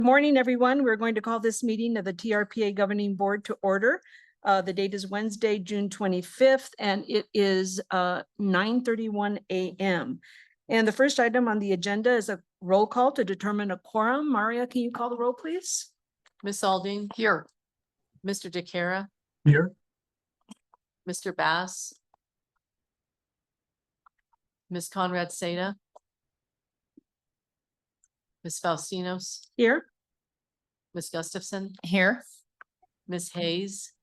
Good morning, everyone. We're going to call this meeting of the TRPA Governing Board to order. The date is Wednesday, June 25th, and it is 9:31 a.m. And the first item on the agenda is a roll call to determine a quorum. Maria, can you call the roll, please? Miss Aldine. Here. Mr. DeCara. Here. Mr. Bass. Miss Conrad Seda. Miss Faustinos. Here. Miss Gustafson. Here. Miss Hayes.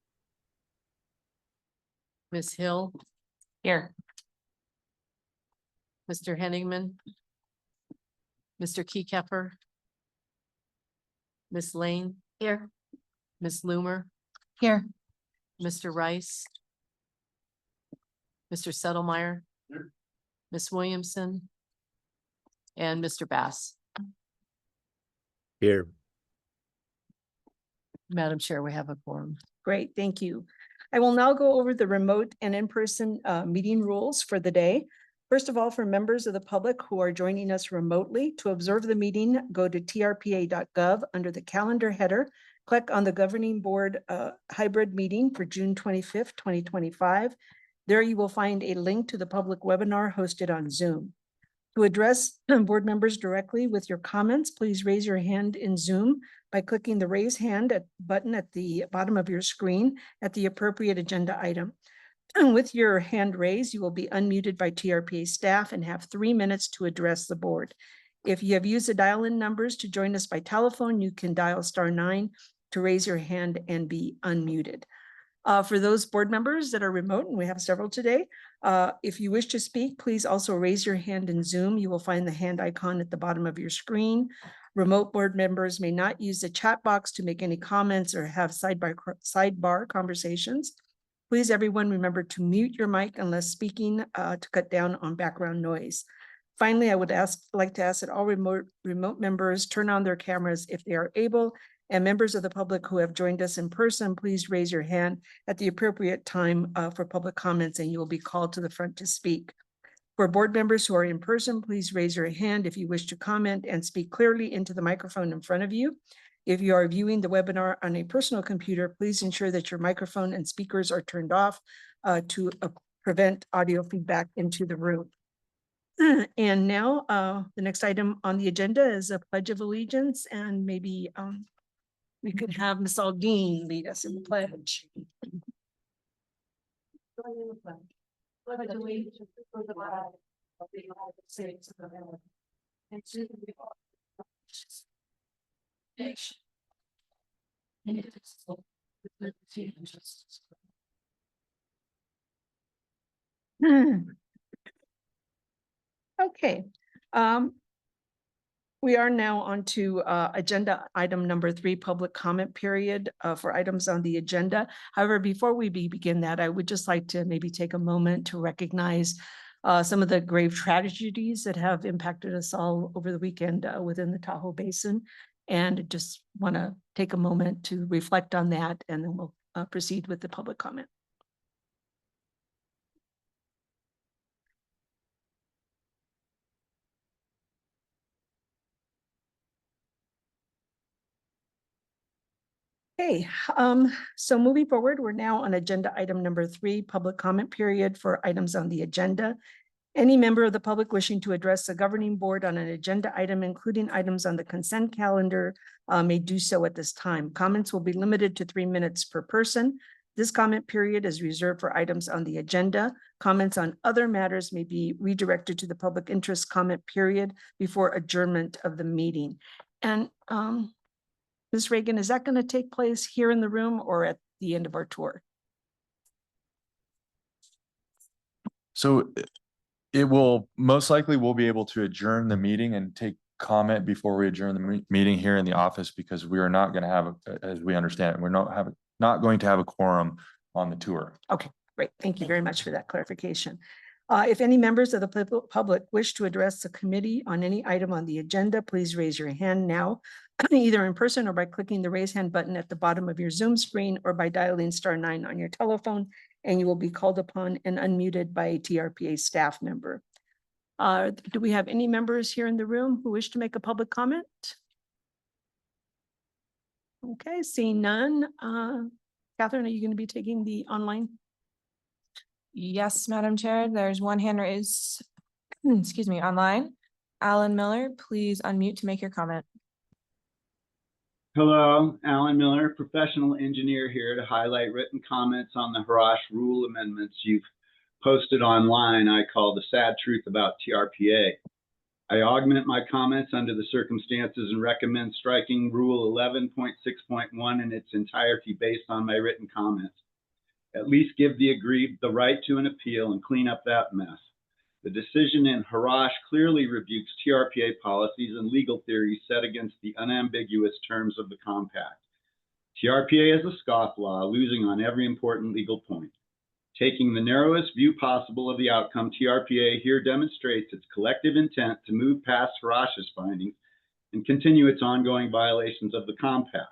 Miss Hill. Here. Mr. Henningman. Mr. Keykeeper. Miss Lane. Here. Miss Loomer. Here. Mr. Rice. Mr. Settlemeyer. Here. Miss Williamson. And Mr. Bass. Here. Madam Chair, we have a quorum. Great, thank you. I will now go over the remote and in-person meeting rules for the day. First of all, for members of the public who are joining us remotely, to observe the meeting, go to trpa.gov under the calendar header, click on the Governing Board hybrid meeting for June 25th, 2025. There you will find a link to the public webinar hosted on Zoom. To address board members directly with your comments, please raise your hand in Zoom by clicking the raise hand button at the bottom of your screen at the appropriate agenda item. With your hand raised, you will be unmuted by TRPA staff and have 3 minutes to address the board. If you have used the dial-in numbers to join us by telephone, you can dial *9 to raise your hand and be unmuted. For those board members that are remote, and we have several today, if you wish to speak, please also raise your hand in Zoom. You will find the hand icon at the bottom of your screen. Remote board members may not use the chat box to make any comments or have sidebar conversations. Please, everyone, remember to mute your mic unless speaking to cut down on background noise. Finally, I would like to ask that all remote members turn on their cameras if they are able, and members of the public who have joined us in person, please raise your hand at the appropriate time for public comments and you will be called to the front to speak. For board members who are in person, please raise your hand if you wish to comment and speak clearly into the microphone in front of you. If you are viewing the webinar on a personal computer, please ensure that your microphone and speakers are turned off to prevent audio feedback into the room. And now the next item on the agenda is a Pledge of Allegiance, and maybe we could have Ms. Aldine lead us in the pledge. Pledge allegiance to the flag of the United States of America and to the nation. Okay. We are now on to agenda item number 3, public comment period for items on the agenda. However, before we begin that, I would just like to maybe take a moment to recognize some of the grave tragedies that have impacted us all over the weekend within the Tahoe Basin. And just want to take a moment to reflect on that, and then we'll proceed with the public comment. Okay, so moving forward, we're now on agenda item number 3, public comment period for items on the agenda. Any member of the public wishing to address the governing board on an agenda item, including items on the consent calendar, may do so at this time. Comments will be limited to 3 minutes per person. This comment period is reserved for items on the agenda. Comments on other matters may be redirected to the public interest comment period before adjournment of the meeting. And Ms. Reagan, is that going to take place here in the room or at the end of our tour? So it will most likely we'll be able to adjourn the meeting and take comment before we adjourn the meeting here in the office, because we are not going to have, as we understand it, we're not going to have a quorum on the tour. Okay, great. Thank you very much for that clarification. If any members of the public wish to address the committee on any item on the agenda, please raise your hand now, either in person or by clicking the raise hand button at the bottom of your Zoom screen or by dialing *9 on your telephone, and you will be called upon and unmuted by a TRPA staff member. Do we have any members here in the room who wish to make a public comment? Okay, seeing none. Catherine, are you going to be taking the online? Yes, Madam Chair, there's one hand raised, excuse me, online. Alan Miller, please unmute to make your comment. Hello, Alan Miller, professional engineer here to highlight written comments on the Harash rule amendments you've posted online I call the sad truth about TRPA. I augment my comments under the circumstances and recommend striking Rule 11.6.1 in its entirety based on my written comments. At least give the aggrieved the right to an appeal and clean up that mess. The decision in Harash clearly rebukes TRPA policies and legal theories set against the unambiguous terms of the compact. TRPA is a scofflaw, losing on every important legal point. Taking the narrowest view possible of the outcome, TRPA here demonstrates its collective intent to move past Harash's findings and continue its ongoing violations of the compact.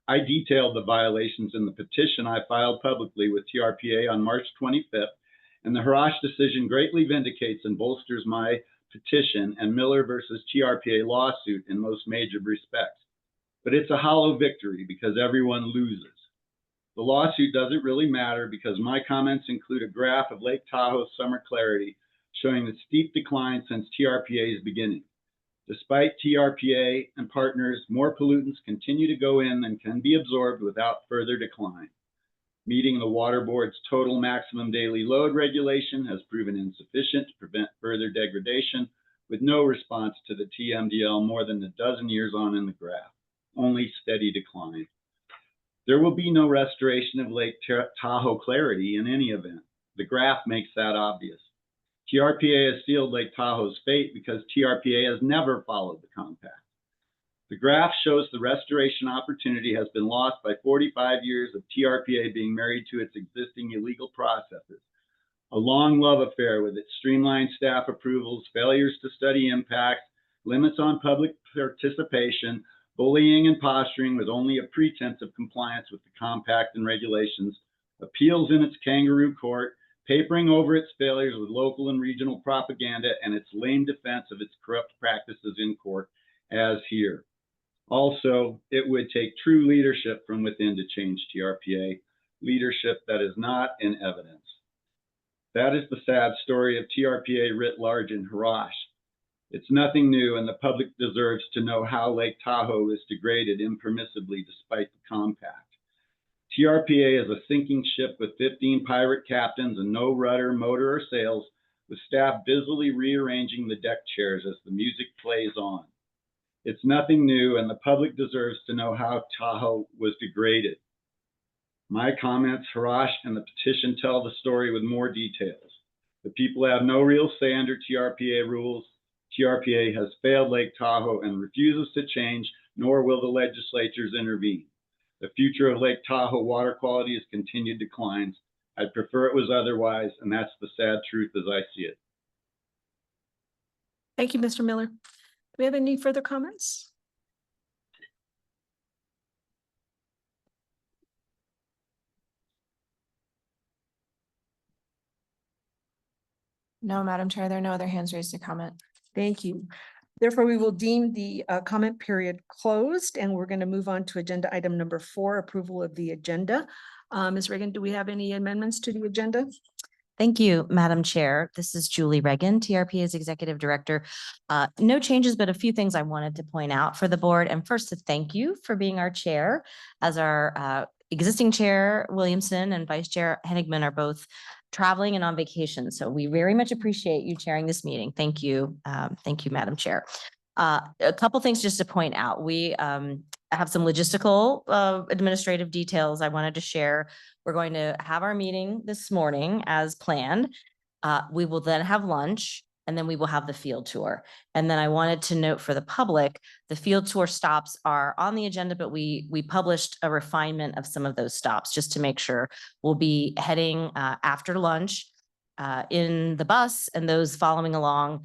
I detailed the violations in the petition I filed publicly with TRPA on March 25th, and the Harash decision greatly vindicates and bolsters my petition and Miller versus TRPA lawsuit in most major respects. But it's a hollow victory because everyone loses. The lawsuit doesn't really matter because my comments include a graph of Lake Tahoe's summer clarity showing the steep decline since TRPA's beginning. Despite TRPA and partners, more pollutants continue to go in than can be absorbed without further decline. Meeting the Water Board's total maximum daily load regulation has proven insufficient to prevent further degradation, with no response to the TMDL more than a dozen years on in the graph, only steady decline. There will be no restoration of Lake Tahoe clarity in any event. The graph makes that obvious. TRPA has sealed Lake Tahoe's fate because TRPA has never followed the compact. The graph shows the restoration opportunity has been lost by 45 years of TRPA being married to its existing illegal processes. A long love affair with its streamlined staff approvals, failures to study impacts, limits on public participation, bullying and posturing with only a pretense of compliance with the compact and regulations, appeals in its kangaroo court, papering over its failures with local and regional propaganda, and its lame defense of its corrupt practices in court, as here. Also, it would take true leadership from within to change TRPA, leadership that is not in evidence. That is the sad story of TRPA writ large in Harash. It's nothing new, and the public deserves to know how Lake Tahoe is degraded impermissibly despite the compact. TRPA is a sinking ship with 15 pirate captains and no rudder, motor, or sails, with staff busily rearranging the deck chairs as the music plays on. It's nothing new, and the public deserves to know how Tahoe was degraded. My comments, Harash, and the petition tell the story with more details. The people have no real say under TRPA rules. TRPA has failed Lake Tahoe and refuses to change, nor will the legislatures intervene. The future of Lake Tahoe water quality is continued declines. I'd prefer it was otherwise, and that's the sad truth as I see it. Thank you, Mr. Miller. Do we have any further comments? No, Madam Chair, there are no other hands raised to comment. Thank you. Therefore, we will deem the comment period closed, and we're going to move on to agenda item number 4, approval of the agenda. Ms. Reagan, do we have any amendments to the agenda? Thank you, Madam Chair. This is Julie Reagan, TRPA's Executive Director. No changes, but a few things I wanted to point out for the board. And first, to thank you for being our chair, as our existing chair, Williamson, and Vice Chair Henigman are both traveling and on vacation. So we very much appreciate you chairing this meeting. Thank you. Thank you, Madam Chair. A couple things just to point out. We have some logistical administrative details I wanted to share. We're going to have our meeting this morning as planned. We will then have lunch, and then we will have the field tour. And then I wanted to note for the public, the field tour stops are on the agenda, but we published a refinement of some of those stops just to make sure. We'll be heading after lunch in the bus, and those following along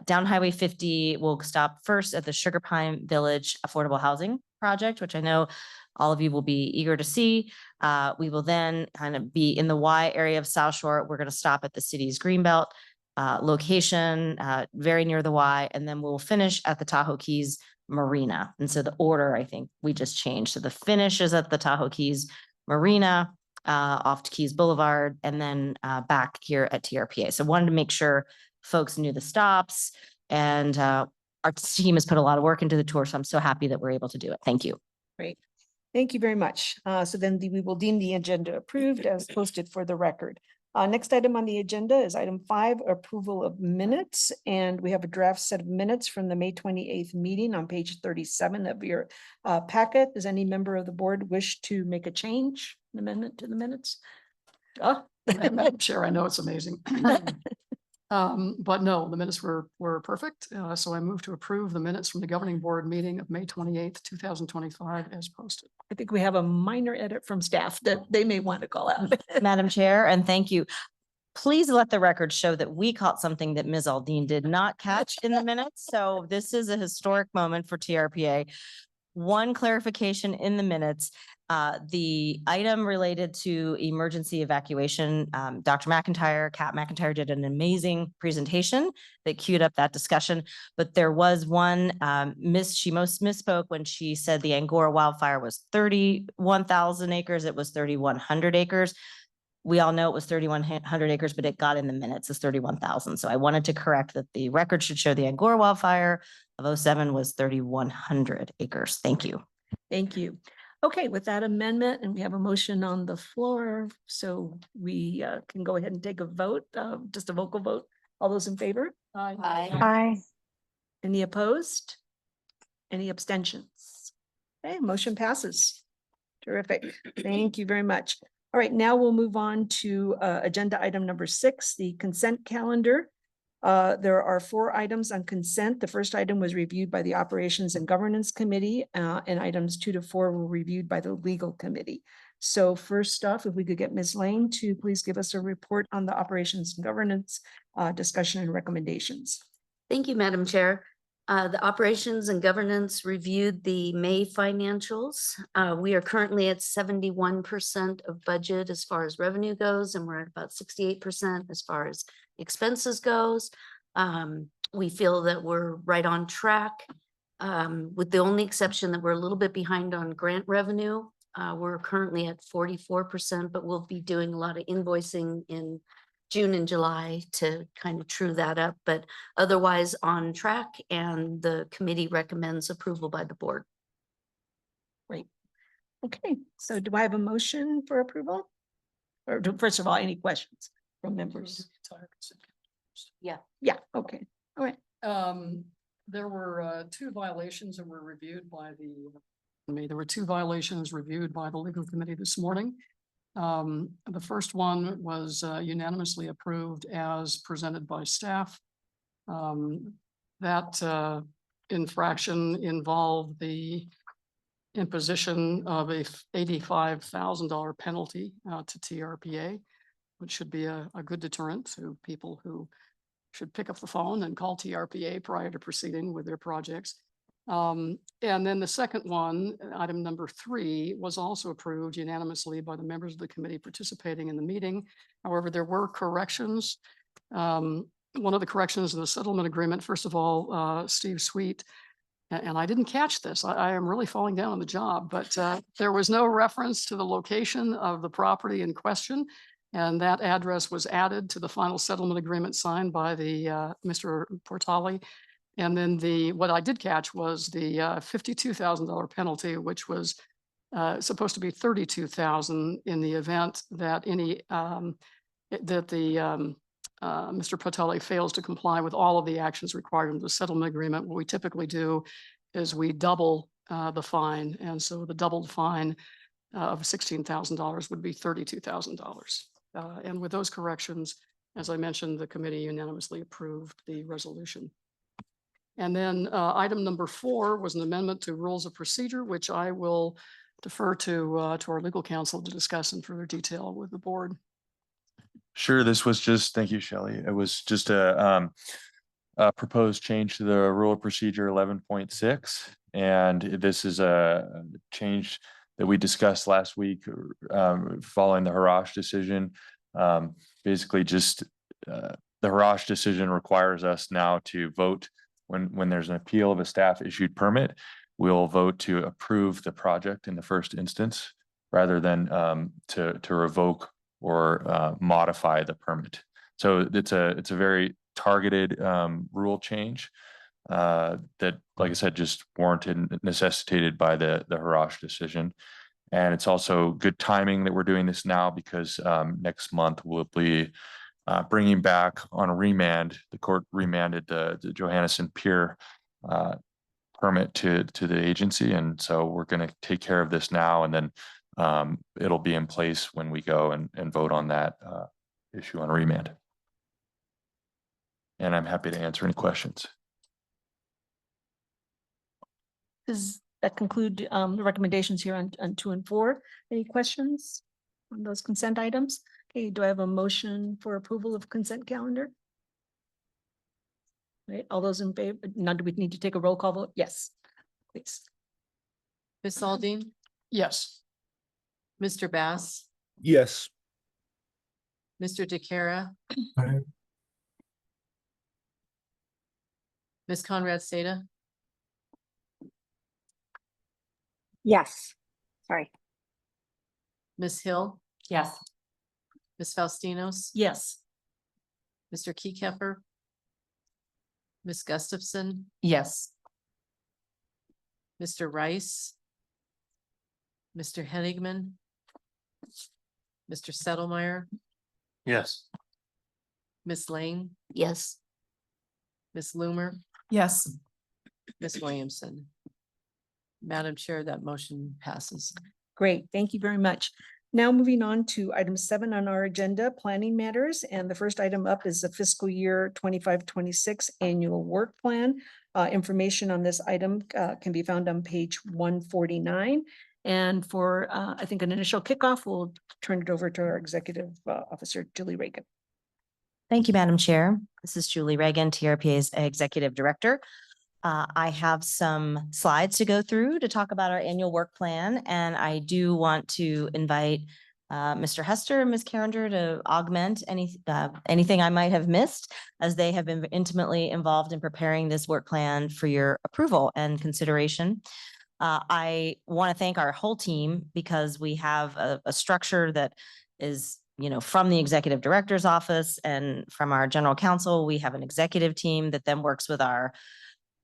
down Highway 50 will stop first at the Sugar Pine Village Affordable Housing Project, which I know all of you will be eager to see. We will then kind of be in the Y area of South Shore. We're going to stop at the city's Greenbelt location, very near the Y, and then we'll finish at the Tahoe Keys Marina. And so the order, I think we just changed. So the finish is at the Tahoe Keys Marina, off to Keys Boulevard, and then back here at TRPA. So wanted to make sure folks knew the stops, and our team has put a lot of work into the tour. So I'm so happy that we're able to do it. Thank you. Great. Thank you very much. So then we will deem the agenda approved as posted for the record. Next item on the agenda is item 5, approval of minutes. And we have a draft set of minutes from the May 28th meeting on page 37 of your packet. Does any member of the board wish to make a change, an amendment to the minutes? Oh, Madam Chair, I know it's amazing. But no, the minutes were perfect. So I move to approve the minutes from the governing board meeting of May 28th, 2025 as posted. I think we have a minor edit from staff that they may want to call out. Madam Chair, and thank you. Please let the record show that we caught something that Ms. Aldine did not catch in the minutes. So this is a historic moment for TRPA. One clarification in the minutes, the item related to emergency evacuation, Dr. McIntyre, Kat McIntyre did an amazing presentation that queued up that discussion. But there was one she misspoke when she said the Angora wildfire was 31,000 acres. It was 3,100 acres. We all know it was 3,100 acres, but it got in the minutes as 31,000. So I wanted to correct that the record should show the Angora wildfire of 2007 was 3,100 acres. Thank you. Thank you. Okay, with that amendment, and we have a motion on the floor, so we can go ahead and take a vote, just a vocal vote. All those in favor? Aye. Any opposed? Any abstentions? Okay, motion passes. Terrific. Thank you very much. All right, now we'll move on to agenda item number 6, the consent calendar. There are 4 items on consent. The first item was reviewed by the Operations and Governance Committee, and items 2 to 4 were reviewed by the Legal Committee. So first off, if we could get Ms. Lane to please give us a report on the Operations and Governance discussion and recommendations. Thank you, Madam Chair. The Operations and Governance reviewed the May financials. We are currently at 71% of budget as far as revenue goes, and we're at about 68% as far as expenses goes. We feel that we're right on track, with the only exception that we're a little bit behind on grant revenue. We're currently at 44%, but we'll be doing a lot of invoicing in June and July to kind of true that up, but otherwise on track, and the committee recommends approval by the board. Great. Okay, so do I have a motion for approval? Or first of all, any questions from members? Yeah. Yeah, okay. All right. There were 2 violations that were reviewed by there were 2 violations reviewed by the legal committee this morning. The first one was unanimously approved as presented by staff. That infraction involved the imposition of a $85,000 penalty to TRPA, which should be a good deterrent to people who should pick up the phone and call TRPA prior to proceeding with their projects. And then the second one, item number 3, was also approved unanimously by the members of the committee participating in the meeting. However, there were corrections. One of the corrections in the settlement agreement, first of all, Steve Sweet, and I didn't catch this. I am really falling down on the job, but there was no reference to the location of the property in question. And that address was added to the final settlement agreement signed by the Mr. Portali. And then what I did catch was the $52,000 penalty, which was supposed to be $32,000 in the event that Mr. Portali fails to comply with all of the actions required in the settlement agreement. What we typically do is we double the fine, and so the doubled fine of $16,000 would be $32,000. And with those corrections, as I mentioned, the committee unanimously approved the resolution. And then item number 4 was an amendment to rules of procedure, which I will defer to our legal counsel to discuss in further detail with the board. Sure, this was just, thank you, Shelley. It was just a proposed change to the rule of procedure 11.6. And this is a change that we discussed last week following the Harash decision. Basically just the Harash decision requires us now to vote when there's an appeal of a staff issued permit, we'll vote to approve the project in the first instance rather than to revoke or modify the permit. So it's a very targeted rule change that, like I said, just warranted and necessitated by the Harash decision. And it's also good timing that we're doing this now because next month we'll be bringing back on a remand. The court remanded the Johannesson Pier permit to the agency, and so we're going to take care of this now, and then it'll be in place when we go and vote on that issue on remand. And I'm happy to answer any questions. Does that conclude the recommendations here on 2 and 4? Any questions on those consent items? Okay, do I have a motion for approval of consent calendar? Right, all those in favor? Now, do we need to take a roll call vote? Yes, please. Ms. Aldine, Yes. Mr. Bass, Yes. Mr. DeCara, Ms. Conrad Seda, Yes, sorry. Ms. Hill, Yes. Ms. Faustinos, Yes. Mr. Keycapper, Ms. Gustafson, Yes. Mr. Rice, Mr. Henigman, Mr. Settlemeyer, Yes. Ms. Lane, Yes. Ms. Loomer, Yes. Ms. Williamson. Madam Chair, that motion passes. Great, thank you very much. Now moving on to item 7 on our agenda, planning matters. And the first item up is the fiscal year 25-26 annual work plan. Information on this item can be found on page 149. And for, I think, an initial kickoff, we'll turn it over to our executive officer, Julie Reagan. Thank you, Madam Chair. This is Julie Reagan, TRPA's Executive Director. I have some slides to go through to talk about our annual work plan, and I do want to invite Mr. Hester and Ms. Carringer to augment anything I might have missed, as they have been intimately involved in preparing this work plan for your approval and consideration. I want to thank our whole team because we have a structure that is, you know, from the executive director's office and from our general counsel. We have an executive team that then works with our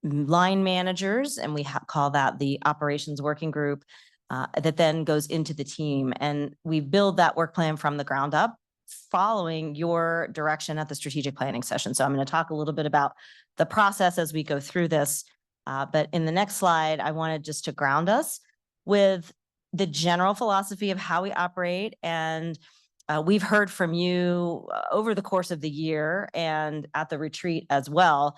line managers, and we call that the operations working group that then goes into the team. And we build that work plan from the ground up following your direction at the strategic planning session. So I'm going to talk a little bit about the process as we go through this. But in the next slide, I wanted just to ground us with the general philosophy of how we operate. And we've heard from you over the course of the year and at the retreat as well,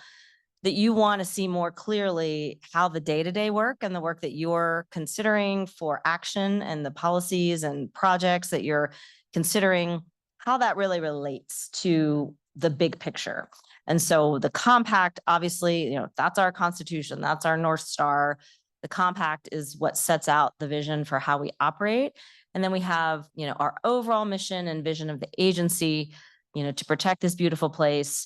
that you want to see more clearly how the day-to-day work and the work that you're considering for action and the policies and projects that you're considering, how that really relates to the big picture. And so the compact, obviously, you know, that's our constitution, that's our North Star. The compact is what sets out the vision for how we operate. And then we have, you know, our overall mission and vision of the agency, you know, to protect this beautiful place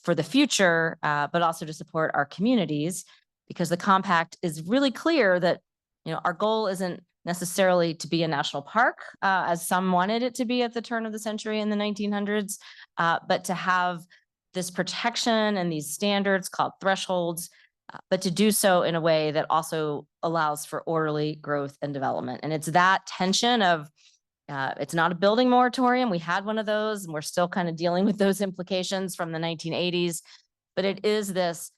for the future, but also to support our communities, because the compact is really clear that, you know, our goal isn't necessarily to be a national park, as some wanted it to be at the turn of the century in the 1900s, but to have this protection and these standards called thresholds, but to do so in a way that also allows for orderly growth and development. And it's that tension of, it's not a building moratorium. We had one of those, and we're still kind of dealing with those implications from the 1980s, but it is this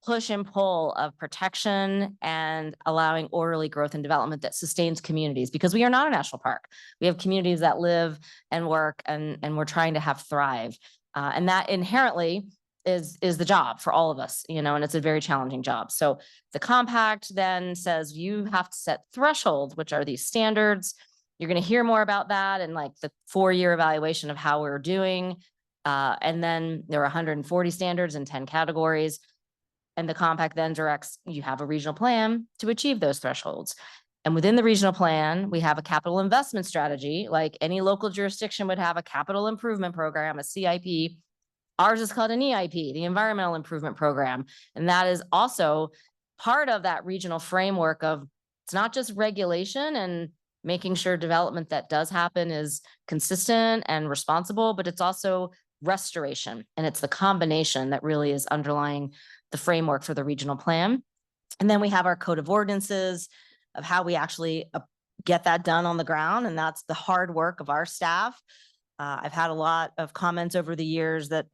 push and pull of protection and allowing orderly growth and development that sustains communities, because we are not a national park. We have communities that live and work, and we're trying to have thrive. And that inherently is the job for all of us, you know, and it's a very challenging job. So the compact then says you have to set thresholds, which are these standards. You're going to hear more about that in like the 4-year evaluation of how we're doing. And then there are 140 standards in 10 categories. And the compact then directs you have a regional plan to achieve those thresholds. And within the regional plan, we have a capital investment strategy, like any local jurisdiction would have a capital improvement program, a CIP, Ours is called an EIP, the Environmental Improvement Program. And that is also part of that regional framework of, it's not just regulation and making sure development that does happen is consistent and responsible, but it's also restoration. And it's the combination that really is underlying the framework for the regional plan. And then we have our code of ordinances of how we actually get that done on the ground. And that's the hard work of our staff. I've had a lot of comments over the years that,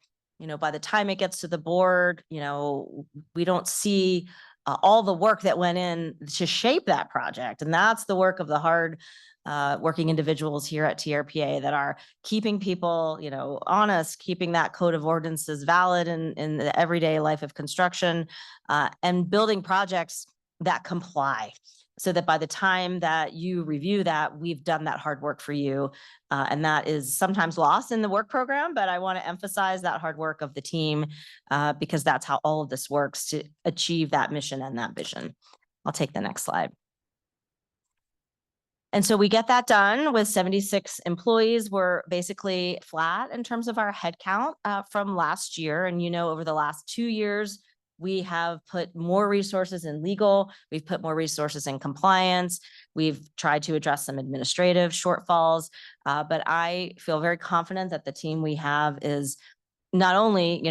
by the time it gets to the board, we don't see all the work that went in to shape that project. And that's the work of the hard working individuals here at TRPA that are keeping people, honest, keeping that code of ordinances valid in the everyday life of construction, and building projects that comply, so that by the time that you review that, we've done that hard work for you. And that is sometimes lost in the work program, but I want to emphasize that hard work of the team because that's how all of this works to achieve that mission and that vision. I'll take the next slide. And so we get that done with 76 employees. We're basically flat in terms of our headcount from last year. And, over the last 2 years, we have put more resources in legal. We've put more resources in compliance. We've tried to address some administrative shortfalls. But I feel very confident that the team we have is not only,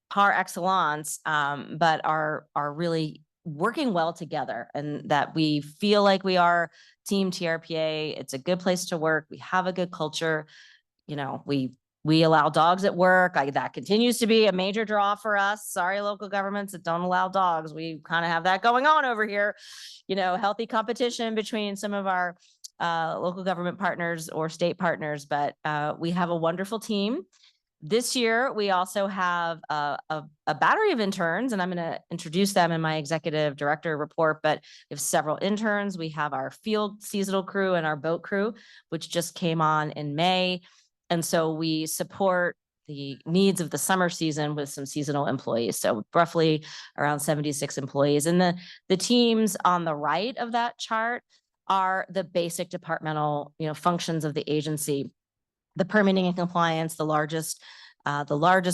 par excellence, but are really working well together, and that we feel like we are Team TRPA. It's a good place to work. We have a good culture. We allow dogs at work. That continues to be a major draw for us. Sorry, local governments that don't allow dogs. We kind of have that going on over here. Healthy competition between some of our local government partners or state partners, but we have a wonderful team. This year, we also have a battery of interns, and I'm going to introduce them in my executive director report, but we have several interns. We have our field seasonal crew and our boat crew, which just came on in May. And so we support the needs of the summer season with some seasonal employees. So roughly around 76 employees. And the teams on the right of that chart are the basic departmental, functions of the agency. The permitting and compliance, the largest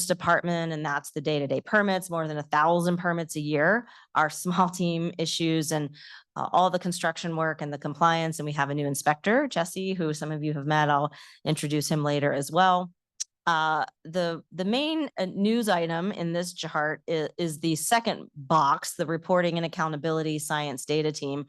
department, and that's the day-to-day permits, more than 1,000 permits a year. Our small team issues and all the construction work and the compliance. And we have a new inspector, Jesse, who some of you have met. I'll introduce him later as well. The main news item in this chart is the second box, the reporting and accountability science data team.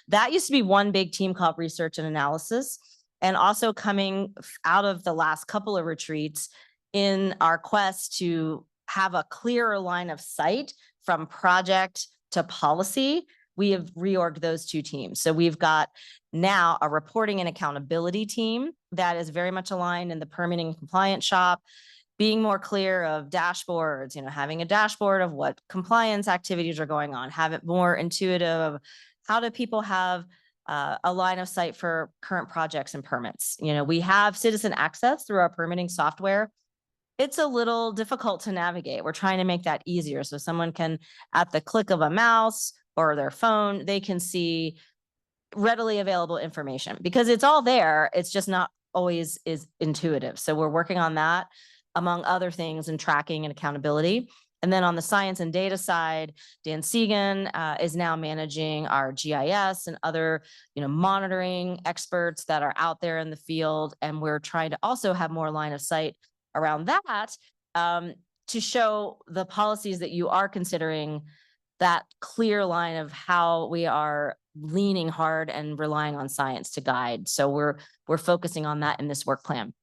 That used to be one big team called research and analysis. And also coming out of the last couple of retreats in our quest to have a clearer line of sight from project to policy, we have reorged those two teams. So we've got now a reporting and accountability team that is very much aligned in the permitting and compliance shop, being more clear of dashboards, having a dashboard of what compliance activities are going on, have it more intuitive. How do people have a line of sight for current projects and permits? We have citizen access through our permitting software. It's a little difficult to navigate. We're trying to make that easier. So someone can, at the click of a mouse or their phone, they can see readily available information because it's all there. It's just not always is intuitive. So we're working on that, among other things, in tracking and accountability. And then on the science and data side, Dan Segan is now managing our GIS and other, monitoring experts that are out there in the field. And we're trying to also have more line of sight around that to show the policies that you are considering, that clear line of how we are leaning hard and relying on science to guide. So we're focusing on that in this work plan.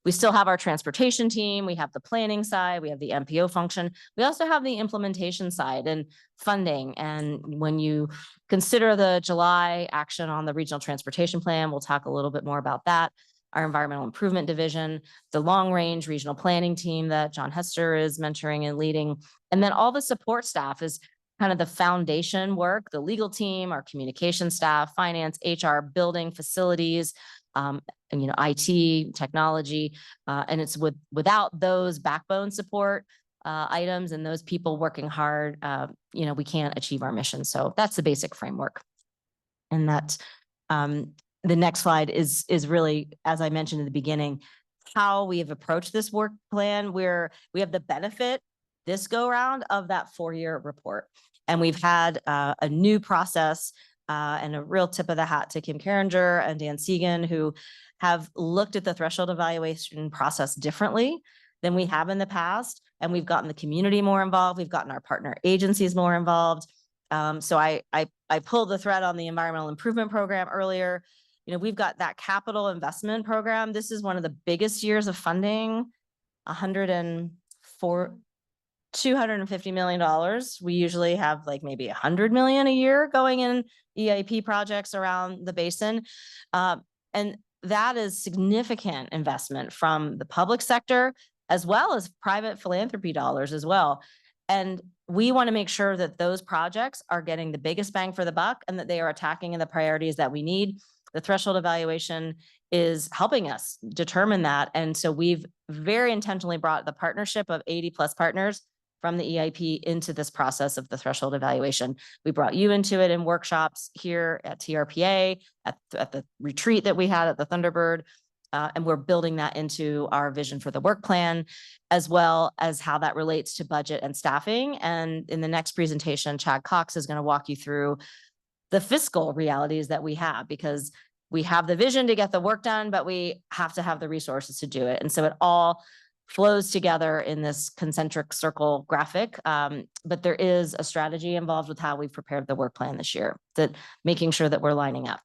We still have our transportation team. We have the planning side. We have the MPO function. We also have the implementation side and funding. And when you consider the July action on the regional transportation plan, we'll talk a little bit more about that. Our environmental improvement division, the long range regional planning team that John Hester is mentoring and leading. And then all the support staff is kind of the foundation work, the legal team, our communication staff, finance, HR, building, facilities, and, IT, technology, and it's without those backbone support items and those people working hard, we can't achieve our mission. So that's the basic framework. And that the next slide is really, as I mentioned in the beginning, how we have approached this work plan. We have the benefit this go round of that 4-year report. And we've had a new process and a real tip of the hat to Kim Carringer and Dan Segan, who have looked at the threshold evaluation process differently than we have in the past. And we've gotten the community more involved. We've gotten our partner agencies more involved. So I pulled the thread on the environmental improvement program earlier. You know, we've got that capital investment program. This is one of the biggest years of funding, $250 million. We usually have like maybe 100 million a year going in EIP projects around the basin. And that is significant investment from the public sector as well as private philanthropy dollars as well. And we want to make sure that those projects are getting the biggest bang for the buck and that they are attacking in the priorities that we need. The threshold evaluation is helping us determine that. And so we've very intentionally brought the partnership of 80+ partners from the EIP into this process of the threshold evaluation. We brought you into it in workshops here at TRPA, at the retreat that we had at the Thunderbird. And we're building that into our vision for the work plan, as well as how that relates to budget and staffing. And in the next presentation, Chad Cox is going to walk you through the fiscal realities that we have, because we have the vision to get the work done, but we have to have the resources to do it. And so it all flows together in this concentric circle graphic. But there is a strategy involved with how we've prepared the work plan this year, that making sure that we're lining up.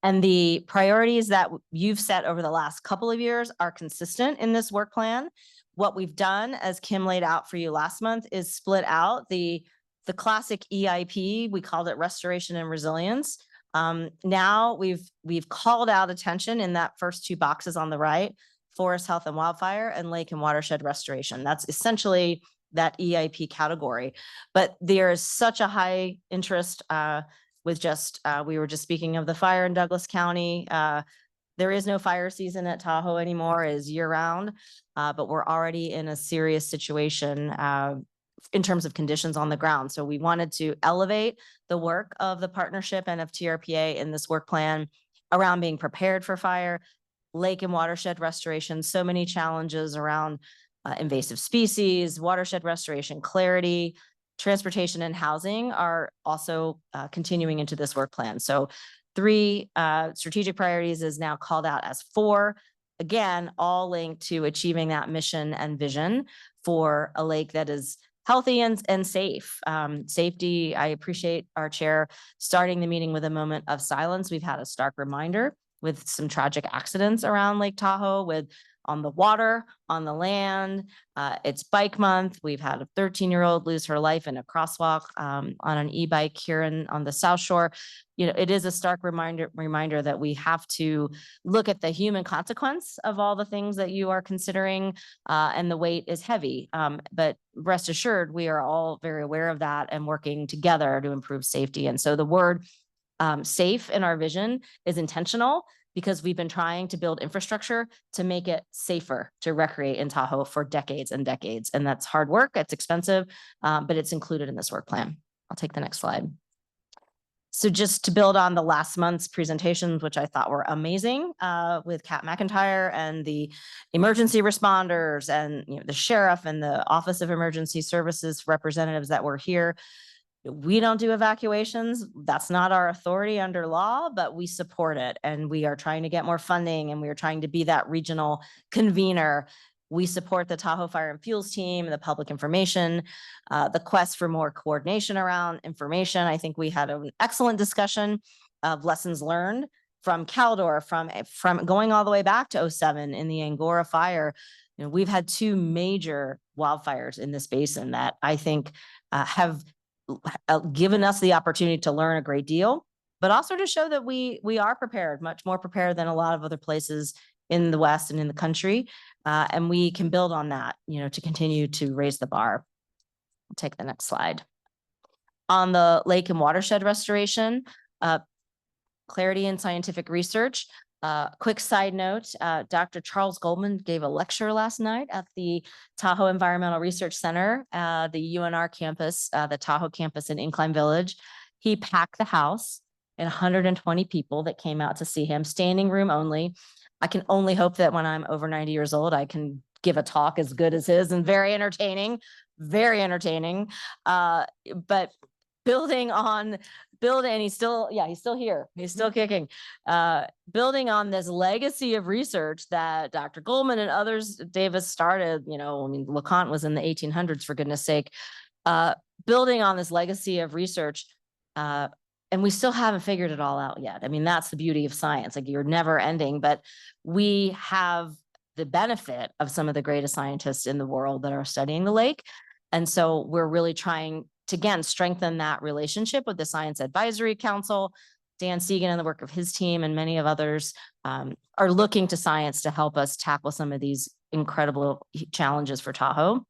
And the priorities that you've set over the last couple of years are consistent in this work plan. What we've done, as Kim laid out for you last month, is split out the classic EIP. We called it restoration and resilience. Now we've called out attention in that first 2 boxes on the right: forest health and wildfire, and lake and watershed restoration. That's essentially that EIP category. But there is such a high interest with just, we were just speaking of the fire in Douglas County. There is no fire season at Tahoe anymore, it is year round, but we're already in a serious situation in terms of conditions on the ground. So we wanted to elevate the work of the partnership and of TRPA in this work plan around being prepared for fire, lake and watershed restoration, so many challenges around invasive species, watershed restoration, clarity, transportation, and housing are also continuing into this work plan. So 3 strategic priorities is now called out as 4, again, all linked to achieving that mission and vision for a lake that is healthy and safe. Safety, I appreciate our chair starting the meeting with a moment of silence. We've had a stark reminder with some tragic accidents around Lake Tahoe, with on the water, on the land. It's bike month. We've had a 13-year-old lose her life in a crosswalk on an e-bike here on the South Shore. You know, it is a stark reminder that we have to look at the human consequence of all the things that you are considering, and the weight is heavy. But rest assured, we are all very aware of that and working together to improve safety. And so the word safe in our vision is intentional, because we've been trying to build infrastructure to make it safer to recreate in Tahoe for decades and decades. And that's hard work, it's expensive, but it's included in this work plan. I'll take the next slide. So just to build on the last month's presentations, which I thought were amazing, with Kat McIntyre and the emergency responders and the sheriff and the Office of Emergency Services representatives that were here. We don't do evacuations. That's not our authority under law, but we support it. And we are trying to get more funding, and we are trying to be that regional convener. We support the Tahoe Fire and Fuels team, the public information, the quest for more coordination around information. I think we had an excellent discussion of lessons learned from Caldor, from going all the way back to 2007 in the Angora fire. You know, we've had 2 major wildfires in this basin that I think have given us the opportunity to learn a great deal, but also to show that we are prepared, much more prepared than a lot of other places in the West and in the country. And we can build on that, to continue to raise the bar. I'll take the next slide. On the lake and watershed restoration, clarity and scientific research. Quick side note, Dr. Charles Goldman gave a lecture last night at the Tahoe Environmental Research Center, the UNR campus, the Tahoe campus in Incline Village. He packed the house and 120 people that came out to see him, standing room only. I can only hope that when I'm over 90 years old, I can give a talk as good as his and very entertaining, very entertaining. But building on, and he's still here. He's still kicking. Building on this legacy of research that Dr. Goldman and others, Davis started, I mean, LeConte was in the 1800s, for goodness sake. Building on this legacy of research, and we still haven't figured it all out yet. I mean, that's the beauty of science. Like, you're never ending, but we have the benefit of some of the greatest scientists in the world that are studying the lake. And so we're really trying to, again, strengthen that relationship with the Science Advisory Council. Dan Segan and the work of his team and many of others are looking to science to help us tackle some of these incredible challenges for Tahoe.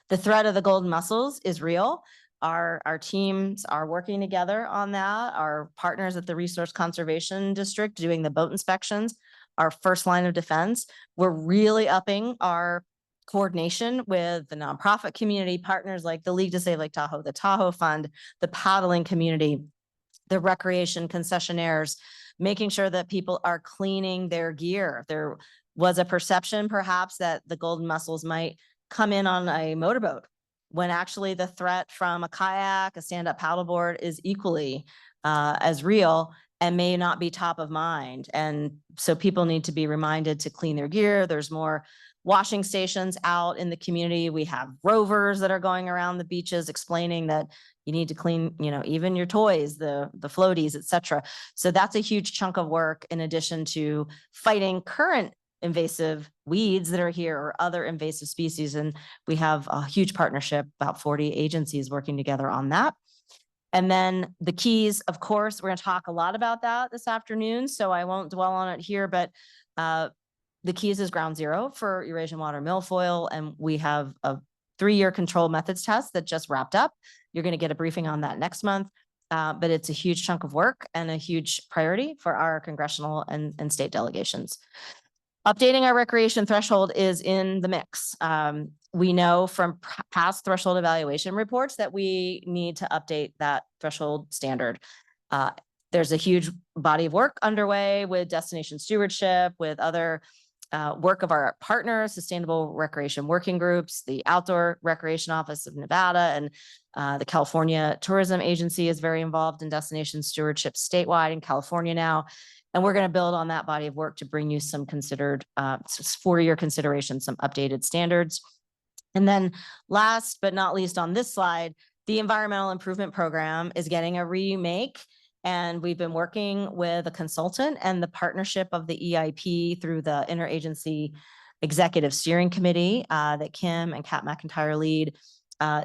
The threat of the golden mussels is real. Our teams are working together on that. Our partners at the Resource Conservation District doing the boat inspections, our first line of defense. We're really upping our coordination with the nonprofit community partners like the League to Save Lake Tahoe, the Tahoe Fund, the paddling community, the recreation concessionaires, making sure that people are cleaning their gear. There was a perception perhaps that the golden mussels might come in on a motorboat, when actually the threat from a kayak, a stand-up paddleboard is equally as real and may not be top of mind. And so people need to be reminded to clean their gear. There's more washing stations out in the community. We have rovers that are going around the beaches explaining that you need to clean, even your toys, the floaties, et cetera. So that's a huge chunk of work in addition to fighting current invasive weeds that are here or other invasive species. And we have a huge partnership, about 40 agencies working together on that. And then the keys, of course, we're going to talk a lot about that this afternoon, so I won't dwell on it here, but the keys is ground zero for Eurasian water milfoil. And we have a 3-year control methods test that just wrapped up. You're going to get a briefing on that next month. But it's a huge chunk of work and a huge priority for our congressional and state delegations. Updating our recreation threshold is in the mix. We know from past threshold evaluation reports that we need to update that threshold standard. There's a huge body of work underway with destination stewardship, with other work of our partners, Sustainable Recreation Working Groups, the Outdoor Recreation Office of Nevada, and the California Tourism Agency is very involved in destination stewardship statewide in California now. And we're going to build on that body of work to bring you some considered, for your consideration, some updated standards. And then last but not least on this slide, the Environmental Improvement Program is getting a remake. And we've been working with a consultant and the partnership of the EIP through the Interagency Executive Steering Committee that Kim and Kat McIntyre lead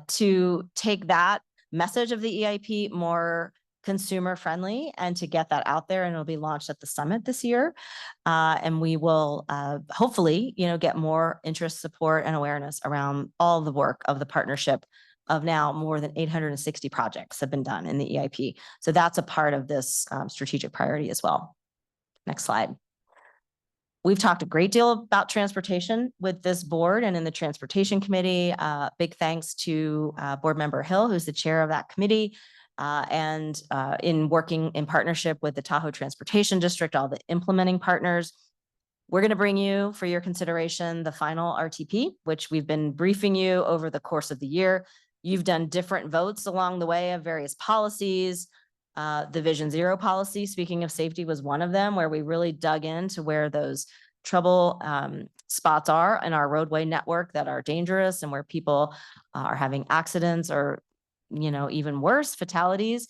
to take that message of the EIP more consumer friendly and to get that out there. And it'll be launched at the summit this year. And we will hopefully, get more interest, support, and awareness around all the work of the partnership of now more than 860 projects have been done in the EIP. So that's a part of this strategic priority as well. Next slide. We've talked a great deal about transportation with this board and in the transportation committee. Big thanks to board member Hill, who's the chair of that committee. And in working in partnership with the Tahoe Transportation District, all the implementing partners, we're going to bring you for your consideration the final RTP, which we've been briefing you over the course of the year. You've done different votes along the way of various policies. The Vision Zero policy, speaking of safety, was one of them where we really dug into where those trouble spots are in our roadway network that are dangerous and where people are having accidents or even worse, fatalities.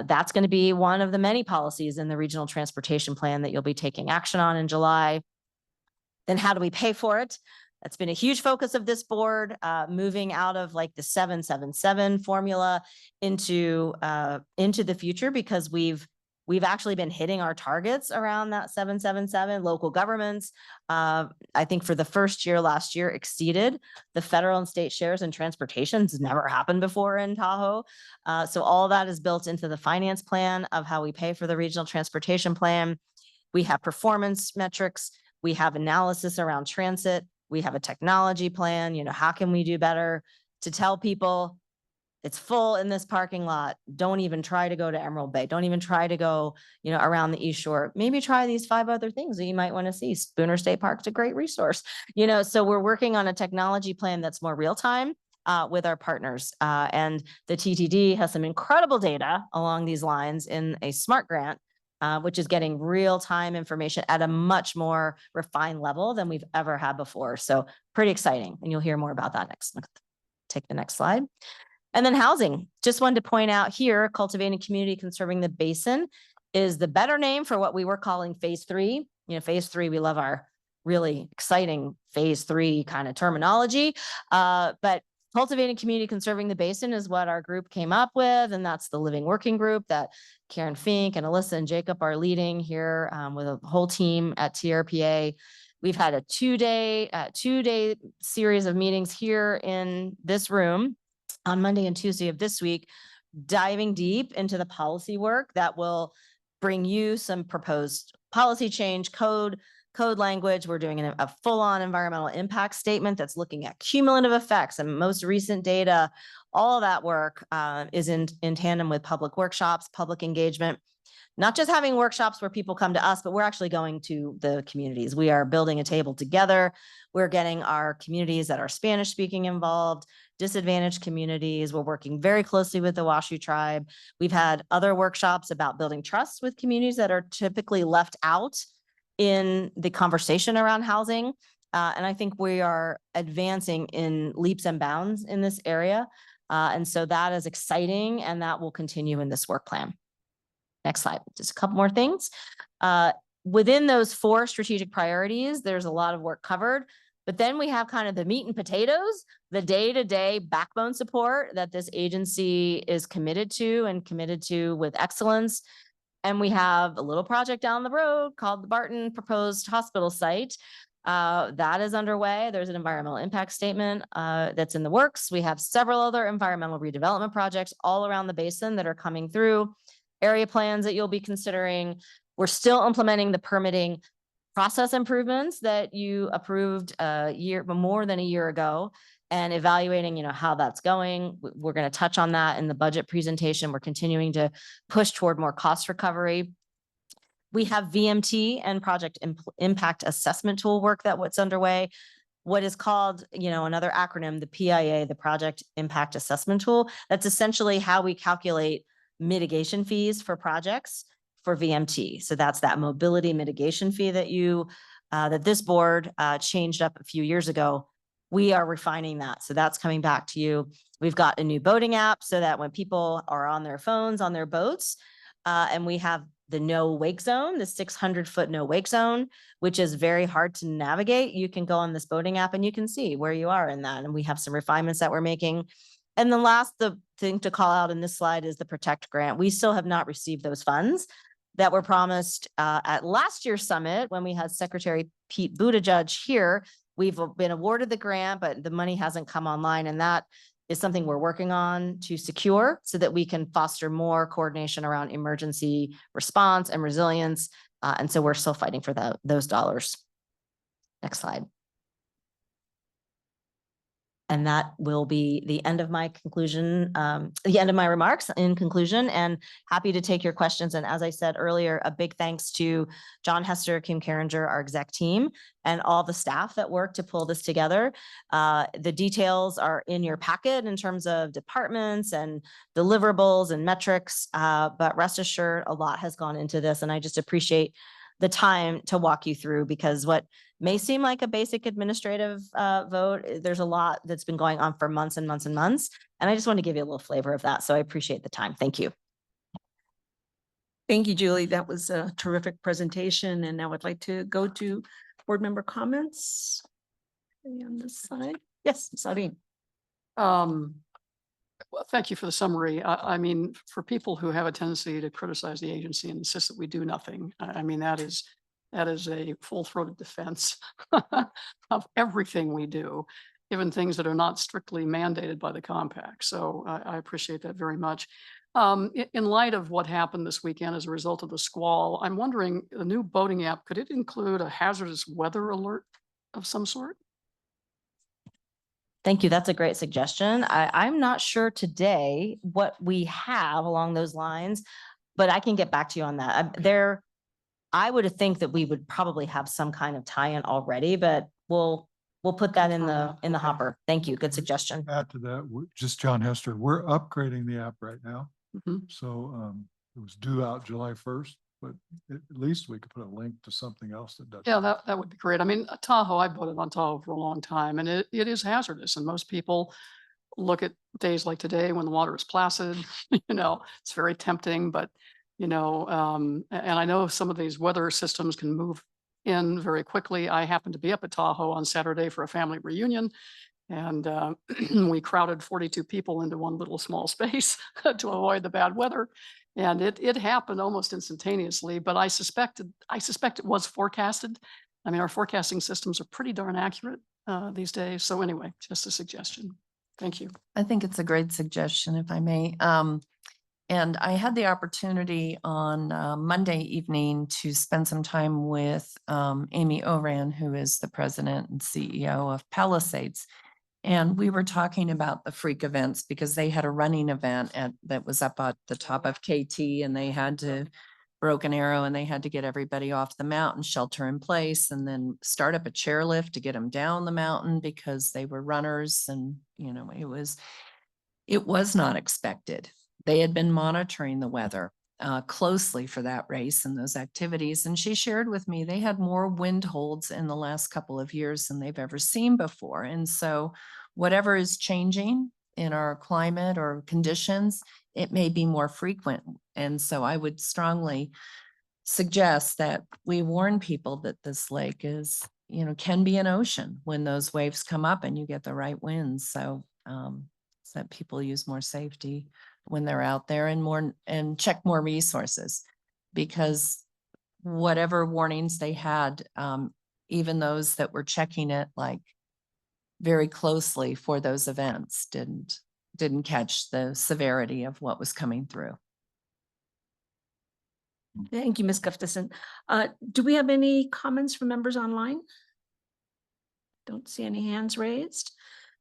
That's going to be one of the many policies in the regional transportation plan that you'll be taking action on in July. Then how do we pay for it? That's been a huge focus of this board, moving out of like the 777 formula into the future, because we've actually been hitting our targets around that 777. Local governments, I think for the first year last year, exceeded the federal and state shares in transportation. It's never happened before in Tahoe. So all that is built into the finance plan of how we pay for the regional transportation plan. We have performance metrics. We have analysis around transit. We have a technology plan. How can we do better to tell people it's full in this parking lot. Don't even try to go to Emerald Bay. Don't even try to go, around the East Shore. Maybe try these 5 other things that you might want to see. Spooner State Park's a great resource, so we're working on a technology plan that's more real time with our partners. And the TTD has some incredible data along these lines in a SMART grant, which is getting real time information at a much more refined level than we've ever had before. So pretty exciting. And you'll hear more about that next month. Take the next slide. And then housing. Just wanted to point out here, cultivating community, conserving the basin is the better name for what we were calling phase 3. Phase 3, we love our really exciting phase 3 kind of terminology. But cultivating community, conserving the basin is what our group came up with. And that's the living working group that Karen Fink and Alyssa and Jacob are leading here with a whole team at TRPA. We've had a two-day series of meetings here in this room on Monday and Tuesday of this week, diving deep into the policy work that will bring you some proposed policy change, code language. We're doing a full-on environmental impact statement that's looking at cumulative effects and most recent data. All of that work is in tandem with public workshops, public engagement. Not just having workshops where people come to us, but we're actually going to the communities. We are building a table together. We're getting our communities that are Spanish speaking involved, disadvantaged communities. We're working very closely with the Washoe tribe. We've had other workshops about building trust with communities that are typically left out in the conversation around housing. And I think we are advancing in leaps and bounds in this area. And so that is exciting, and that will continue in this work plan. Next slide, just a couple more things. Within those 4 strategic priorities, there's a lot of work covered, but then we have kind of the meat and potatoes, the day-to-day backbone support that this agency is committed to with excellence. And we have a little project down the road called the Barton Proposed Hospital Site. That is underway. There's an environmental impact statement that's in the works. We have several other environmental redevelopment projects all around the basin that are coming through. Area plans that you'll be considering. We're still implementing the permitting process improvements that you approved more than a year ago, and evaluating, how that's going. We're going to touch on that in the budget presentation. We're continuing to push toward more cost recovery. We have VMT and project impact assessment tool work what's underway. What is called, another acronym, the PIA, the Project Impact Assessment Tool. That's essentially how we calculate mitigation fees for projects for VMT. So that's that mobility mitigation fee that this board changed up a few years ago. We are refining that. So that's coming back to you. We've got a new boating app so that when people are on their phones, on their boats, and we have the no wake zone, the 600-foot no wake zone, which is very hard to navigate. You can go on this boating app and you can see where you are in that. And we have some refinements that we're making. And the thing to call out in this slide is the Protect grant. We still have not received those funds that were promised at last year's summit when we had Secretary Pete Buttigieg here. We've been awarded the grant, but the money hasn't come online. And that is something we're working on to secure so that we can foster more coordination around emergency response and resilience. And so we're still fighting for those dollars. Next slide. And that will be the end of my conclusion, the end of my remarks in conclusion, and happy to take your questions. And as I said earlier, a big thanks to John Hester, Kim Carringer, our exec team, and all the staff that worked to pull this together. The details are in your packet in terms of departments and deliverables and metrics, but rest assured a lot has gone into this. And I just appreciate the time to walk you through, because what may seem like a basic administrative vote, there's a lot that's been going on for months and months and months. And I just want to give you a little flavor of that. So I appreciate the time. Thank you. Thank you, Julie. That was a terrific presentation. And now I'd like to go to board member comments. On this side. Yes, Sabine. Well, thank you for the summary. I mean, for people who have a tendency to criticize the agency and insist that we do nothing, I mean, that is a full-throated defense of everything we do, even things that are not strictly mandated by the compact. So I appreciate that very much. In light of what happened this weekend as a result of the squall, I'm wondering, the new boating app, could it include a hazardous weather alert of some sort? Thank you. That's a great suggestion. I'm not sure today what we have along those lines, but I can get back to you on that. I would think that we would probably have some kind of tie-in already, but we'll put that in the Okay. hopper. Thank you. Good suggestion. Add to that, just John Hester, we're upgrading the app right now. Mhm. So it was due out July 1st, but at least we could put a link to something else that does. Yeah, that would be great. I mean, Tahoe, I voted on Tahoe for a long time and it is hazardous and most people look at days like today when the water is placid, it's very tempting, but and I know some of these weather systems can move in very quickly. I happened to be up at Tahoe on Saturday for a family reunion and we crowded 42 people into one little small space to avoid the bad weather. And it happened almost instantaneously, but I suspect it was forecasted. I mean, our forecasting systems are pretty darn accurate these days. So anyway, just a suggestion. Thank you. I think it's a great suggestion, if I may. And I had the opportunity on Monday evening to spend some time with Amy Oran, who is the president and CEO of Palisades. And we were talking about the freak events because they had a running event that was up at the top of KT and they had to Broken Arrow and they had to get everybody off the mountain, shelter in place, and then start up a chairlift to get them down the mountain because they were runners. And, it was not expected. They had been monitoring the weather closely for that race and those activities. And she shared with me, they had more wind holds in the last couple of years than they've ever seen before. And so whatever is changing in our climate or conditions, it may be more frequent. And so I would strongly suggest that we warn people that this lake is, can be an ocean when those waves come up and you get the right winds. So that people use more safety when they're out there and check more resources, because whatever warnings they had, even those that were checking it like very closely for those events didn't catch the severity of what was coming through. Thank you, Ms. Gustafson. Do we have any comments from members online? Don't see any hands raised.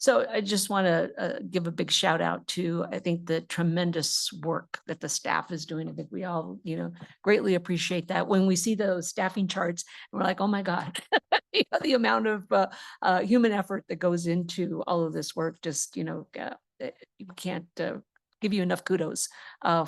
So I just want to give a big shout out to, I think, the tremendous work that the staff is doing. I think we all, greatly appreciate that. When we see those staffing charts, we're like, oh my God, the amount of human effort that goes into all of this work, just, you can't give you enough kudos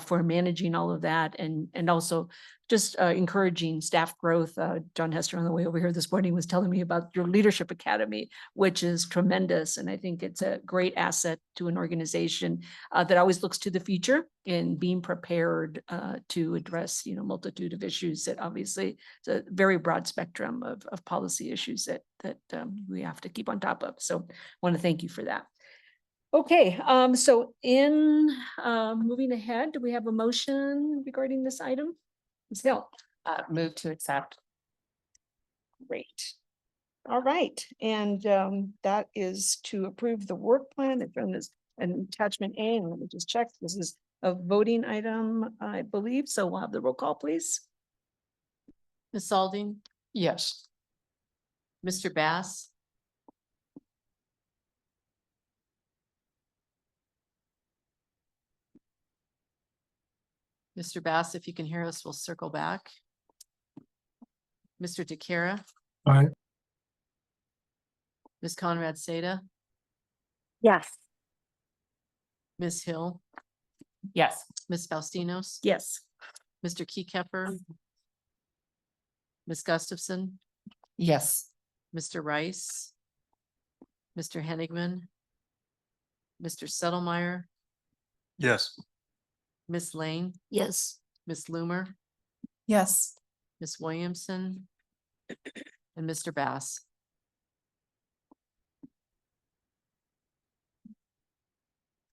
for managing all of that and also just encouraging staff growth. John Hester on the way over here this morning was telling me about your leadership academy, which is tremendous. And I think it's a great asset to an organization that always looks to the future and being prepared to address, multitude of issues that obviously it's a very broad spectrum of policy issues that we have to keep on top of. So I want to thank you for that. Okay, so in moving ahead, do we have a motion regarding this item? Ms. Hill. Move to accept. Great. All right, and that is to approve the work plan. It's on this an attachment A, and let me just check. This is a voting item, I believe. So we'll have the roll call, please. Ms. Alding, Yes. Mr. Bass, Mr. Bass, if you can hear us, we'll circle back. Mr. DeCara, Aye. Ms. Conrad Seda, Yes. Ms. Hill, Yes. Ms. Faustinos, Yes. Mr. Keycapper, Ms. Gustafson, Yes. Mr. Rice, Mr. Henigman, Mr. Settlemeyer, Yes. Ms. Lane, Yes. Ms. Loomer, Yes. Ms. Williamson, and Mr. Bass.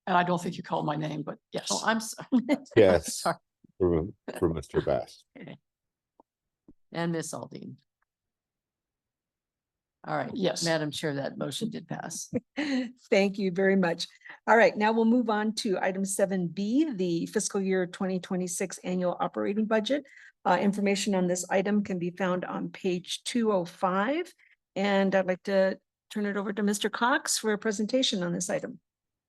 And I don't think you called my name, but yes. Oh, I'm sorry. Yes, Sorry. for Mr. Bass. And Ms. Aldine. All right. Yes. Madam Chair, that motion did pass. Thank you very much. All right, now we'll move on to item 7B, the fiscal year 2026 annual operating budget. Information on this item can be found on page 205. And I'd like to turn it over to Mr. Cox for a presentation on this item.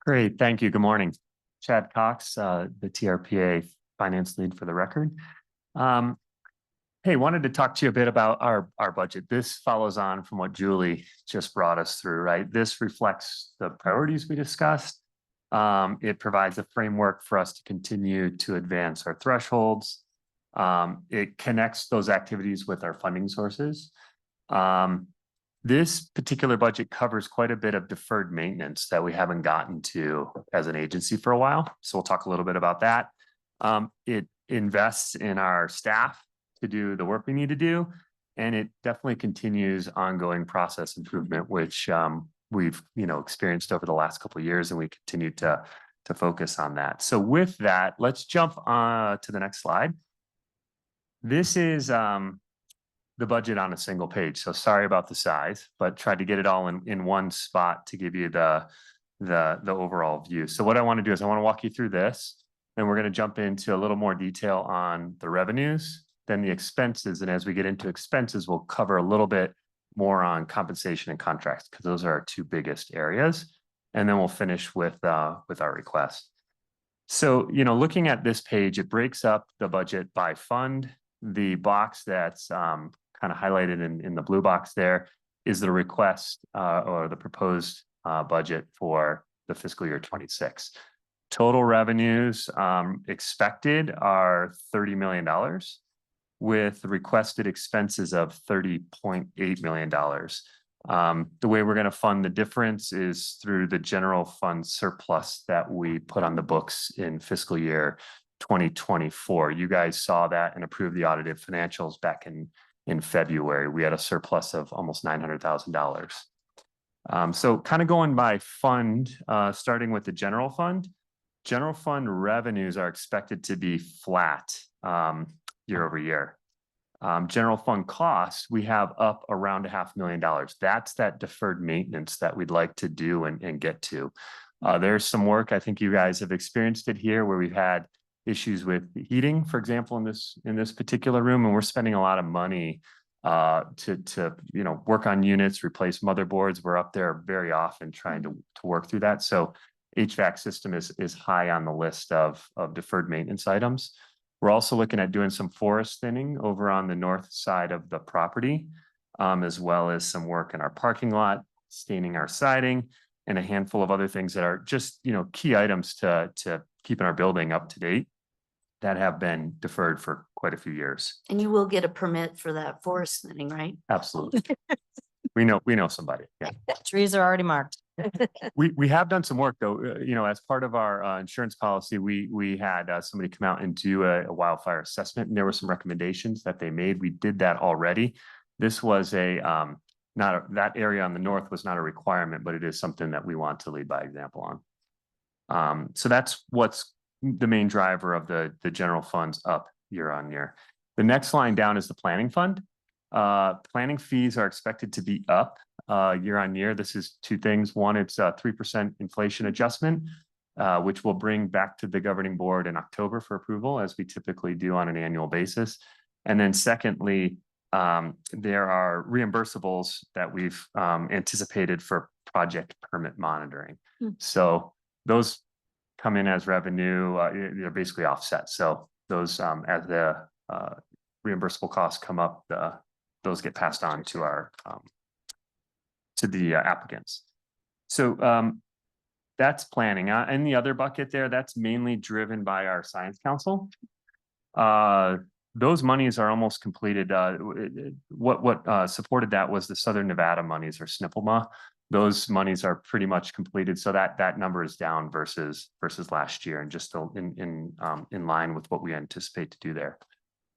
Great, thank you. Good morning. Chad Cox, the TRPA finance lead for the record. Hey, wanted to talk to you a bit about our budget. This follows on from what Julie just brought us through, right? This reflects the priorities we discussed. It provides a framework for us to continue to advance our thresholds. It connects those activities with our funding sources. This particular budget covers quite a bit of deferred maintenance that we haven't gotten to as an agency for a while. So we'll talk a little bit about that. It invests in our staff to do the work we need to do. And it definitely continues ongoing process improvement, which we've experienced over the last couple of years, and we continue to focus on that. So with that, let's jump to the next slide. This is the budget on a single page. So sorry about the size, but tried to get it all in one spot to give you the overall view. So what I want to do is I want to walk you through this, and we're going to jump into a little more detail on the revenues, then the expenses. And as we get into expenses, we'll cover a little bit more on compensation and contracts, because those are our two biggest areas. And then we'll finish with our request. So, looking at this page, it breaks up the budget by fund. The box that's kind of highlighted in the blue box there is the request or the proposed budget for the fiscal year 26. Total revenues expected are $30 million, with requested expenses of $30.8 million. The way we're going to fund the difference is through the general fund surplus that we put on the books in fiscal year 2024. You guys saw that and approved the audited financials back in February. We had a surplus of almost $900,000. So kind of going by fund, starting with the general fund. General fund revenues are expected to be flat year over year. General fund costs, we have up around $500,000. That's that deferred maintenance that we'd like to do and get to. There's some work, I think you guys have experienced it here, where we've had issues with heating, for example, in this particular room, and we're spending a lot of money to work on units, replace motherboards. We're up there very often trying to work through that. So HVAC system is high on the list of deferred maintenance items. We're also looking at doing some forest thinning over on the north side of the property, as well as some work in our parking lot, staining our siding, and a handful of other things that are just, key items to keeping our building up to date that have been deferred for quite a few years. And you will get a permit for that forest thinning, right? Absolutely. We know somebody. Yeah. Trees are already marked. We have done some work though, as part of our insurance policy, we had somebody come out and do a wildfire assessment, and there were some recommendations that they made. We did that already. This was that area on the north was not a requirement, but it is something that we want to lead by example on. So that's what's the main driver of the general funds up year on year. The next line down is the planning fund. Planning fees are expected to be up year on year. This is two things. One, it's a 3% inflation adjustment, which we'll bring back to the governing board in October for approval, as we typically do on an annual basis. And then secondly, there are reimbursables that we've anticipated for project permit monitoring. So those come in as revenue, they're basically offset. So those, as the reimbursable costs come up, those get passed on to our to the applicants. So that's planning. And the other bucket there, that's mainly driven by our science council. Those monies are almost completed. What supported that was the Southern Nevada monies, or SNPLMA. Those monies are pretty much completed, so that number is down versus last year, and just in line with what we anticipate to do there.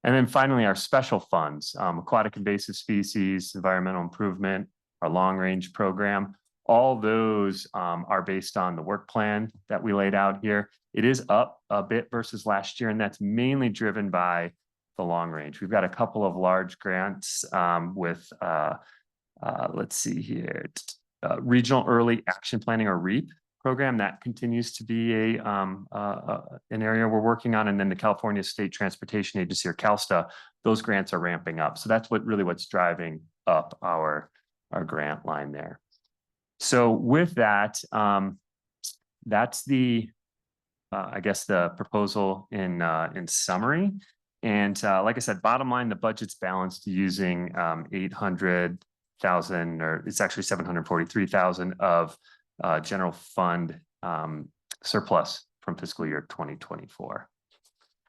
And then finally, our special funds, aquatic invasive species, environmental improvement, our long range program, all those are based on the work plan that we laid out here. It is up a bit versus last year, and that's mainly driven by the long range. We've got a couple of large grants with, let's see here, Regional Early Action Planning, or REAP program. That continues to be an area we're working on. And then the California State Transportation Agency, or CalSTA, those grants are ramping up. So that's what's driving up our grant line there. So with that, that's the, I guess, the proposal in summary. And like I said, bottom line, the budget's balanced using 800,000, or it's actually 743,000 of general fund surplus from fiscal year 2024.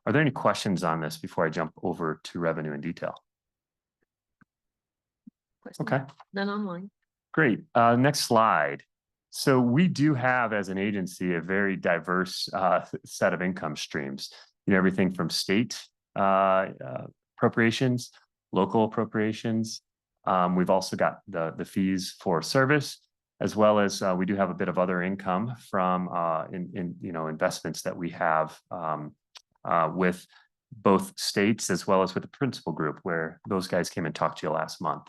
Are there any questions on this before I jump over to revenue in detail? Okay. None online. Great. Next slide. So we do have, as an agency, a very diverse set of income streams. You know, everything from state appropriations, local appropriations. We've also got the fees for service, as well as we do have a bit of other income from investments that we have with both states as well as with the principal group, where those guys came and talked to you last month.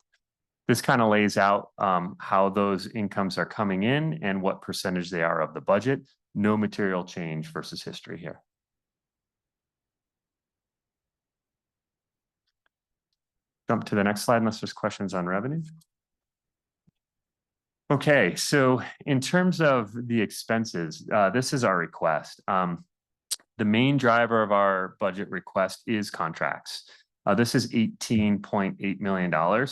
This kind of lays out how those incomes are coming in and what percentage they are of the budget. No material change versus history here. Jump to the next slide unless there's questions on revenue. Okay, so in terms of the expenses, this is our request. The main driver of our budget request is contracts. This is $18.8 million.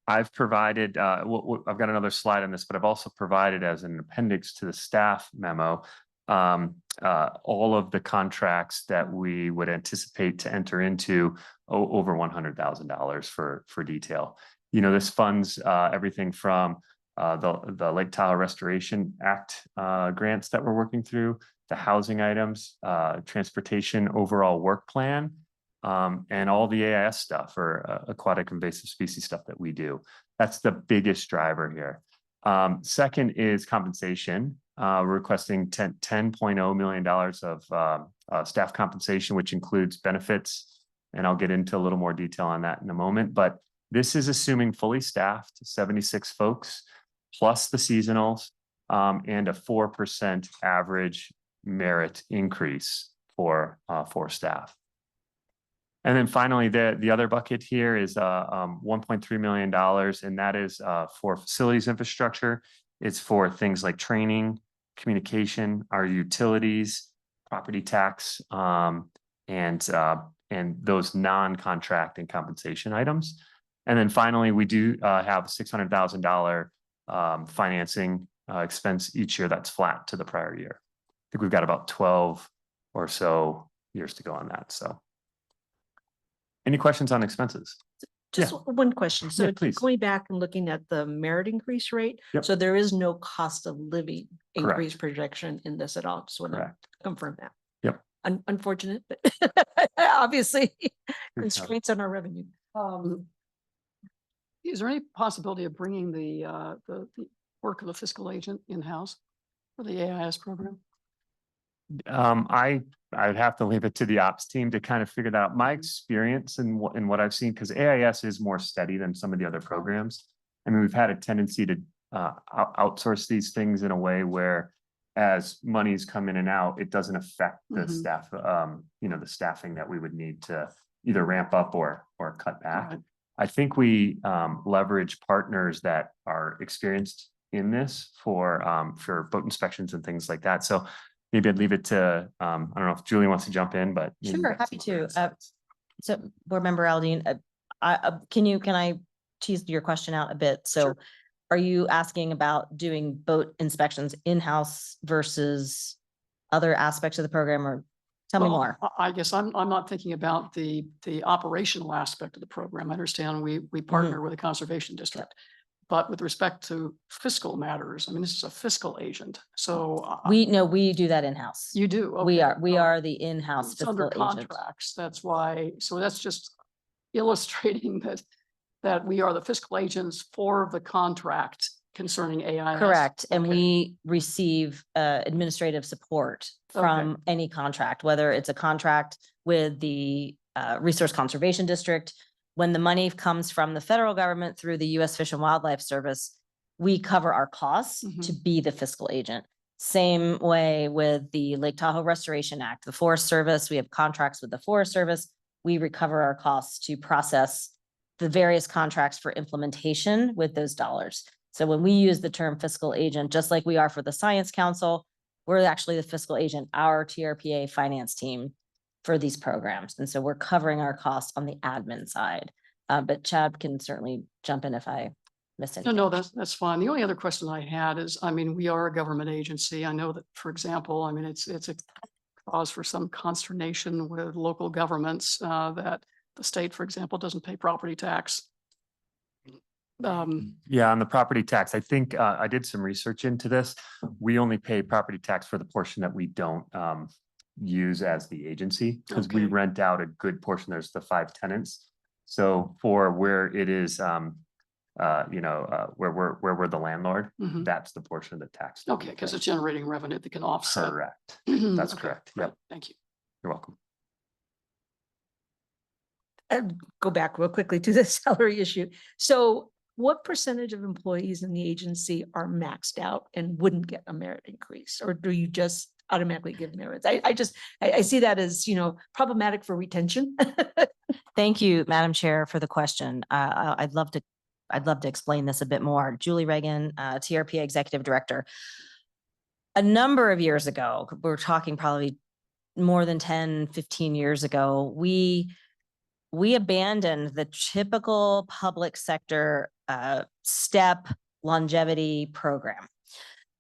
I've provided, I've got another slide on this, but I've also provided as an appendix to the staff memo, all of the contracts that we would anticipate to enter into over $100,000 for detail. You know, this funds everything from the Lake Tahoe Restoration Act grants that we're working through, the housing items, transportation overall work plan, and all the AIS stuff, or aquatic invasive species stuff that we do. That's the biggest driver here. Second is compensation. We're requesting $10.0 million of staff compensation, which includes benefits. And I'll get into a little more detail on that in a moment. But this is assuming fully staffed, 76 folks, plus the seasonals, and a 4% average merit increase for staff. And then finally, the other bucket here is $1.3 million, and that is for facilities infrastructure. It's for things like training, communication, our utilities, property tax, and those non-contract and compensation items. And then finally, we do have $600,000 financing expense each year that's flat to the prior year. I think we've got about 12 or so years to go on that. So any questions on expenses? Just one question. So Yeah, please. going back and looking at the merit increase rate, Yep. so there is no cost of living Correct. increase projection in this at all. Just want to Correct. confirm that. Yep. Unfortunate, but obviously Good job. constraints on our revenue. Is there any possibility of bringing the work of the fiscal agent in-house for the AIS program? I'd have to leave it to the ops team to kind of figure that out. My experience and what I've seen, because AIS is more steady than some of the other programs. I mean, we've had a tendency to outsource these things in a way where, as monies come in and out, it doesn't affect the staff, the staffing that we would need to either ramp up or cut back. Right. I think we leverage partners that are experienced in this for boat inspections and things like that. So maybe I'd leave it to, I don't know if Julie wants to jump in, but. maybe Sure, that's happy some other to. insights. So Board Member Aldine, can I tease your question out a bit? So Sure. are you asking about doing boat inspections in-house versus other aspects of the program, or tell me Well, more? I guess I'm not thinking about the operational aspect of the program. I understand we partner with a conservation district. But with respect to fiscal matters, I mean, this is a fiscal agent. So We do that in-house. you do. We okay. are the in-house It's under fiscal agent. contracts. That's why. So that's just illustrating that we are the fiscal agents for the contract concerning AIS. Correct. And Okay. we receive administrative support from any contract, whether it's a contract with the Resource Conservation District. When the money comes from the federal government through the U.S. Fish and Wildlife Service, we cover our costs to be the fiscal agent. Same way with the Lake Tahoe Restoration Act, the Forest Service, we have contracts with the Forest Service. We recover our costs to process the various contracts for implementation with those dollars. So when we use the term fiscal agent, just like we are for the Science Council, we're actually the fiscal agent, our TRPA finance team for these programs. And so we're covering our costs on the admin side. But Chad can certainly jump in if I miss No, anything. no, that's fine. The only other question I had is, I mean, we are a government agency. I know that, for example, I mean, it's a cause for some consternation with local governments, that the state, for example, doesn't pay property tax. Yeah, on the property tax, I think I did some research into this. We only pay property tax for the portion that we don't use as the agency, because we Okay. rent out a good portion. There's the 5 tenants. So for where it is, where we're the landlord, Mhm. that's the portion of the tax. that we Okay, because pay. it's generating revenue that can offset. Correct. That's Okay, correct. right. Yep. Thank you. You're welcome. Go back real quickly to the salary issue. So what percentage of employees in the agency are maxed out and wouldn't get a merit increase? Or do you just automatically give merits? I see that as, problematic for retention. Thank you, Madam Chair, for the question. I'd love to explain this a bit more. Julie Reagan, TRPA Executive Director. A number of years ago, we're talking probably more than 10, 15 years ago, we abandoned the typical public sector step longevity program.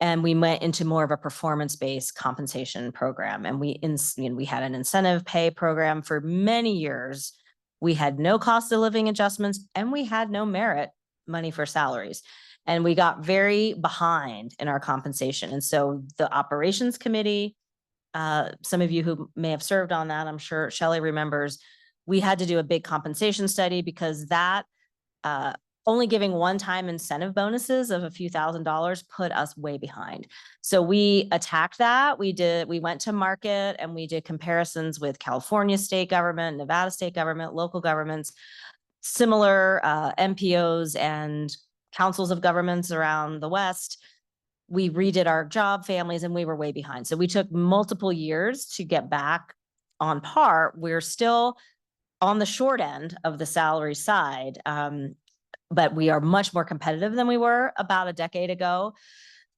And we went into more of a performance-based compensation program. And we had an incentive pay program for many years. We had no cost of living adjustments and we had no merit money for salaries. And we got very behind in our compensation. And so the operations committee, some of you who may have served on that, I'm sure Shelley remembers, we had to do a big compensation study because that only giving one-time incentive bonuses of a few $1,000s put us way behind. So we attacked that. We went to market and we did comparisons with California state government, Nevada state government, local governments, similar MPOs and councils of governments around the West. We redid our job families and we were way behind. So we took multiple years to get back on par. We're still on the short end of the salary side, but we are much more competitive than we were about a decade ago.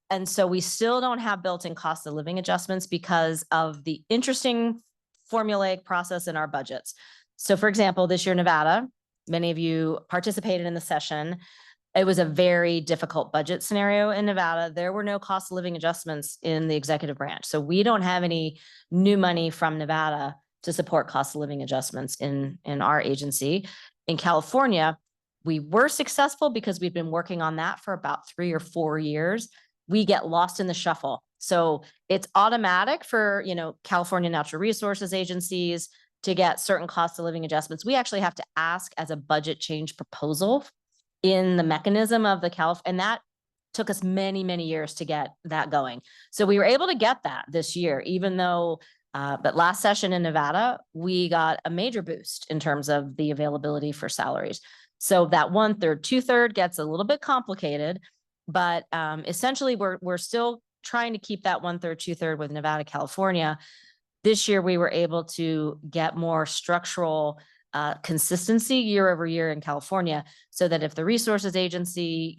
And so we still don't have built-in cost of living adjustments because of the interesting formulaic process in our budgets. So for example, this year, Nevada, many of you participated in the session. It was a very difficult budget scenario in Nevada. There were no cost of living adjustments in the executive branch. So we don't have any new money from Nevada to support cost of living adjustments in our agency. In California, we were successful because we've been working on that for about 3 or 4 years. We get lost in the shuffle. So it's automatic for, California Natural Resources agencies to get certain cost of living adjustments. We actually have to ask as a budget change proposal in the mechanism of the and that took us many, many years to get that going. So we were able to get that this year, even though, but last session in Nevada, we got a major boost in terms of the availability for salaries. So that 1/3, 2/3 gets a little bit complicated, but essentially we're still trying to keep that 1/3, 2/3 with Nevada, California. This year, we were able to get more structural consistency year over year in California, so that if the resources agency,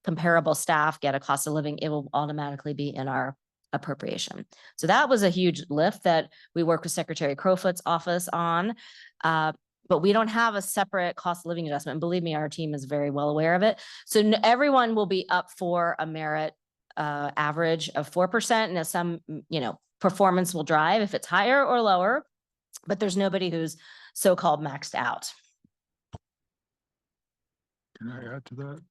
comparable staff get a cost of living, it will automatically be in our appropriation. So that was a huge lift that we work with Secretary Crowfoot's office on. But we don't have a separate cost of living adjustment. And believe me, our team is very well aware of it. So everyone will be up for a merit average of 4%. And as some, performance will drive if it's higher or lower, but there's nobody who's so-called maxed out. Can I add to that?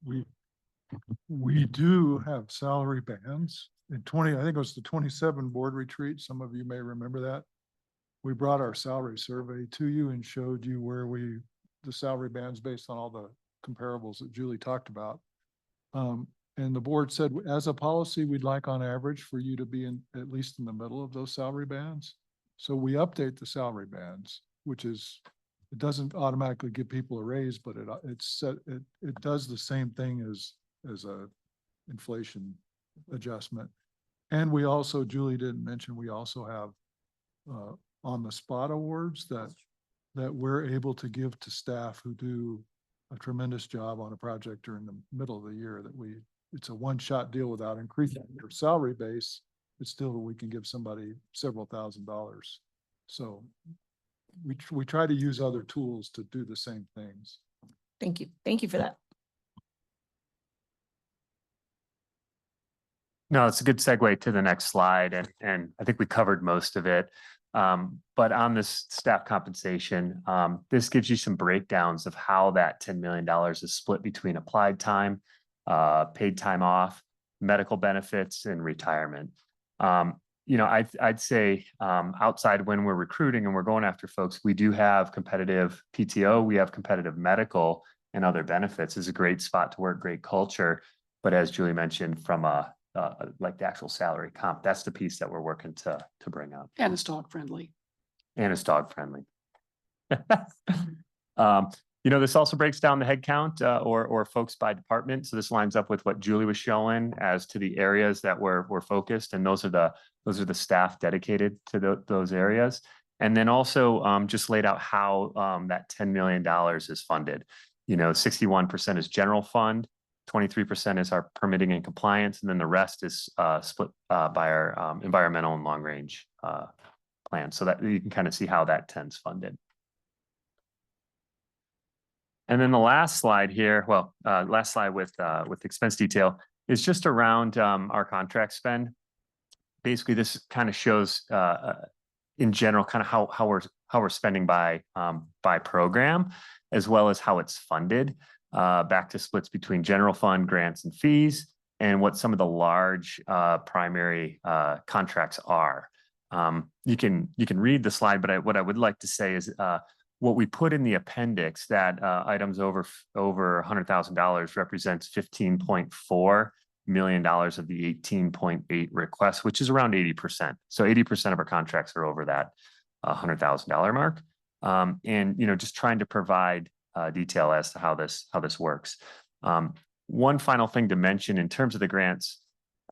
We do have salary bands in I think it was the 27 board retreat. Some of you may remember that. We brought our salary survey to you and showed you where the salary bands based on all the comparables that Julie talked about. And the board said, as a policy, we'd like on average for you to be at least in the middle of those salary bands. So we update the salary bands, which is, it doesn't automatically give people a raise, but it does the same thing as a inflation adjustment. And we also, Julie didn't mention, we also have on the spot awards that we're able to give to staff who do a tremendous job on a project during the middle of the year that we it's a one-shot deal without increasing your salary base, it's still, we can give somebody several $1,000s. So we try to use other tools to do the same things. Thank you. Thank you for that. No, it's a good segue to the next slide, and I think we covered most of it. But on this staff compensation, this gives you some breakdowns of how that $10 million is split between applied time, paid time off, medical benefits, and retirement. You know, I'd say outside when we're recruiting and we're going after folks, we do have competitive PTO, we have competitive medical and other benefits. Is a great spot to work, great culture. But as Julie mentioned, from a like the actual salary comp, that's the piece that we're working to bring up. And it's dog friendly. And it's dog friendly. You know, this also breaks down the head count or folks by department. So this lines up with what Julie was showing as to the areas that we're focused, and those are the staff dedicated to those areas. And then also just laid out how that $10 million is funded. You know, 61% is general fund, 23% is our permitting and compliance, and then the rest is split by our environmental and long range plan. So that you can kind of see how that 10's funded. And then the last slide here, well, last slide with expense detail is just around our contract spend. Basically, this kind of shows in general kind of how we're spending by program, as well as how it's funded. Back to splits between general fund grants and fees, and what some of the large primary contracts are. You can read the slide, but what I would like to say is what we put in the appendix, that items over $100,000 represents $15.4 million of the 18.8 requests, which is around 80%. So 80% of our contracts are over that $100,000 mark. And you know, just trying to provide detail as to how this works. One final thing to mention in terms of the grants,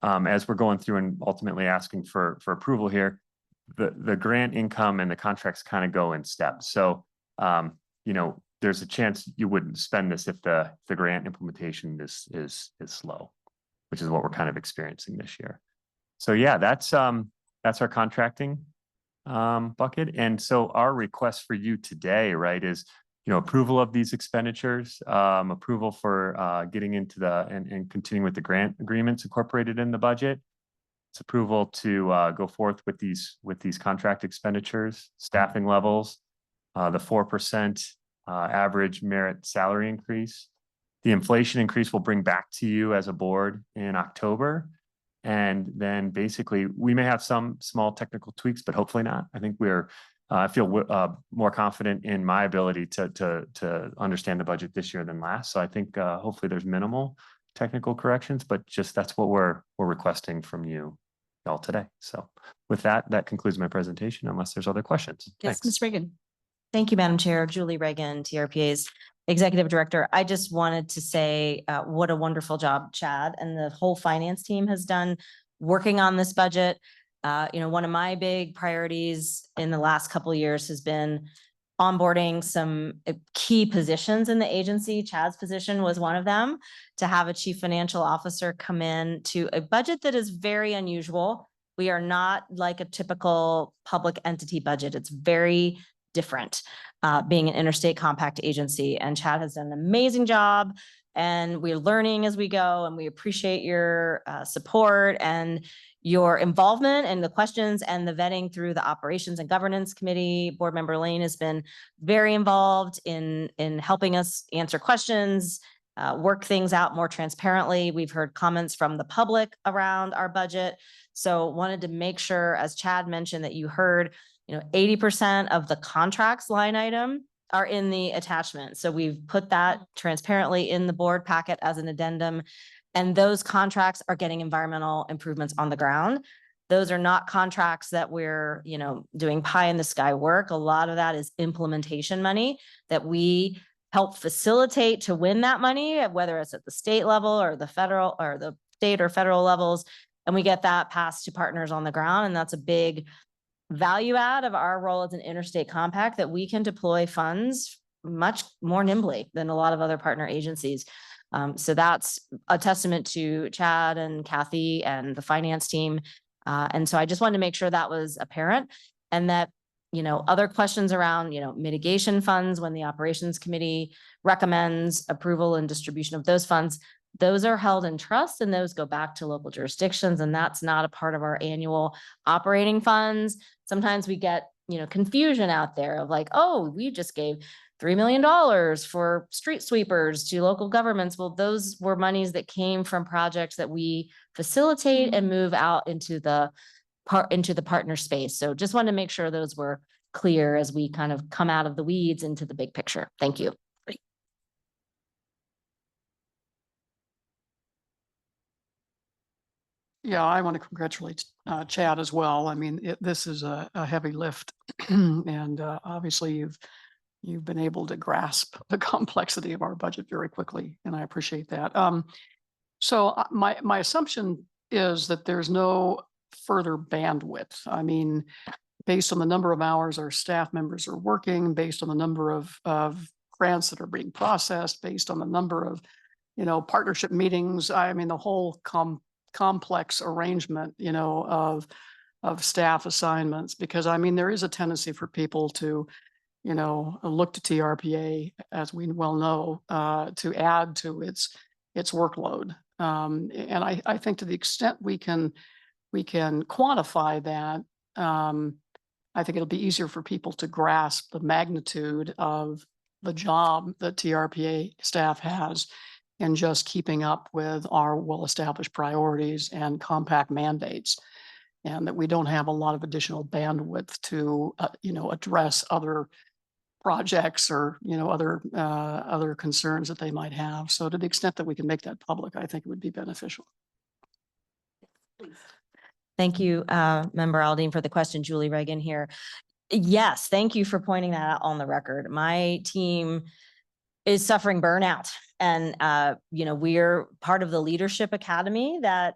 as we're going through and ultimately asking for approval here, the grant income and the contracts kind of go in steps. So you know, there's a chance you wouldn't spend this if the grant implementation is slow, which is what we're kind of experiencing this year. So yeah, that's our contracting bucket. And so our request for you today, right, is, you know, approval of these expenditures, approval for getting into and continuing with the grant agreements incorporated in the budget. It's approval to go forth with these contract expenditures, staffing levels, the 4% average merit salary increase. The inflation increase we'll bring back to you as a board in October. And then basically we may have some small technical tweaks, but hopefully not. I think I feel more confident in my ability to understand the budget this year than last. So I think hopefully there's minimal technical corrections, but just that's what we're requesting from you all today. So with that concludes my presentation, unless there's other questions. Yes, Thanks. Ms. Reagan. Thank you, Madam Chair. Julie Reagan, TRPA's Executive Director. I just wanted to say what a wonderful job Chad and the whole finance team has done working on this budget. You know, one of my big priorities in the last couple of years has been onboarding some key positions in the agency. Chad's position was one of them, to have a chief financial officer come in to a budget that is very unusual. We are not like a typical public entity budget. It's very different, being an interstate compact agency, and Chad has done an amazing job, and we're learning as we go, and we appreciate your support and your involvement and the questions and the vetting through the operations and governance committee. Board member Lane has been very involved in helping us answer questions, work things out more transparently. We've heard comments from the public around our budget. So wanted to make sure, as Chad mentioned, that you heard, you know, 80% of the contracts line item are in the attachment. So we've put that transparently in the board packet as an addendum, and those contracts are getting environmental improvements on the ground. Those are not contracts that we're, you know, doing pie in the sky work. A lot of that is implementation money that we help facilitate to win that money, whether it's at the state level or the federal or the state or federal levels. And we get that passed to partners on the ground. And that's a big value add of our role as an interstate compact, that we can deploy funds much more nimbly than a lot of other partner agencies. So that's a testament to Chad and Kathy and the finance team. And so I just wanted to make sure that was apparent, and that, other questions around, mitigation funds, when the operations committee recommends approval and distribution of those funds, those are held in trust and those go back to local jurisdictions, and that's not a part of our annual operating funds. Sometimes we get, confusion out there of like, oh, we just gave $3 million for street sweepers to local governments. Well, those were monies that came from projects that we facilitate and move out into the partner space. So just wanted to make sure those were clear as we kind of come out of the weeds into the big picture. Thank you. Yeah, I want to congratulate Chad as well. I mean, this is a heavy lift, and obviously you've been able to grasp the complexity of our budget very quickly, and I appreciate that. So my assumption is that there's no further bandwidth. I mean, based on the number of hours our staff members are working, based on the number of grants that are being processed, based on the number of, partnership meetings. I mean, the whole complex arrangement, of staff assignments, because I mean, there is a tendency for people to, look to TRPA, as we well know, to add to its workload. And I think to the extent we can quantify that, I think it'll be easier for people to grasp the magnitude of the job that TRPA staff has in just keeping up with our well-established priorities and compact mandates, and that we don't have a lot of additional bandwidth to, address other projects or, other concerns that they might have. So to the extent that we can make that public, I think it would be beneficial. Thank you, Member Aldean, for the question. Julie Reagan here. Yes, thank you for pointing that out on the record. My team is suffering burnout. And, we're part of the Leadership Academy that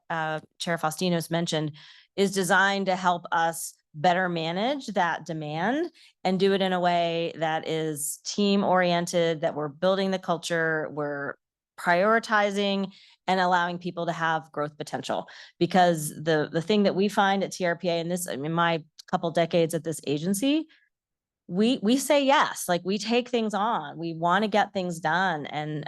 Chair Fastinos mentioned, is designed to help us better manage that demand and do it in a way that is team oriented, that we're building the culture, we're prioritizing and allowing people to have growth potential. Because the thing that we find at TRPA, and this, in my couple decades at this agency, we say yes, like we take things on, we want to get things done. And,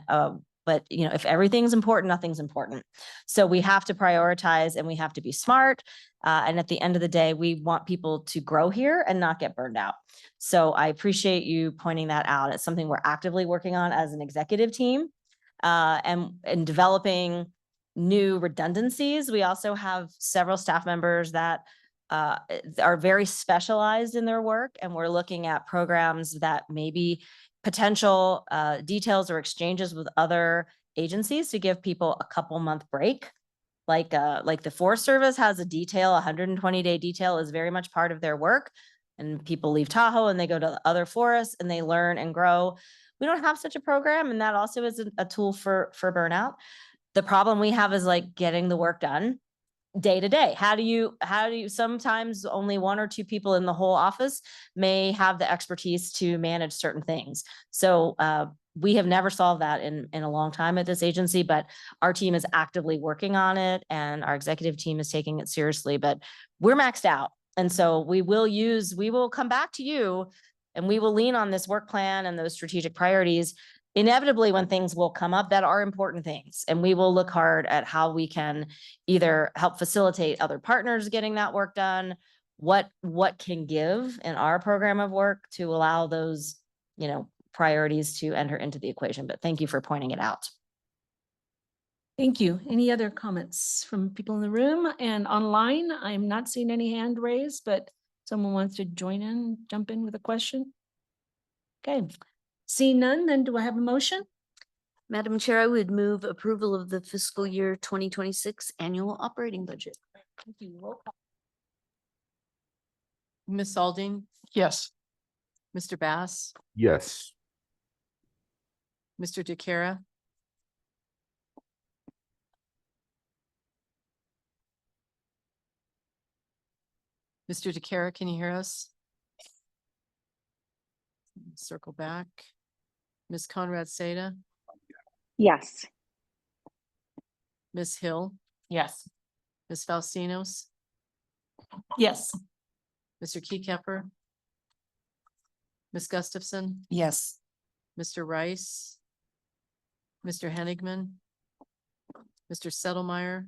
but if everything's important, nothing's important. So we have to prioritize and we have to be smart. And at the end of the day, we want people to grow here and not get burned out. So I appreciate you pointing that out. It's something we're actively working on as an executive team, and developing new redundancies. We also have several staff members that are very specialized in their work, and we're looking at programs that maybe potential details or exchanges with other agencies to give people a couple month break. Like the Forest Service has a detail, 120-day detail is very much part of their work. And people leave Tahoe and they go to other forests and they learn and grow. We don't have such a program, and that also is a tool for burnout. The problem we have is like getting the work done day to day. How do you sometimes only one or two people in the whole office may have the expertise to manage certain things. So we have never solved that in a long time at this agency, but our team is actively working on it and our executive team is taking it seriously, but we're maxed out. And so we will come back to you and we will lean on this work plan and those strategic priorities inevitably when things will come up that are important things. And we will look hard at how we can either help facilitate other partners getting that work done, what can give in our program of work to allow those, priorities to enter into the equation. But thank you for pointing it out. Thank you. Any other comments from people in the room and online? I'm not seeing any hand raised, but someone wants to jump in with a question. Okay. Seeing none, then do I have a motion? Madam Chair, I would move approval of the fiscal year 2026 annual operating budget. Thank you. Roll call. Ms. Aldean, Yes. Mr. Bass, Yes. Mr. DeCara, Mr. DeCara, can you hear us? Circle back. Ms. Conrad Seda, Yes. Ms. Hill, Yes. Ms. Faustinos, Yes. Mr. Keycapper, Ms. Gustafson, Yes. Mr. Rice, Mr. Henigman, Mr. Settlemyer,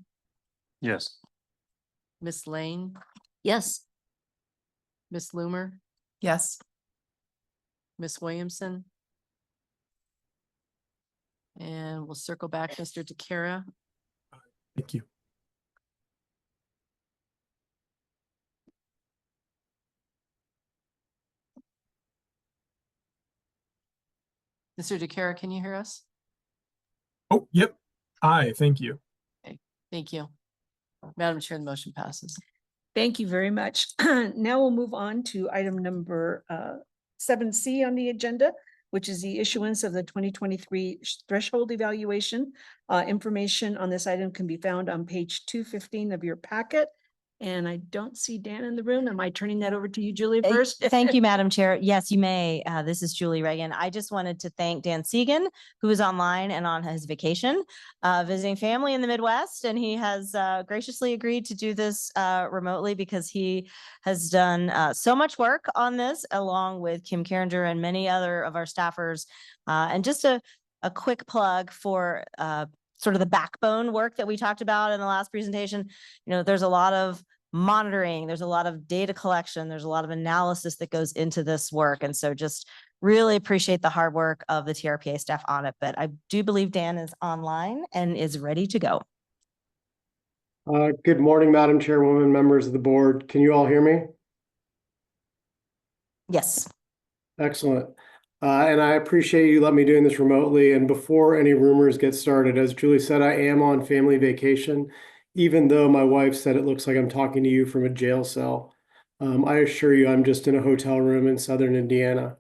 Yes. Ms. Lane, Yes. Ms. Loomer, Yes. Ms. Williamson. And we'll circle back, Mr. DeCara. Thank you. Mr. DeCara, can you hear us? Oh, yep. Aye, thank you. Thank you. Madam Chair, the motion passes. Thank you very much. Now we'll move on to item number 7C on the agenda, which is the issuance of the 2023 threshold evaluation. Information on this item can be found on page 215 of your packet. And I don't see Dan in the room. Am I turning that over to you, Julie, first? Thank you, Madam Chair. Yes, you may. This is Julie Reagan. I just wanted to thank Dan Segan, who is online and on his vacation, visiting family in the Midwest. And he has graciously agreed to do this remotely because he has done so much work on this, along with Kim Carringer and many other of our staffers. And just a quick plug for sort of the backbone work that we talked about in the last presentation. You know, there's a lot of monitoring, there's a lot of data collection, there's a lot of analysis that goes into this work. And so just really appreciate the hard work of the TRPA staff on it. But I do believe Dan is online and is ready to go. Good morning, Madam Chairwoman, members of the board. Can you all hear me? Yes. Excellent. And I appreciate you letting me doing this remotely. And before any rumors get started, as Julie said, I am on family vacation, even though my wife said it looks like I'm talking to you from a jail cell. I assure you, I'm just in a hotel room in Southern Indiana.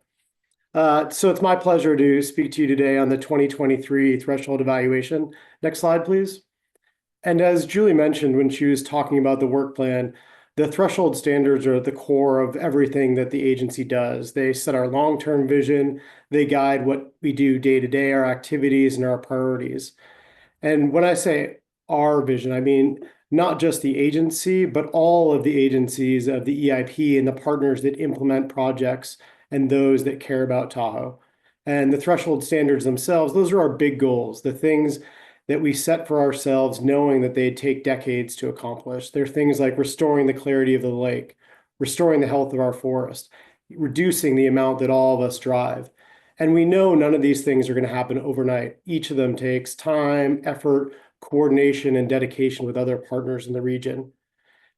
So it's my pleasure to speak to you today on the 2023 threshold evaluation. Next slide, please. And as Julie mentioned when she was talking about the work plan, the threshold standards are at the core of everything that the agency does. They set our long-term vision, they guide what we do day to day, our activities and our priorities. And when I say our vision, I mean not just the agency, but all of the agencies of the EIP and the partners that implement projects and those that care about Tahoe. And the threshold standards themselves, those are our big goals, the things that we set for ourselves knowing that they'd take decades to accomplish. They're things like restoring the clarity of the lake, restoring the health of our forest, reducing the amount that all of us drive. And we know none of these things are going to happen overnight. Each of them takes time, effort, coordination, and dedication with other partners in the region.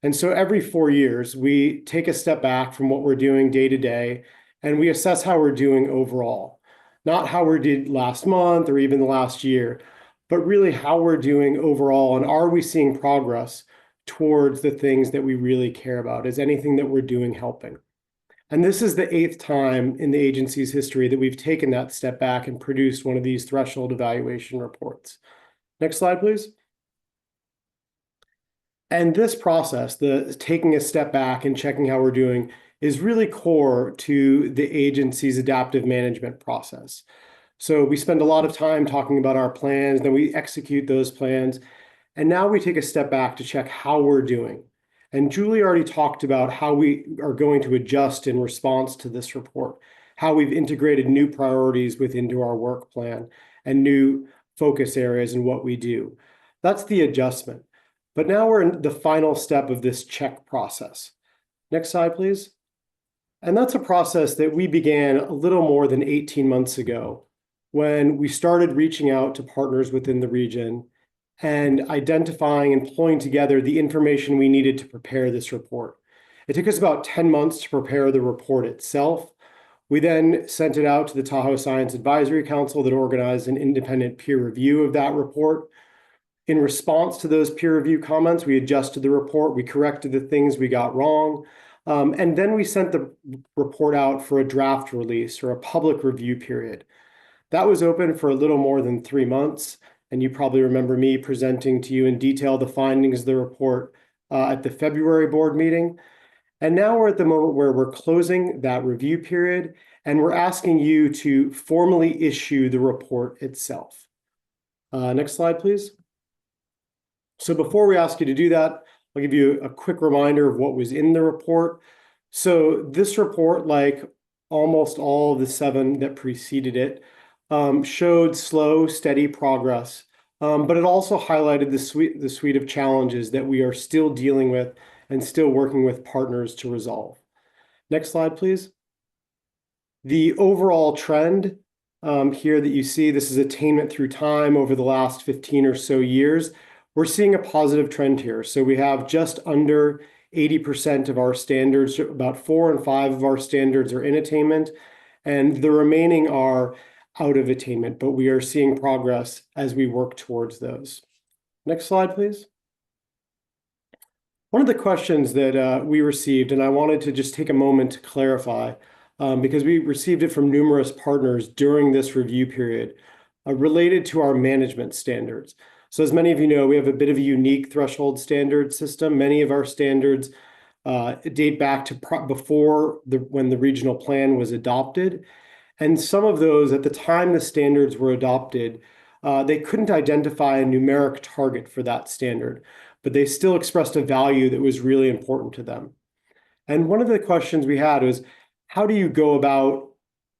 And so every 4 years, we take a step back from what we're doing day to day, and we assess how we're doing overall. Not how we did last month or even the last year, but really how we're doing overall, and are we seeing progress towards the things that we really care about? Is anything that we're doing helping? And this is the 8th time in the agency's history that we've taken that step back and produced one of these threshold evaluation reports. Next slide, please. And this process, the taking a step back and checking how we're doing, is really core to the agency's adaptive management process. So we spend a lot of time talking about our plans, then we execute those plans, and now we take a step back to check how we're doing. And Julie already talked about how we are going to adjust in response to this report, how we've integrated new priorities into our work plan and new focus areas in what we do. That's the adjustment. But now we're in the final step of this check process. Next slide, please. And that's a process that we began a little more than 18 months ago, when we started reaching out to partners within the region and identifying and pulling together the information we needed to prepare this report. It took us about 10 months to prepare the report itself. We then sent it out to the Tahoe Science Advisory Council that organized an independent peer review of that report. In response to those peer review comments, we adjusted the report, we corrected the things we got wrong, and then we sent the report out for a draft release or a public review period. That was open for a little more than 3 months, and you probably remember me presenting to you in detail the findings of the report at the February board meeting. And now we're at the moment where we're closing that review period, and we're asking you to formally issue the report itself. Next slide, please. So before we ask you to do that, I'll give you a quick reminder of what was in the report. So this report, like almost all of the 7 that preceded it, showed slow, steady progress. But it also highlighted the suite of challenges that we are still dealing with and still working with partners to resolve. Next slide, please. The overall trend here that you see, this is attainment through time over the last 15 or so years. We're seeing a positive trend here. So we have just under 80% of our standards, about 4 and 5 of our standards are in attainment, and the remaining are out of attainment, but we are seeing progress as we work towards those. Next slide, please. One of the questions that we received, and I wanted to just take a moment to clarify, because we received it from numerous partners during this review period, related to our management standards. So as many of you know, we have a bit of a unique threshold standard system. Many of our standards date back to before when the regional plan was adopted. And some of those, at the time the standards were adopted, they couldn't identify a numeric target for that standard, but they still expressed a value that was really important to them. And one of the questions we had was, how do you go about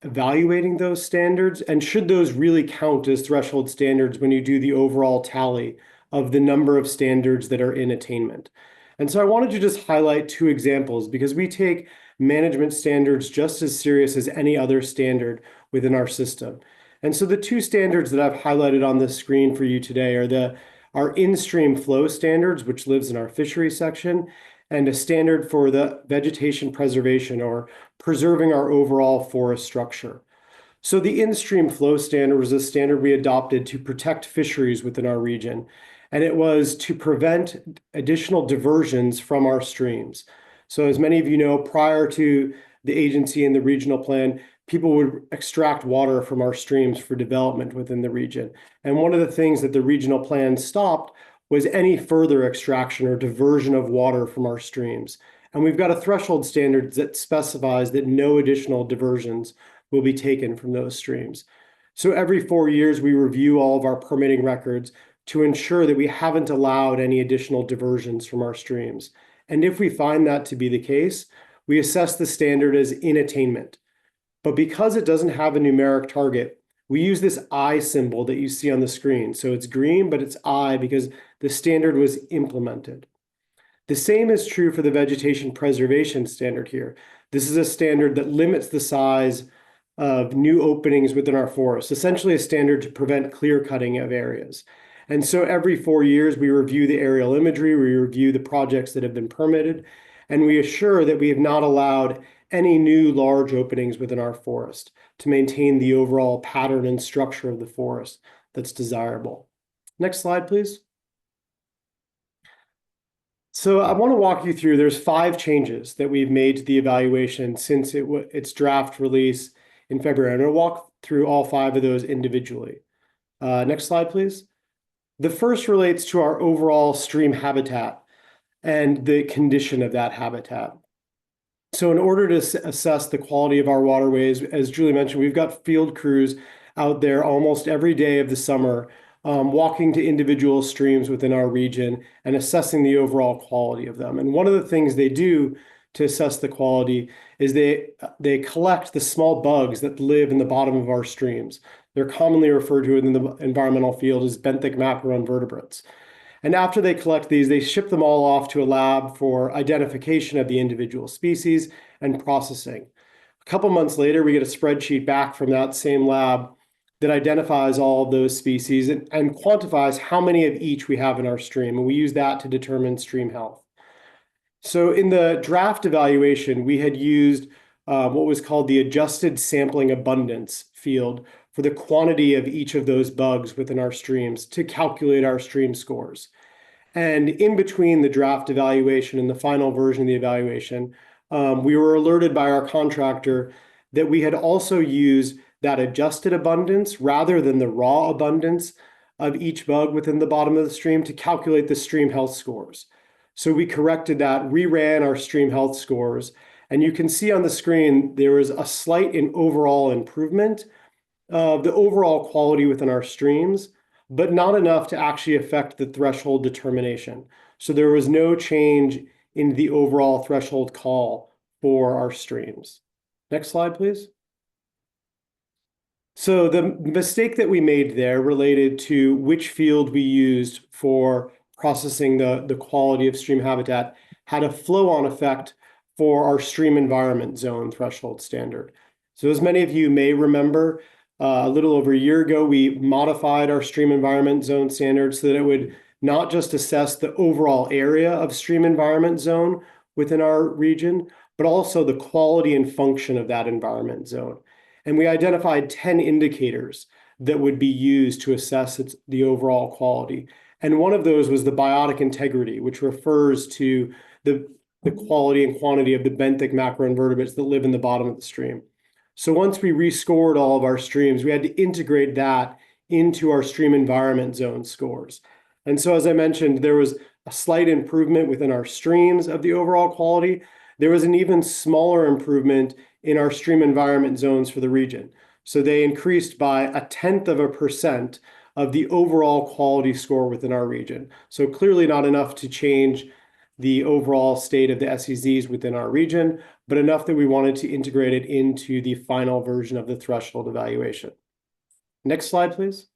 evaluating those standards? And should those really count as threshold standards when you do the overall tally of the number of standards that are in attainment? And so I wanted to just highlight 2 examples, because we take management standards just as serious as any other standard within our system. And so the 2 standards that I've highlighted on the screen for you today are our in-stream flow standards, which lives in our fishery section, and a standard for the vegetation preservation, or preserving our overall forest structure. So the in-stream flow standard was a standard we adopted to protect fisheries within our region, and it was to prevent additional diversions from our streams. So as many of you know, prior to the agency and the regional plan, people would extract water from our streams for development within the region. And one of the things that the regional plan stopped was any further extraction or diversion of water from our streams. And we've got a threshold standard that specifies that no additional diversions will be taken from those streams. So every 4 years, we review all of our permitting records to ensure that we haven't allowed any additional diversions from our streams. And if we find that to be the case, we assess the standard as in attainment. But because it doesn't have a numeric target, we use this I symbol that you see on the screen. So it's green, but it's I because the standard was implemented. The same is true for the vegetation preservation standard here. This is a standard that limits the size of new openings within our forest, essentially a standard to prevent clear cutting of areas. And so every 4 years, we review the aerial imagery, we review the projects that have been permitted, and we assure that we have not allowed any new large openings within our forest to maintain the overall pattern and structure of the forest that's desirable. Next slide, please. So I want to walk you through, there's 5 changes that we've made to the evaluation since its draft release in February. I'm going to walk through all 5 of those individually. Next slide, please. The first relates to our overall stream habitat and the condition of that habitat. So in order to assess the quality of our waterways, as Julie mentioned, we've got field crews out there almost every day of the summer, walking to individual streams within our region and assessing the overall quality of them. And one of the things they do to assess the quality is they collect the small bugs that live in the bottom of our streams. They're commonly referred to in the environmental field as benthic macroinvertebrates. And after they collect these, they ship them all off to a lab for identification of the individual species and processing. A couple months later, we get a spreadsheet back from that same lab that identifies all of those species and quantifies how many of each we have in our stream. And we use that to determine stream health. So in the draft evaluation, we had used what was called the adjusted sampling abundance field for the quantity of each of those bugs within our streams to calculate our stream scores. And in between the draft evaluation and the final version of the evaluation, we were alerted by our contractor that we had also used that adjusted abundance rather than the raw abundance of each bug within the bottom of the stream to calculate the stream health scores. So we corrected that, reran our stream health scores, and you can see on the screen there was a slight overall improvement of the overall quality within our streams, but not enough to actually affect the threshold determination. So there was no change in the overall threshold call for our streams. Next slide, please. So the mistake that we made there related to which field we used for processing the quality of stream habitat had a flow-on effect for our stream environment zone threshold standard. So as many of you may remember, a little over a year ago, we modified our stream environment zone standard so that it would not just assess the overall area of stream environment zone within our region, but also the quality and function of that environment zone. And we identified 10 indicators that would be used to assess the overall quality. And one of those was the biotic integrity, which refers to the quality and quantity of the benthic macroinvertebrates that live in the bottom of the stream. So once we rescored all of our streams, we had to integrate that into our stream environment zone scores. And so, as I mentioned, there was a slight improvement within our streams of the overall quality. There was an even smaller improvement in our stream environment zones for the region. So they increased by 0.1% of the overall quality score within our region. So clearly not enough to change the overall state of the SEZs within our region, but enough that we wanted to integrate it into the final version of the threshold evaluation. Next slide, please.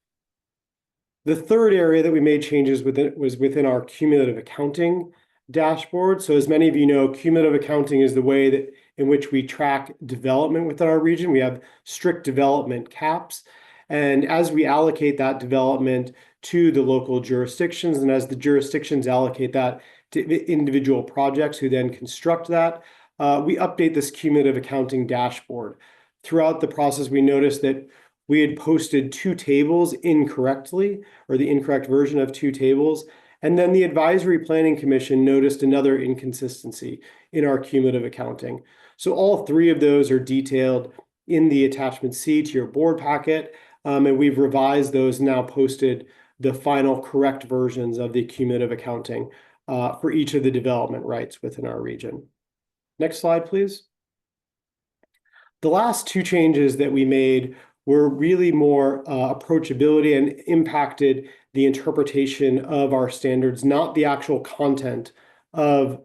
The third area that we made changes within was within our cumulative accounting dashboard. So as many of you know, cumulative accounting is the way that in which we track development within our region. We have strict development caps. And as we allocate that development to the local jurisdictions, and as the jurisdictions allocate that to individual projects who then construct that, we update this cumulative accounting dashboard. Throughout the process, we noticed that we had posted 2 tables incorrectly, or the incorrect version of 2 tables. And then the Advisory Planning Commission noticed another inconsistency in our cumulative accounting. So all 3 of those are detailed in the attachment C to your board packet. And we've revised those, now posted the final correct versions of the cumulative accounting for each of the development rights within our region. Next slide, please. The last 2 changes that we made were really more approachability and impacted the interpretation of our standards, not the actual content of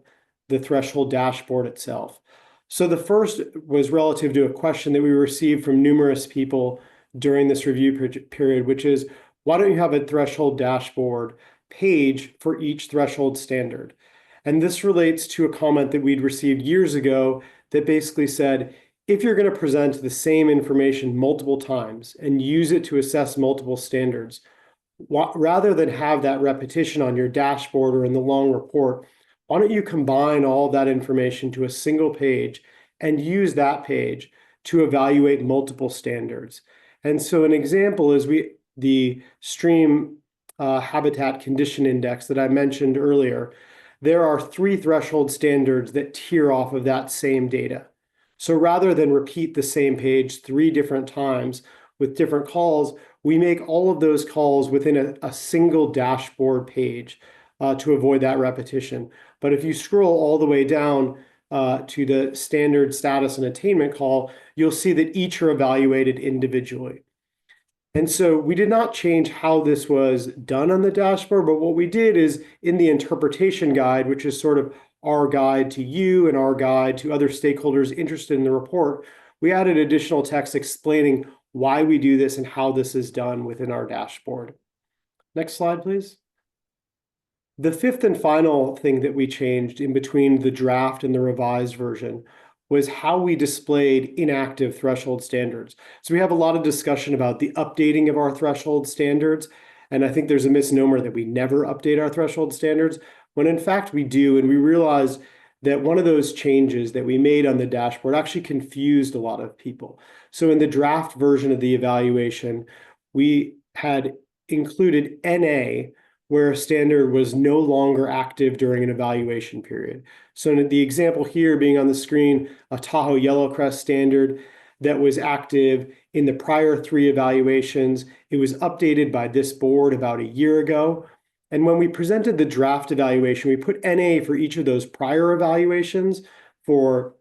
the threshold dashboard itself. So the first was relative to a question that we received from numerous people during this review period, which is, why don't you have a threshold dashboard page for each threshold standard? And this relates to a comment that we'd received years ago that basically said, if you're going to present the same information multiple times and use it to assess multiple standards, rather than have that repetition on your dashboard or in the long report, why don't you combine all that information to a single page and use that page to evaluate multiple standards? And so an example is the stream habitat condition index that I mentioned earlier. There are 3 threshold standards that tier off of that same data. So rather than repeat the same page 3 different times with different calls, we make all of those calls within a single dashboard page to avoid that repetition. But if you scroll all the way down to the standard status and attainment call, you'll see that each are evaluated individually. And so we did not change how this was done on the dashboard, but what we did is in the interpretation guide, which is sort of our guide to you and our guide to other stakeholders interested in the report, we added additional text explaining why we do this and how this is done within our dashboard. Next slide, please. The 5th and final thing that we changed in between the draft and the revised version was how we displayed inactive threshold standards. So we have a lot of discussion about the updating of our threshold standards. And I think there's a misnomer that we never update our threshold standards, when in fact we do. And we realized that one of those changes that we made on the dashboard actually confused a lot of people. So in the draft version of the evaluation, we had included NA, where a standard was no longer active during an evaluation period. So in the example here being on the screen, a Tahoe Yellowcrest standard that was active in the prior 3 evaluations. It was updated by this board about a year ago. And when we presented the draft evaluation, we put NA for each of those prior evaluations. For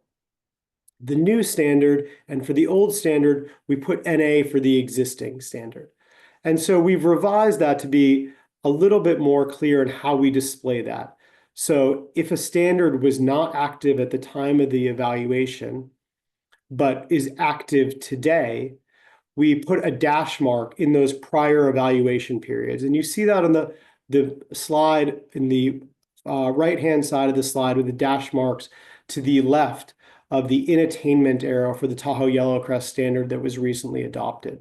the new standard and for the old standard, we put NA for the existing standard. And so we've revised that to be a little bit more clear in how we display that. So if a standard was not active at the time of the evaluation, but is active today, we put a dash mark in those prior evaluation periods. And you see that on the slide in the right-hand side of the slide with the dash marks to the left of the inattainment arrow for the Tahoe Yellowcrest standard that was recently adopted.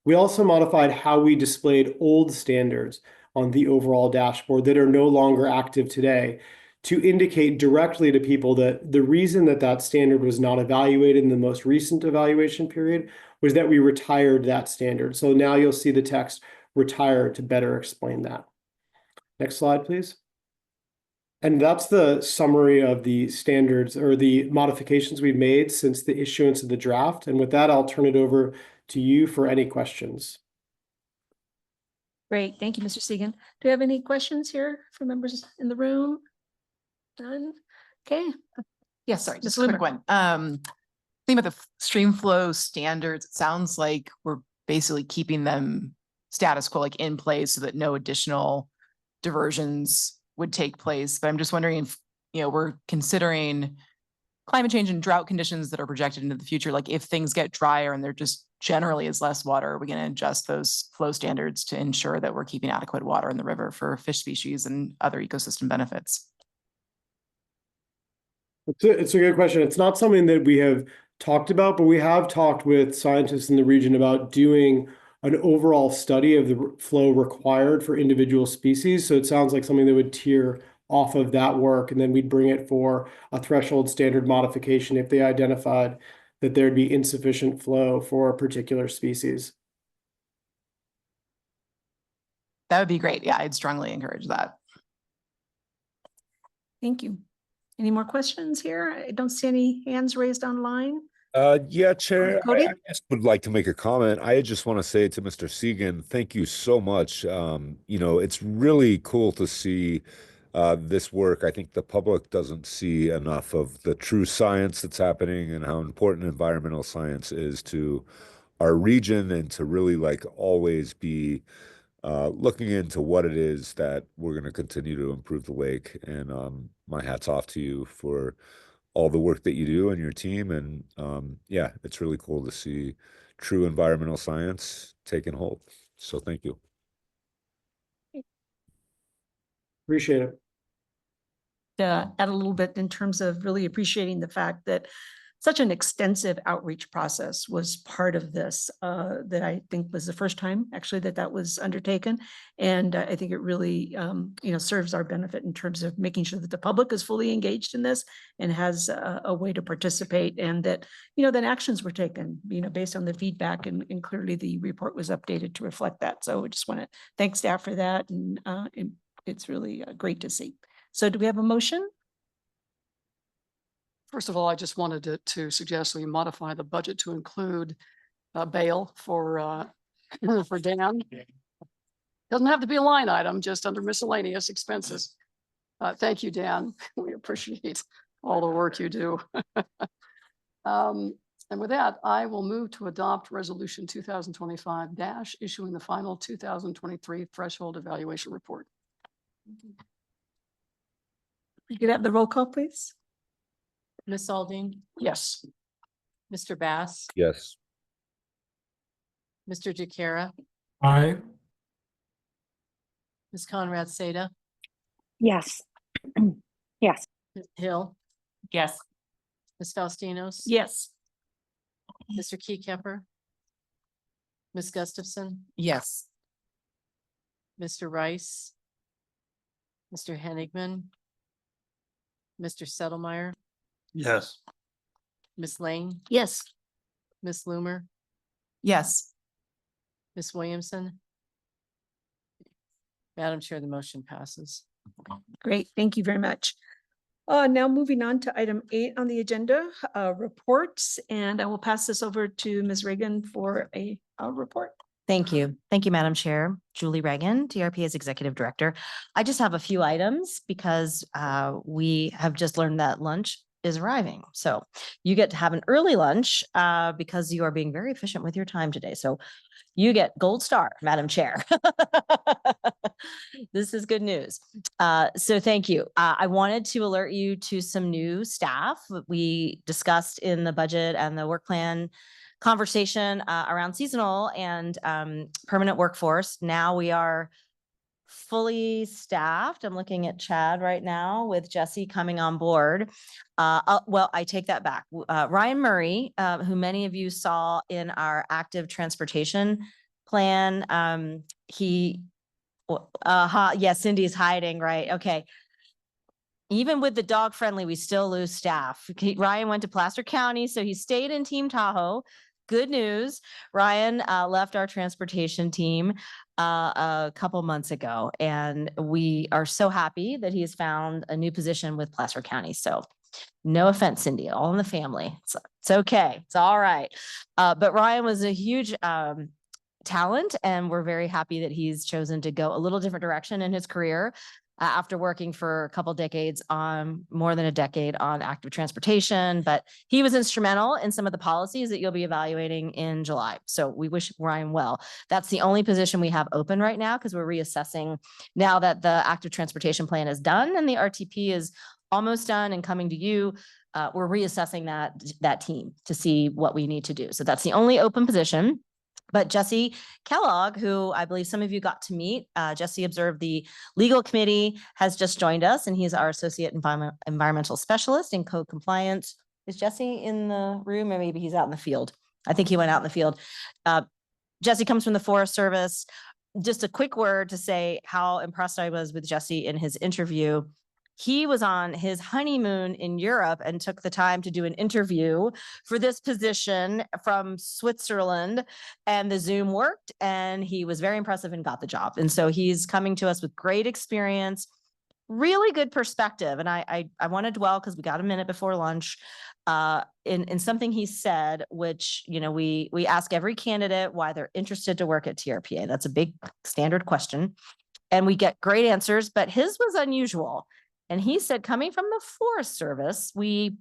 We also modified how we displayed old standards on the overall dashboard that are no longer active today to indicate directly to people that the reason that that standard was not evaluated in the most recent evaluation period was that we retired that standard. So now you'll see the text retired to better explain that. Next slide, please. And that's the summary of the standards or the modifications we've made since the issuance of the draft. And with that, I'll turn it over to you for any questions. Great. Thank you, Mr. Segan. Do you have any questions here for members in the room? None? Okay. Yes, sorry, Ms. just a quick Loomer. one. Thing about the stream flow standards, it sounds like we're basically keeping them status quo, like in place so that no additional diversions would take place. But I'm just wondering if, we're considering climate change and drought conditions that are projected into the future, like if things get drier and there just generally is less water, are we going to adjust those flow standards to ensure that we're keeping adequate water in the river for fish species and other ecosystem benefits? It's a good question. It's not something that we have talked about, but we have talked with scientists in the region about doing an overall study of the flow required for individual species. So it sounds like something that would tier off of that work, and then we'd bring it for a threshold standard modification if they identified that there'd be insufficient flow for a particular species. That would be great. Yeah, I'd strongly encourage that. Thank you. Any more questions here? I don't see any hands raised online. Yeah, Chair, Cody? I just would like to make a comment. I just want to say to Mr. Segan, thank you so much. It's really cool to see this work. I think the public doesn't see enough of the true science that's happening and how important environmental science is to our region, and to really always be looking into what it is that we're going to continue to improve the lake. And my hat's off to you for all the work that you do and your team. And yeah, it's really cool to see true environmental science taking hold. So thank you. Appreciate it. Add a little bit in terms of really appreciating the fact that such an extensive outreach process was part of this, that I think was the first time actually that was undertaken. And I think it really, serves our benefit in terms of making sure that the public is fully engaged in this and has a way to participate, and that, then actions were taken, based on the feedback, and clearly the report was updated to reflect that. So I just want to thank staff for that. And it's really great to see. So do we have a motion? First of all, I just wanted to suggest we modify the budget to include bail for Dan. Doesn't have to be a line item, just under miscellaneous expenses. Thank you, Dan. We appreciate all the work you do. And with that, I will move to adopt resolution 2025- issuing the final 2023 threshold evaluation report. You could have the roll call, please. Ms. Alding, Yes. Mr. Bass, Yes. Mr. Jakara, Aye. Ms. Conrad Seda, Yes. Yes. Ms. Hill, Yes. Ms. Faustinos. Yes. Mr. Keycapper, Ms. Gustafson, Yes. Mr. Rice, Mr. Henigman, Mr. Settlemeyer, Yes. Ms. Lane, Yes. Ms. Loomer, Yes. Ms. Williamson. Madam Chair, the motion passes. Great, thank you very much. Now moving on to item 8 on the agenda, reports, and I will pass this over to Ms. Reagan for a report. Thank you. Thank you, Madam Chair. Julie Reagan, TRPA's Executive Director. I just have a few items because we have just learned that lunch is arriving. So you get to have an early lunch because you are being very efficient with your time today. So you get gold star, Madam Chair. This is good news. So thank you. I wanted to alert you to some new staff that we discussed in the budget and the work plan conversation around seasonal and permanent workforce. Now we are fully staffed. I'm looking at Chad right now with Jesse coming on board. Well, I take that back. Ryan Murray, who many of you saw in our active transportation plan, yeah, Cindy's hiding, right? Okay. Even with the dog friendly, we still lose staff. Ryan went to Placer County, so he stayed in Team Tahoe. Good news. Ryan left our transportation team a couple months ago, and we are so happy that he has found a new position with Placer County. So no offense, Cindy, all in the family. It's okay. It's all right. But Ryan was a huge talent, and we're very happy that he's chosen to go a little different direction in his career after working for a couple decades on more than a decade on active transportation. But he was instrumental in some of the policies that you'll be evaluating in July. So we wish Ryan well. That's the only position we have open right now because we're reassessing now that the active transportation plan is done and the RTP is almost done and coming to you. We're reassessing that team to see what we need to do. So that's the only open position. But Jesse Kellogg, who I believe some of you got to meet, Jesse observed the legal committee, has just joined us, and he's our associate environmental specialist in code compliance. Is Jesse in the room, or maybe he's out in the field? I think he went out in the field. Jesse comes from the Forest Service. Just a quick word to say how impressed I was with Jesse in his interview. He was on his honeymoon in Europe and took the time to do an interview for this position from Switzerland, and the Zoom worked, and he was very impressive and got the job. And so he's coming to us with great experience, really good perspective. And I want to dwell, because we got a minute before lunch, in something he said, which, you know, we ask every candidate why they're interested to work at TRPA. That's a big standard question. And we get great answers, but his was unusual. And he said, coming from the Forest Service, he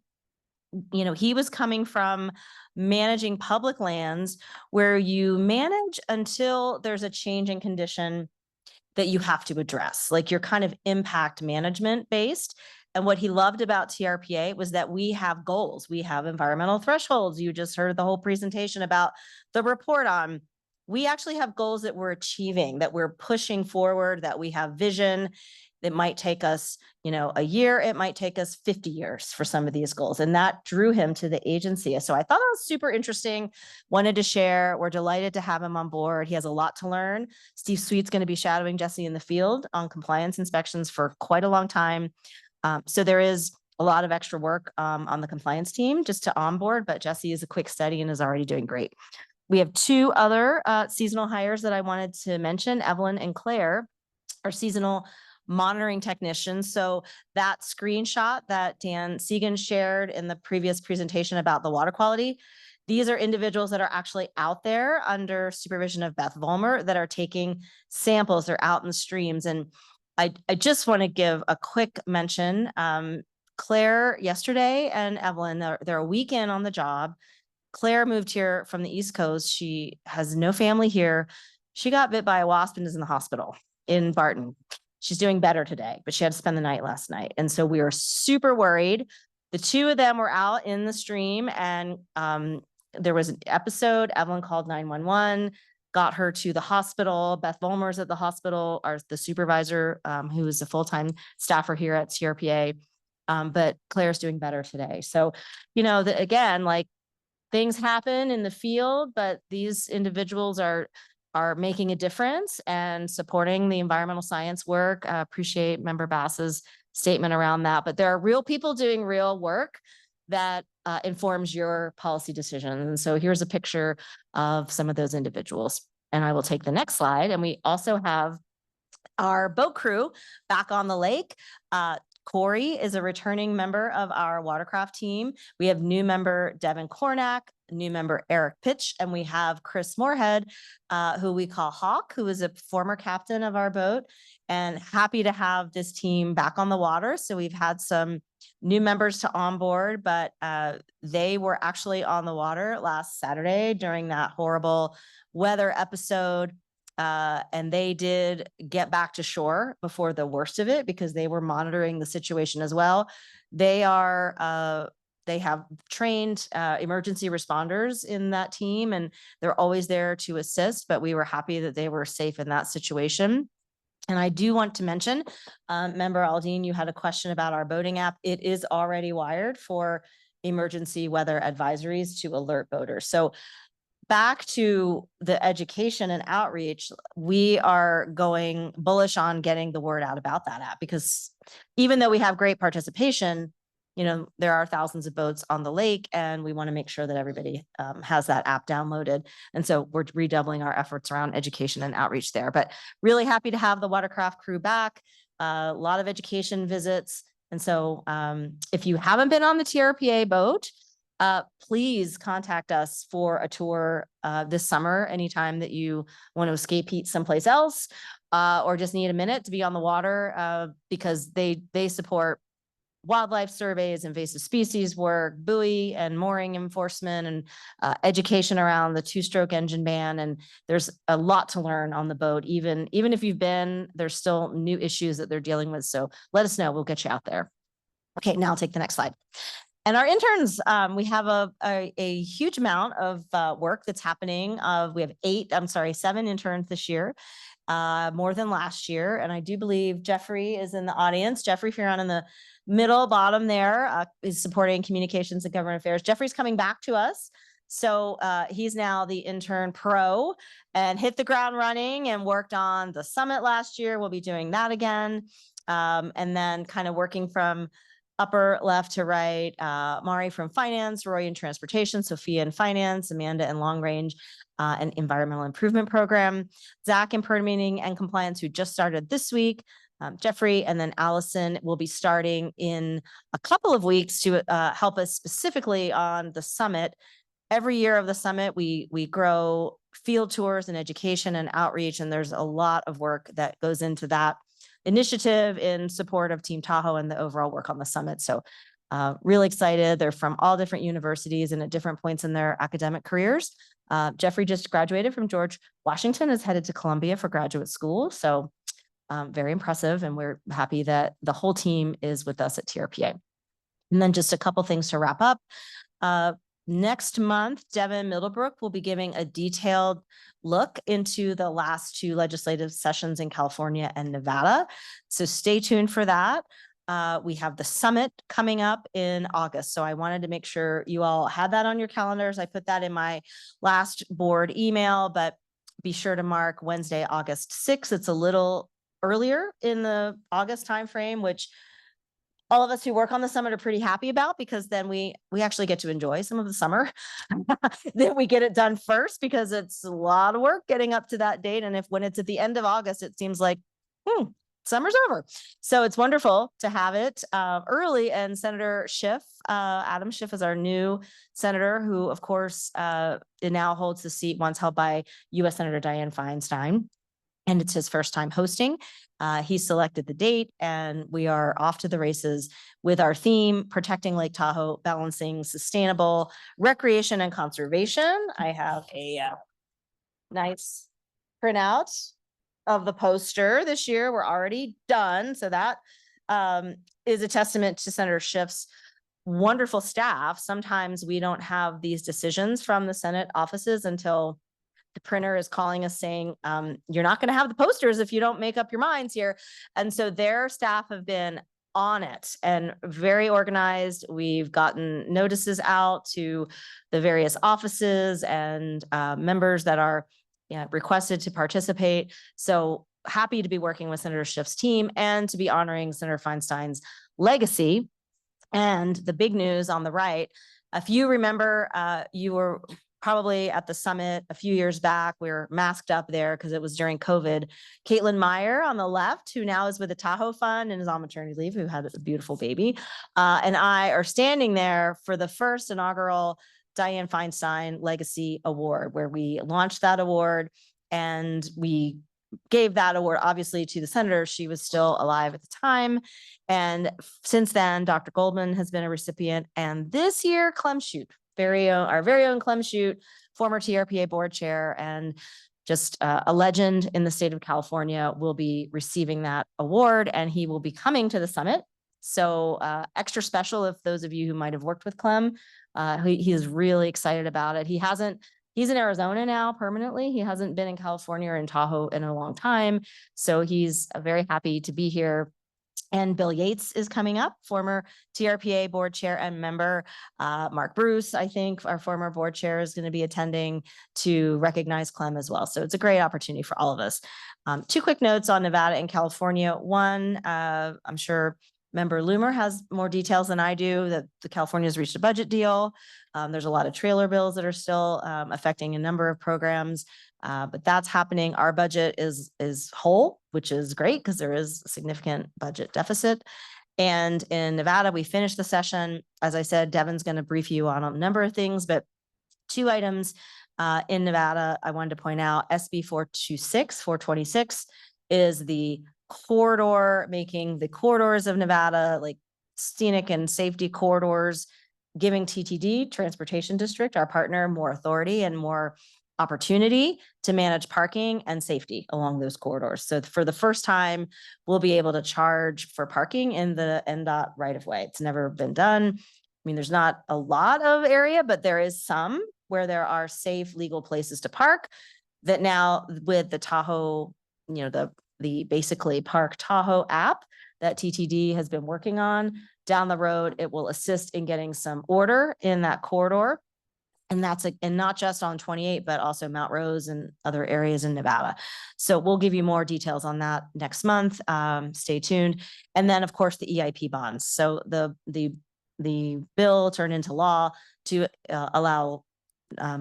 was coming from managing public lands where you manage until there's a change in condition that you have to address, like you're kind of impact management based. And what he loved about TRPA was that we have goals. We have environmental thresholds. You just heard the whole presentation about the report on. We actually have goals that we're achieving, that we're pushing forward, that we have vision. It might take us, a year. It might take us 50 years for some of these goals. And that drew him to the agency. So I thought that was super interesting. Wanted to share. We're delighted to have him on board. He has a lot to learn. Steve Sweet's going to be shadowing Jesse in the field on compliance inspections for quite a long time. So there is a lot of extra work on the compliance team just to onboard, but Jesse is a quick study and is already doing great. We have two other seasonal hires that I wanted to mention. Evelyn and Claire are seasonal monitoring technicians. So that screenshot that Dan Segan shared in the previous presentation about the water quality, these are individuals that are actually out there under supervision of Beth Vollmer that are taking samples. They're out in the streams. And I just want to give a quick mention. Claire yesterday and Evelyn, they're a week in on the job. Claire moved here from the East Coast. She has no family here. She got bit by a wasp and is in the hospital in Barton. She's doing better today, but she had to spend the night last night. And so we were super worried. The two of them were out in the stream, and there was an episode. Evelyn called 911, got her to the hospital. Beth Vollmer's at the hospital, the supervisor, who is a full-time staffer here at TRPA. But Claire's doing better today. So, again, like, things happen in the field, but these individuals are making a difference and supporting the environmental science work. Appreciate Member Bass's statement around that, but there are real people doing real work that informs your policy decisions. And so here's a picture of some of those individuals. And I will take the next slide. And we also have our boat crew back on the lake. Corey is a returning member of our watercraft team. We have new member Devin Kornack, new member Eric Pitch, and we have Chris Moorhead, who we call Hawk, who is a former captain of our boat, and happy to have this team back on the water. So we've had some new members to onboard, but they were actually on the water last Saturday during that horrible weather episode. And they did get back to shore before the worst of it because they were monitoring the situation as well. They are, they have trained emergency responders in that team, and they're always there to assist, but we were happy that they were safe in that situation. And I do want to mention, Member Aldine, you had a question about our boating app. It is already wired for emergency weather advisories to alert boaters. So back to the education and outreach, we are going bullish on getting the word out about that app, because even though we have great participation, you know, there are thousands of boats on the lake, and we want to make sure that everybody has that app downloaded. And so we're redoubling our efforts around education and outreach there, but really happy to have the watercraft crew back. A lot of education visits. And so if you haven't been on the TRPA boat, please contact us for a tour this summer, anytime that you want to escape heat someplace else, or just need a minute to be on the water, because they support wildlife surveys, invasive species work, buoy and mooring enforcement, and education around the two-stroke engine ban. And there's a lot to learn on the boat. Even if you've been, there's still new issues that they're dealing with. So let us know, we'll get you out there. Okay, now I'll take the next slide. And our interns, we have a huge amount of work that's happening. We have 7 interns this year, more than last year. And I do believe Jeffrey is in the audience. Jeffrey, if you're on in the middle bottom there, is supporting communications and government affairs. Jeffrey's coming back to us. So he's now the intern pro and hit the ground running and worked on the summit last year. We'll be doing that again. And then kind of working from upper left to right, Mari from finance, Roy in transportation, Sophia in finance, Amanda in long range and environmental improvement program, Zach in permitting and compliance, who just started this week, Jeffrey, and then Allison will be starting in a couple of weeks to help us specifically on the summit. Every year of the summit, we grow field tours and education and outreach, and there's a lot of work that goes into that initiative in support of Team Tahoe and the overall work on the summit. So really excited. They're from all different universities and at different points in their academic careers. Jeffrey just graduated from George Washington, is headed to Columbia for graduate school. So very impressive. And we're happy that the whole team is with us at TRPA. And then just a couple things to wrap up. Next month, Devin Middlebrook will be giving a detailed look into the last 2 legislative sessions in California and Nevada. So stay tuned for that. We have the summit coming up in August. So I wanted to make sure you all had that on your calendars. I put that in my last board email, but be sure to mark Wednesday, August 6th. It's a little earlier in the August timeframe, which all of us who work on the summit are pretty happy about, because then we actually get to enjoy some of the summer. Then we get it done first, because it's a lot of work getting up to that date. And when it's at the end of August, it seems like, summer's over. So it's wonderful to have it early. And Senator Schiff, Adam Schiff, is our new senator, who of course now holds the seat once held by U.S. Senator Dianne Feinstein. And it's his first time hosting. He selected the date, and we are off to the races with our theme, protecting Lake Tahoe, balancing sustainable recreation and conservation. I have a nice printout of the poster this year. We're already done. So that is a testament to Senator Schiff's wonderful staff. Sometimes we don't have these decisions from the Senate offices until the printer is calling us saying, you're not going to have the posters if you don't make up your minds here. And so their staff have been on it and very organized. We've gotten notices out to the various offices and members that are requested to participate. So happy to be working with Senator Schiff's team and to be honoring Senator Feinstein's legacy. And the big news on the right, if you remember, you were probably at the summit a few years back. We were masked up there because it was during COVID. Caitlin Meyer on the left, who now is with the Tahoe Fund and is on maternity leave, who had a beautiful baby, and I are standing there for the first inaugural Dianne Feinstein Legacy Award, where we launched that award and we gave that award obviously to the senator. She was still alive at the time. And since then, Dr. Goldman has been a recipient. And this year, Clem Shute, our very own Clem Shute, former TRPA board chair and just a legend in the state of California, will be receiving that award, and he will be coming to the summit. So extra special if those of you who might have worked with Clem, he is really excited about it. He's in Arizona now permanently. He hasn't been in California or in Tahoe in a long time. So he's very happy to be here. And Bill Yates is coming up, former TRPA board chair and member. Mark Bruce, I think, our former board chair, is going to be attending to recognize Clem as well. So it's a great opportunity for all of us. Two quick notes on Nevada and California. One, I'm sure Member Loomer has more details than I do, that the California has reached a budget deal. There's a lot of trailer bills that are still affecting a number of programs, but that's happening. Our budget is whole, which is great because there is a significant budget deficit. And in Nevada, we finished the session. As I said, Devin's going to brief you on a number of things, but two items in Nevada I wanted to point out. SB 426 is the corridor, making the corridors of Nevada like scenic and safety corridors, giving TTD, Transportation District, our partner, more authority and more opportunity to manage parking and safety along those corridors. So for the first time, we'll be able to charge for parking in the NDOT right of way. It's never been done. I mean, there's not a lot of area, but there is some where there are safe, legal places to park that now with the Tahoe, the basically Park Tahoe app that TTD has been working on down the road, it will assist in getting some order in that corridor. And and not just on 28, but also Mount Rose and other areas in Nevada. So we'll give you more details on that next month. Stay tuned. And then of course the EIP bonds. So the bill turned into law to allow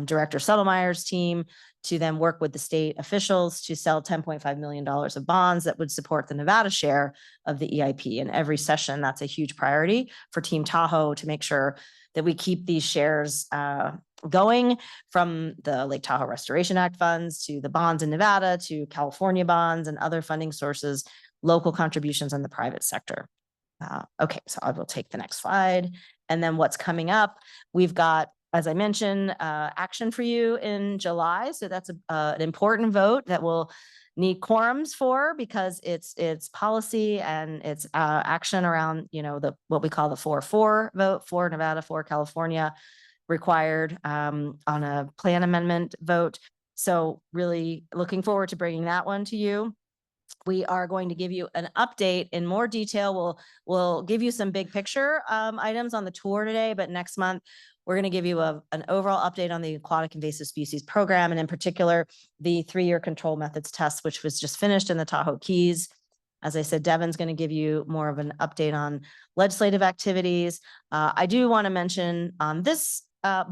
Director Settlemeyer's team to then work with the state officials to sell $10.5 million of bonds that would support the Nevada share of the EIP. And every session, that's a huge priority for Team Tahoe to make sure that we keep these shares going, from the Lake Tahoe Restoration Act funds to the bonds in Nevada to California bonds and other funding sources, local contributions in the private sector. Okay, so I will take the next slide. And then what's coming up, we've got, as I mentioned, action for you in July. So that's an important vote that we'll need quorums for, because it's policy and it's action around, what we call the 4-4 vote, for Nevada, for California, required on a plan amendment vote. So really looking forward to bringing that one to you. We are going to give you an update in more detail. We'll give you some big picture items on the tour today, but next month, we're going to give you an overall update on the aquatic invasive species program, and in particular, the 3-year control methods test, which was just finished in the Tahoe Keys. As I said, Devin's going to give you more of an update on legislative activities. I do want to mention on this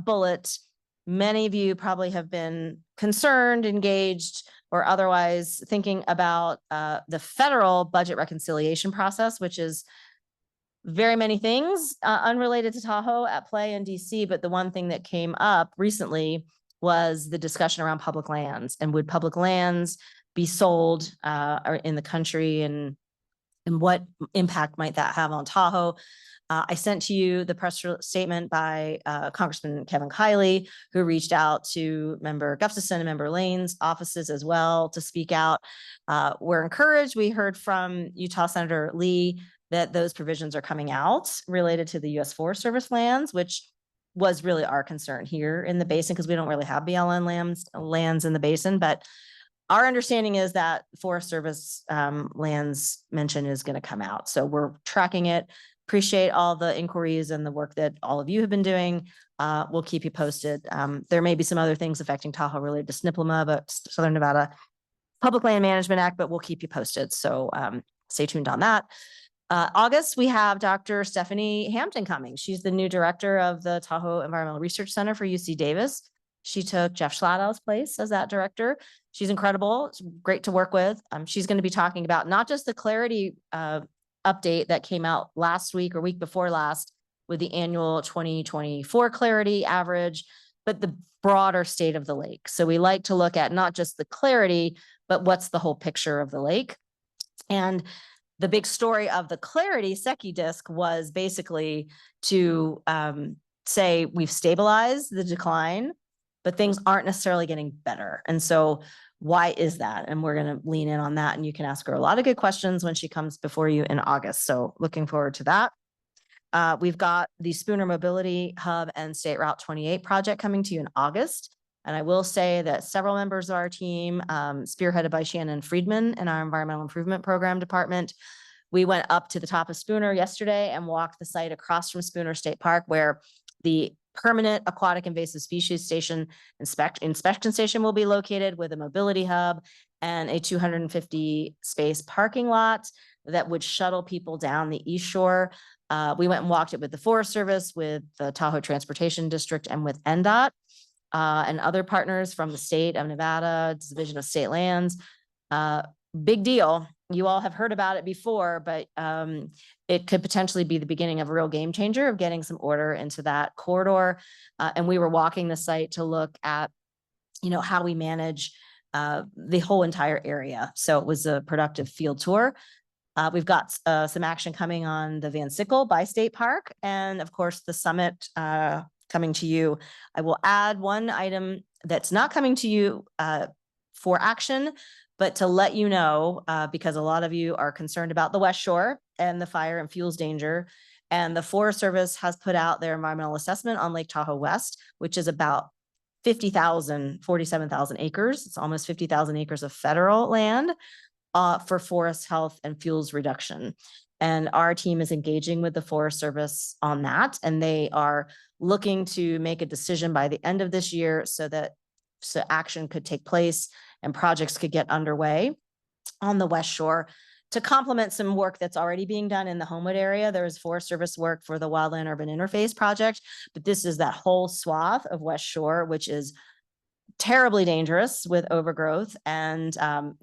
bullet, many of you probably have been concerned, engaged, or otherwise thinking about the federal budget reconciliation process, which is very many things unrelated to Tahoe at play in DC. But the one thing that came up recently was the discussion around public lands, and would public lands be sold in the country, and what impact might that have on Tahoe? I sent to you the press statement by Congressman Kevin Kiley, who reached out to Member Gustafson and Member Lane's offices as well to speak out. We're encouraged. We heard from Utah Senator Lee that those provisions are coming out related to the U.S. Forest Service lands, which was really our concern here in the basin, because we don't really have BLN lands in the basin. But our understanding is that Forest Service lands mention is going to come out. So we're tracking it. Appreciate all the inquiries and the work that all of you have been doing. We'll keep you posted. There may be some other things affecting Tahoe related to SNPLMA, but Southern Nevada Public Land Management Act, but we'll keep you posted. So stay tuned on that. August, we have Dr. Stephanie Hampton coming. She's the new director of the Tahoe Environmental Research Center for UC Davis. She took Jeff Schlattau's place as that director. She's incredible. It's great to work with. She's going to be talking about not just the clarity update that came out last week or week before last with the annual 2024 clarity average, but the broader state of the lake. So we like to look at not just the clarity, but what's the whole picture of the lake. And the big story of the clarity Secchi disc was basically to say we've stabilized the decline, but things aren't necessarily getting better. And so why is that? And we're going to lean in on that. And you can ask her a lot of good questions when she comes before you in August. So looking forward to that. We've got the Spooner Mobility Hub and State Route 28 project coming to you in August. And I will say that several members of our team, spearheaded by Shannon Friedman in our Environmental Improvement Program department, we went up to the top of Spooner yesterday and walked the site across from Spooner State Park, where the permanent aquatic invasive species station inspection station will be located, with a mobility hub and a 250 space parking lot that would shuttle people down the East Shore. We went and walked it with the Forest Service, with the Tahoe Transportation District, and with NDOT. And other partners from the state of Nevada, Division of State Lands. Big deal. You all have heard about it before, but it could potentially be the beginning of a real game changer of getting some order into that corridor. And we were walking the site to look at, how we manage the whole entire area. So it was a productive field tour. We've got some action coming on the Van Sickle by State Park, and of course the summit coming to you. I will add one item that's not coming to you for action, but to let you know, because a lot of you are concerned about the West Shore and the fire and fuels danger. And the Forest Service has put out their environmental assessment on Lake Tahoe West, which is about 47,000 acres. It's almost 50,000 acres of federal land for forest health and fuels reduction. And our team is engaging with the Forest Service on that. And they are looking to make a decision by the end of this year so action could take place and projects could get underway on the West Shore to complement some work that's already being done in the Homewood area. There is Forest Service work for the Wildland Urban Interface project, but this is that whole swath of West Shore, which is terribly dangerous with overgrowth, and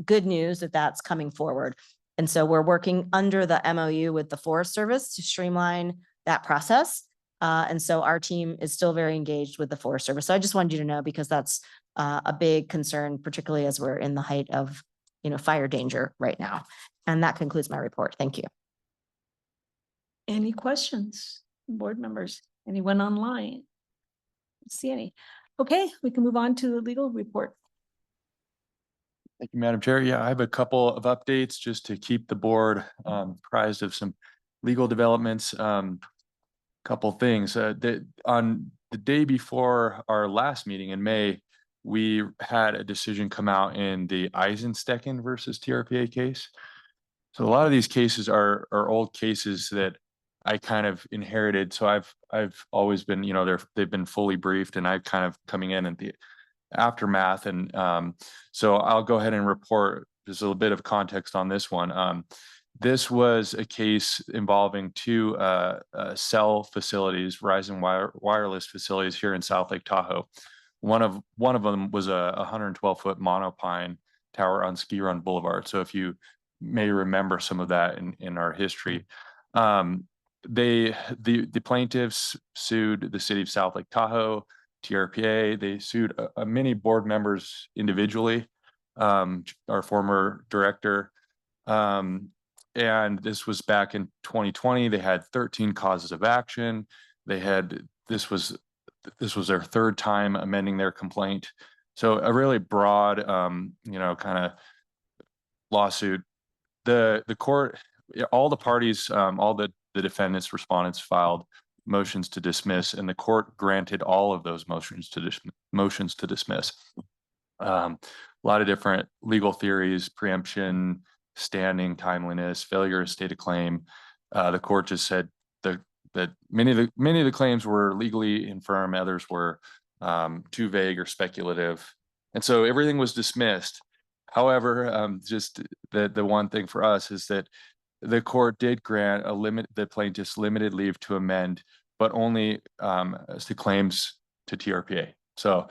good news that that's coming forward. And so we're working under the MOU with the Forest Service to streamline that process. And so our team is still very engaged with the Forest Service. So I just wanted you to know, because that's a big concern, particularly as we're in the height of, fire danger right now. And that concludes my report. Thank you. Any questions, board members? Anyone online? See any? Okay, we can move on to the legal report. Thank you, Madam Chair. Yeah, I have a couple of updates just to keep the board apprised of some legal developments. Couple things. On the day before our last meeting in May, we had a decision come out in the Eisenstecken versus TRPA case. So a lot of these cases are old cases that I kind of inherited. So I've always been, they've been fully briefed, and I've kind of coming in at the aftermath. And so I'll go ahead and report just a little bit of context on this one. This was a case involving two cell facilities, Verizon wireless facilities here in South Lake Tahoe. One of them was a 112-foot monopine tower on Ski Run Boulevard. So if you may remember some of that in our history, the plaintiffs sued the city of South Lake Tahoe, TRPA. They sued many board members individually, our former director. And this was back in 2020. They had 13 causes of action. This was their third time amending their complaint. So a really broad, kind of lawsuit. The court, all the parties, all the defendants, respondents filed motions to dismiss, and the court granted all of those motions to dismiss. A lot of different legal theories: preemption, standing, timeliness, failure to state a claim. The court just said that many of the claims were legally infirm, others were too vague or speculative, and so everything was dismissed. However, just the one thing for us is that the court did grant the plaintiffs limited leave to amend, but only as to claims to TRPA. So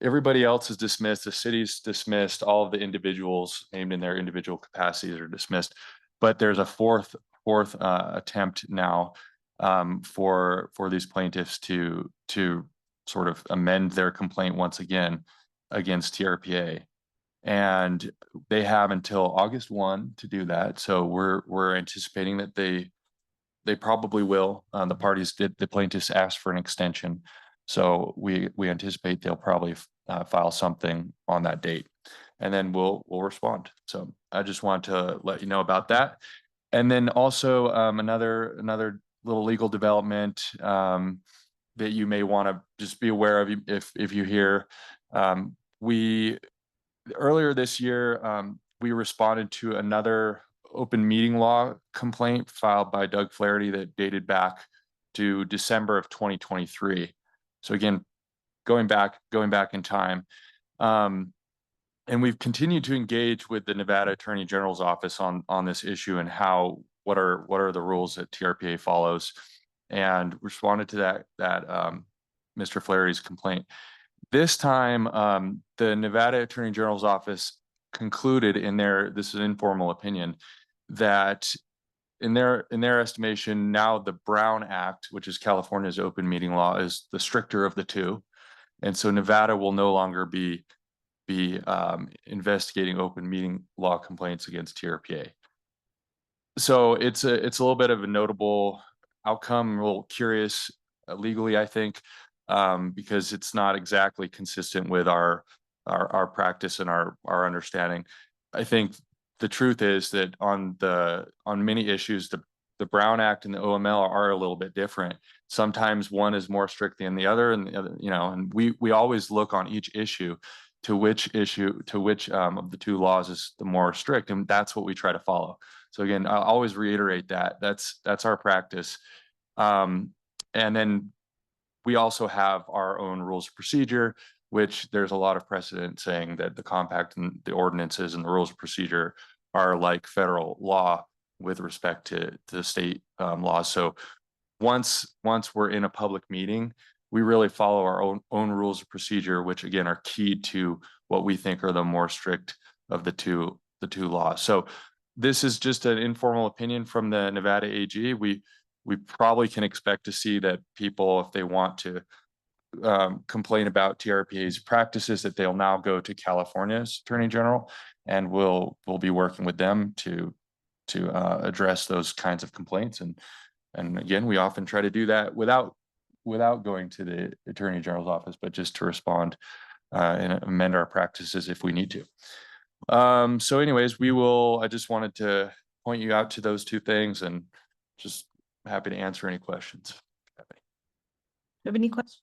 everybody else is dismissed, the city's dismissed, all of the individuals named in their individual capacities are dismissed. But there's a fourth attempt now for these plaintiffs to sort of amend their complaint once again against TRPA. And they have until August 1 to do that. So we're anticipating that they probably will. The plaintiffs asked for an extension. So we anticipate they'll probably file something on that date, and then we'll respond. So I just want to let you know about that. And then also another little legal development that you may want to just be aware of if you hear. We earlier this year we responded to another open meeting law complaint filed by Doug Flaherty that dated back to December of 2023. So again, going back in time. And we've continued to engage with the Nevada Attorney General's office on this issue and what are the rules that TRPA follows, and responded to that Mr. Flaherty's complaint. This time, the Nevada Attorney General's office concluded this is an informal opinion, that in their estimation, now the Brown Act, which is California's open meeting law, is the stricter of the two. And so Nevada will no longer be investigating open meeting law complaints against TRPA. So it's a little bit of a notable outcome. I'm a little curious legally, I think, because it's not exactly consistent with our practice and our understanding. I think the truth is that on many issues, the Brown Act and the OML are a little bit different. Sometimes one is more strict than the other, and the other, and we always look on each issue to which of the two laws is the more strict, and that's what we try to follow. So again, I'll always reiterate that that's our practice. And then we also have our own rules of procedure, which there's a lot of precedent saying that the compact and the ordinances and the rules of procedure are like federal law with respect to state laws. So once we're in a public meeting, we really follow our own rules of procedure, which again are key to what we think are the more strict of the two laws. So this is just an informal opinion from the Nevada AG. We probably can expect to see that people, if they want to complain about TRPA's practices, that they'll now go to California's Attorney General, and we'll be working with them to address those kinds of complaints. And again, we often try to do that without going to the Attorney General's office, but just to respond and amend our practices if we need to. So anyways, I just wanted to point you out to those two things, and just happy to answer any questions. Have any questions?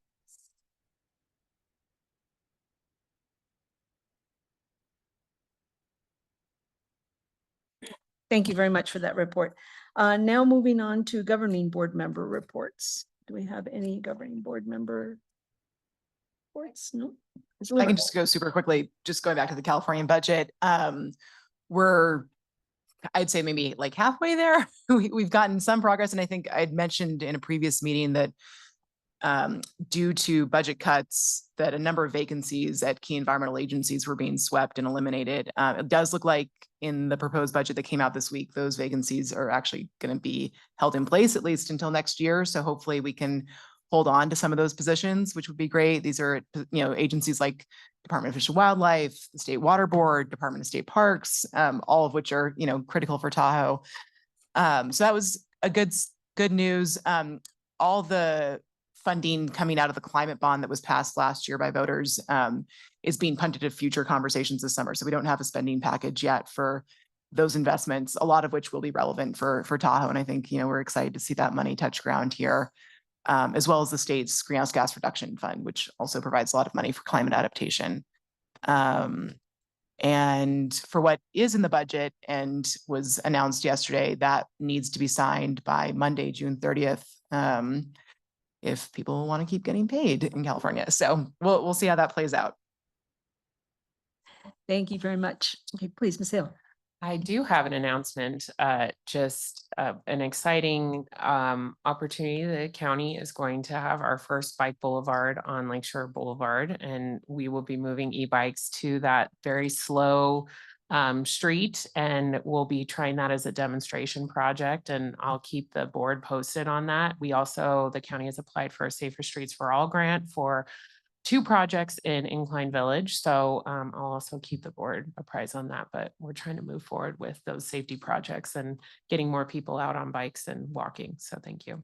Thank you very much for that report. Now moving on to governing board member reports. Do we have any governing board member reports? No. I can just go super quickly, just going back to the California budget. We're, I'd say maybe like halfway there. We've gotten some progress. And I think I'd mentioned in a previous meeting that due to budget cuts, that a number of vacancies at key environmental agencies were being swept and eliminated. It does look like in the proposed budget that came out this week, those vacancies are actually going to be held in place at least until next year. So hopefully we can hold on to some of those positions, which would be great. These are, agencies like Department of Fish and Wildlife, the State Water Board, Department of State Parks, all of which are, critical for Tahoe. So that was a good news. All the funding coming out of the climate bond that was passed last year by voters is being punted to future conversations this summer. So we don't have a spending package yet for those investments, a lot of which will be relevant for Tahoe. And I think, we're excited to see that money touch ground here, as well as the state's greenhouse gas reduction fund, which also provides a lot of money for climate adaptation. And for what is in the budget and was announced yesterday, that needs to be signed by Monday, June 30th. If people want to keep getting paid in California. So we'll see how that plays out. Thank you very much. Okay, please, Ms. Hill. I do have an announcement, just an exciting opportunity. The county is going to have our first bike boulevard on Lakeshore Boulevard, and we will be moving e-bikes to that very slow street, and we'll be trying that as a demonstration project, and I'll keep the board posted on that. We also, the county has applied for a Safer Streets for All grant for 2 projects in Incline Village. So I'll also keep the board apprised on that, but we're trying to move forward with those safety projects and getting more people out on bikes and walking. So thank you.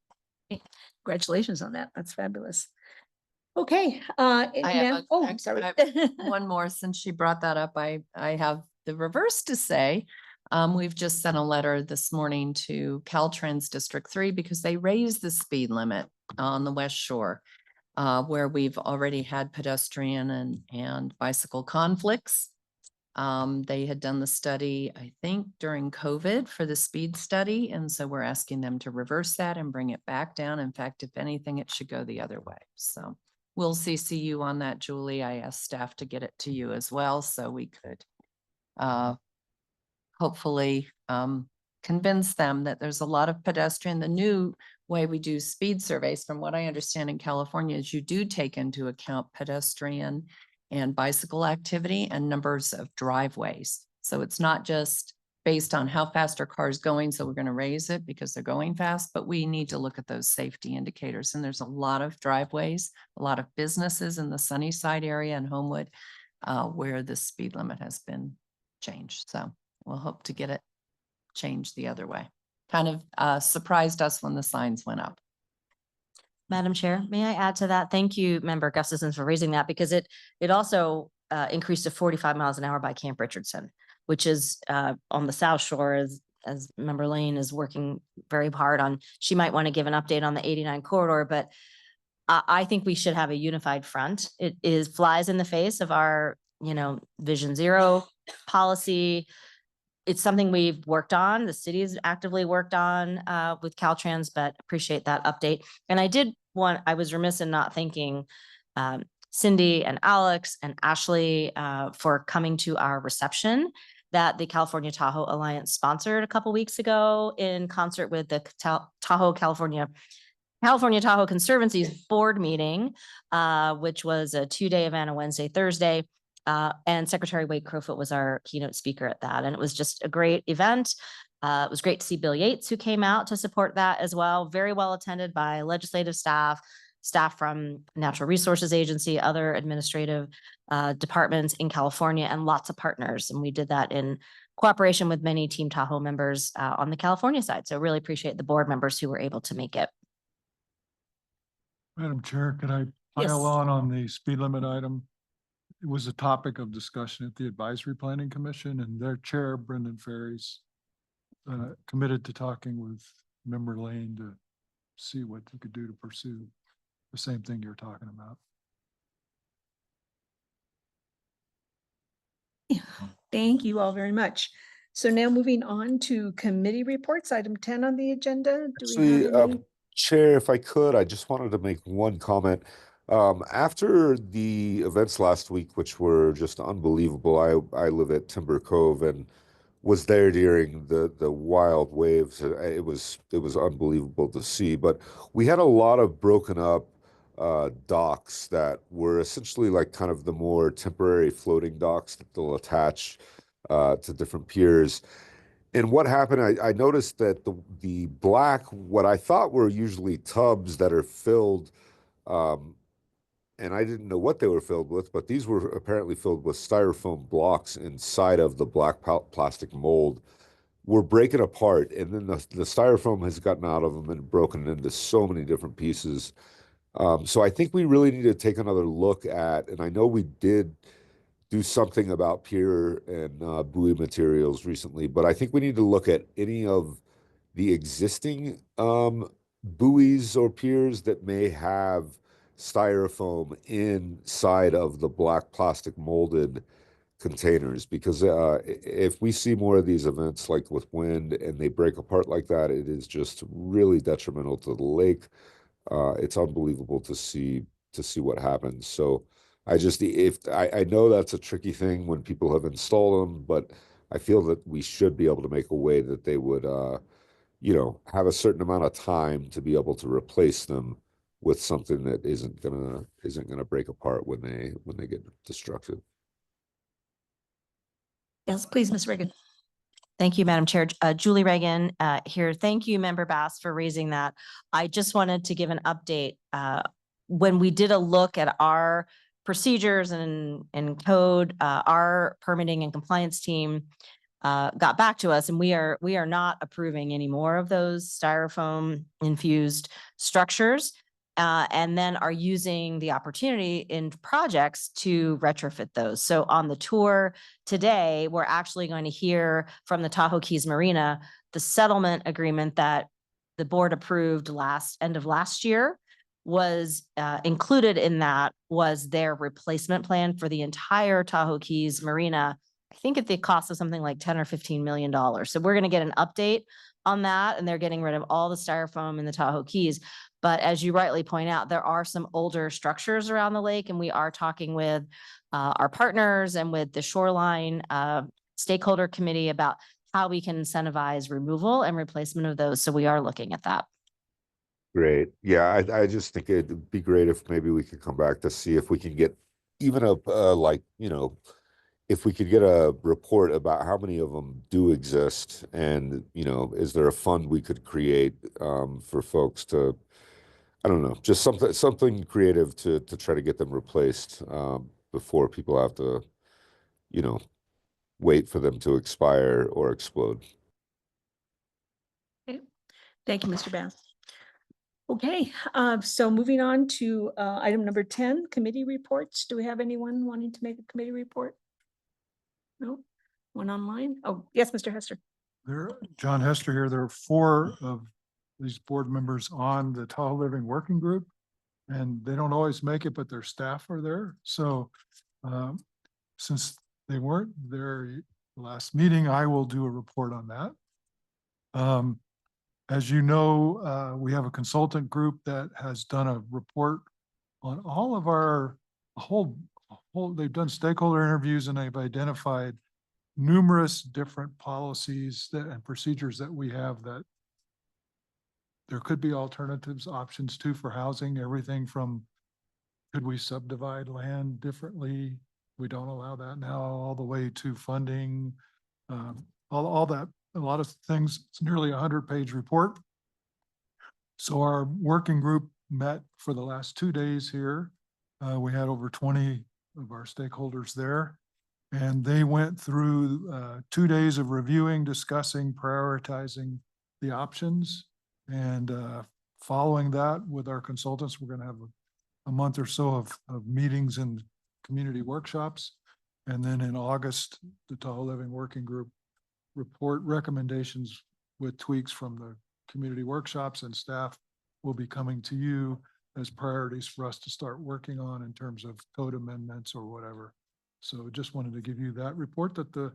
Congratulations on that. That's fabulous. Okay, I have now, I'm sorry. One more, since she brought that up, I have the reverse to say. We've just sent a letter this morning to Caltrans District 3 because they raised the speed limit on the West Shore, where we've already had pedestrian and bicycle conflicts. They had done the study, I think, during COVID for the speed study. And so we're asking them to reverse that and bring it back down. In fact, if anything, it should go the other way. So we'll CC you on that, Julie. I asked staff to get it to you as well, so we could hopefully convince them that there's a lot of pedestrian. The new way we do speed surveys, from what I understand in California, is you do take into account pedestrian and bicycle activity and numbers of driveways. So it's not just based on how fast our car is going, so we're going to raise it because they're going fast, but we need to look at those safety indicators. And there's a lot of driveways, a lot of businesses in the Sunnyside area and Homewood where the speed limit has been changed. So we'll hope to get it changed the other way. Kind of surprised us when the signs went up. Madam Chair, may I add to that? Thank you, Member Gustafson, for raising that, because it also increased to 45 miles an hour by Camp Richardson, which is on the South Shore, as Member Lane is working very hard on. She might want to give an update on the 89 corridor, but I think we should have a unified front. It flies in the face of our, Vision Zero policy. It's something we've worked on. The city has actively worked on with Caltrans, but appreciate that update. And I was remiss in not thanking Cindy and Alex and Ashley for coming to our reception that the California Tahoe Alliance sponsored a couple weeks ago in concert with the Tahoe California Tahoe Conservancy's board meeting, which was a 2-day event, a Wednesday, Thursday. And Secretary Wade Crowfoot was our keynote speaker at that. And it was just a great event. It was great to see Bill Yates, who came out to support that as well. Very well attended by legislative staff from Natural Resources Agency, other administrative departments in California, and lots of partners. And we did that in cooperation with many Team Tahoe members on the California side. So really appreciate the board members who were able to make it. Madam Chair, could I Yes. pile on the speed limit item? It was a topic of discussion at the Advisory Planning Commission, and their chair, Brendan Ferry's, committed to talking with Member Lane to see what he could do to pursue the same thing you're talking about. Thank you all very much. So now moving on to committee reports, item 10 on the agenda. Do we have any? Chair, if I could, I just wanted to make one comment. After the events last week, which were just unbelievable, I live at Timber Cove and was there during the wild waves. It was unbelievable to see. But we had a lot of broken up docks that were essentially like kind of the more temporary floating docks that they'll attach to different piers. And what happened, I noticed that the black, what I thought were usually tubs that are filled, and I didn't know what they were filled with, but these were apparently filled with styrofoam blocks inside of the black plastic mold, were breaking apart. And then the styrofoam has gotten out of them and broken into so many different pieces. So I think we really need to take another look at, and I know we did do something about pier and buoy materials recently, but I think we need to look at any of the existing buoys or piers that may have styrofoam inside of the black plastic molded containers, because if we see more of these events like with wind and they break apart like that, it is just really detrimental to the lake. It's unbelievable to see what happens. So I know that's a tricky thing when people have installed them, but I feel that we should be able to make a way that they would, you know, have a certain amount of time to be able to replace them with something that isn't gonna break apart when they get destructive. Yes, please, Ms. Reagan. Thank you, Madam Chair. Julie Reagan here. Thank you, Member Bass, for raising that. I just wanted to give an update. When we did a look at our procedures and code, our permitting and compliance team got back to us, and we are not approving any more of those styrofoam infused structures. And then are using the opportunity in projects to retrofit those. So on the tour today, we're actually going to hear from the Tahoe Keys Marina, the settlement agreement that the board approved end of last year was included in that was their replacement plan for the entire Tahoe Keys Marina. I think at the cost of something like 10 or $15 million. So we're going to get an update on that, and they're getting rid of all the styrofoam in the Tahoe Keys. But as you rightly point out, there are some older structures around the lake, and we are talking with our partners and with the shoreline stakeholder committee about how we can incentivize removal and replacement of those. So we are looking at that. Great. Yeah, I just think it'd be great if maybe we could come back to see if we can get even a like, you know, if we could get a report about how many of them do exist, and, you know, is there a fund we could create for folks to, I don't know, just something creative to try to get them replaced before people have to, you know, wait for them to expire or explode. Okay. Thank you, Mr. Bass. Okay, so moving on to item number 10, committee reports. Do we have anyone wanting to make a committee report? No? One online? Oh, yes, Mr. Hester. John Hester here. There are 4 of these board members on the Tahoe Living Working Group, and they don't always make it, but their staff are there. So since they weren't there last meeting, I will do a report on that. As you know, we have a consultant group that has done a report on all of our they've done stakeholder interviews, and they've identified numerous different policies and procedures that we have that there could be alternatives, options too, for housing. Everything from, could we subdivide land differently? We don't allow that now, all the way to funding, all that, a lot of things. It's nearly 100-page report. So our working group met for the last 2 days here. We had over 20 of our stakeholders there, and they went through 2 days of reviewing, discussing, prioritizing the options. And following that with our consultants, we're going to have a month or so of meetings and community workshops. And then in August, the Tahoe Living Working Group report recommendations with tweaks from the community workshops, and staff will be coming to you as priorities for us to start working on in terms of code amendments or whatever. So just wanted to give you that report that the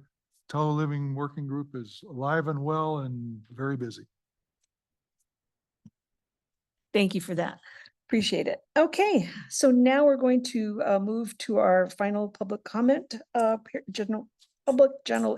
Tahoe Living Working Group is alive and well and very busy. Thank you for that. Appreciate it. Okay, so now we're going to move to our final public comment, general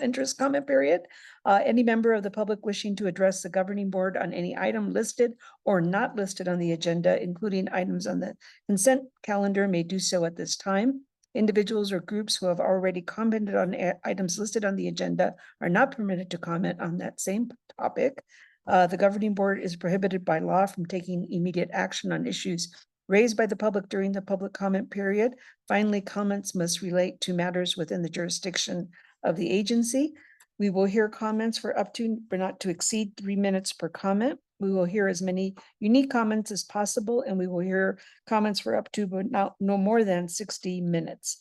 interest comment period. Any member of the public wishing to address the governing board on any item listed or not listed on the agenda, including items on the consent calendar, may do so at this time. Individuals or groups who have already commented on items listed on the agenda are not permitted to comment on that same topic. The governing board is prohibited by law from taking immediate action on issues raised by the public during the public comment period. Finally, comments must relate to matters within the jurisdiction of the agency. We will hear comments for up to, but not to exceed 3 minutes per comment. We will hear as many unique comments as possible, and we will hear comments for up to, but no more than 60 minutes.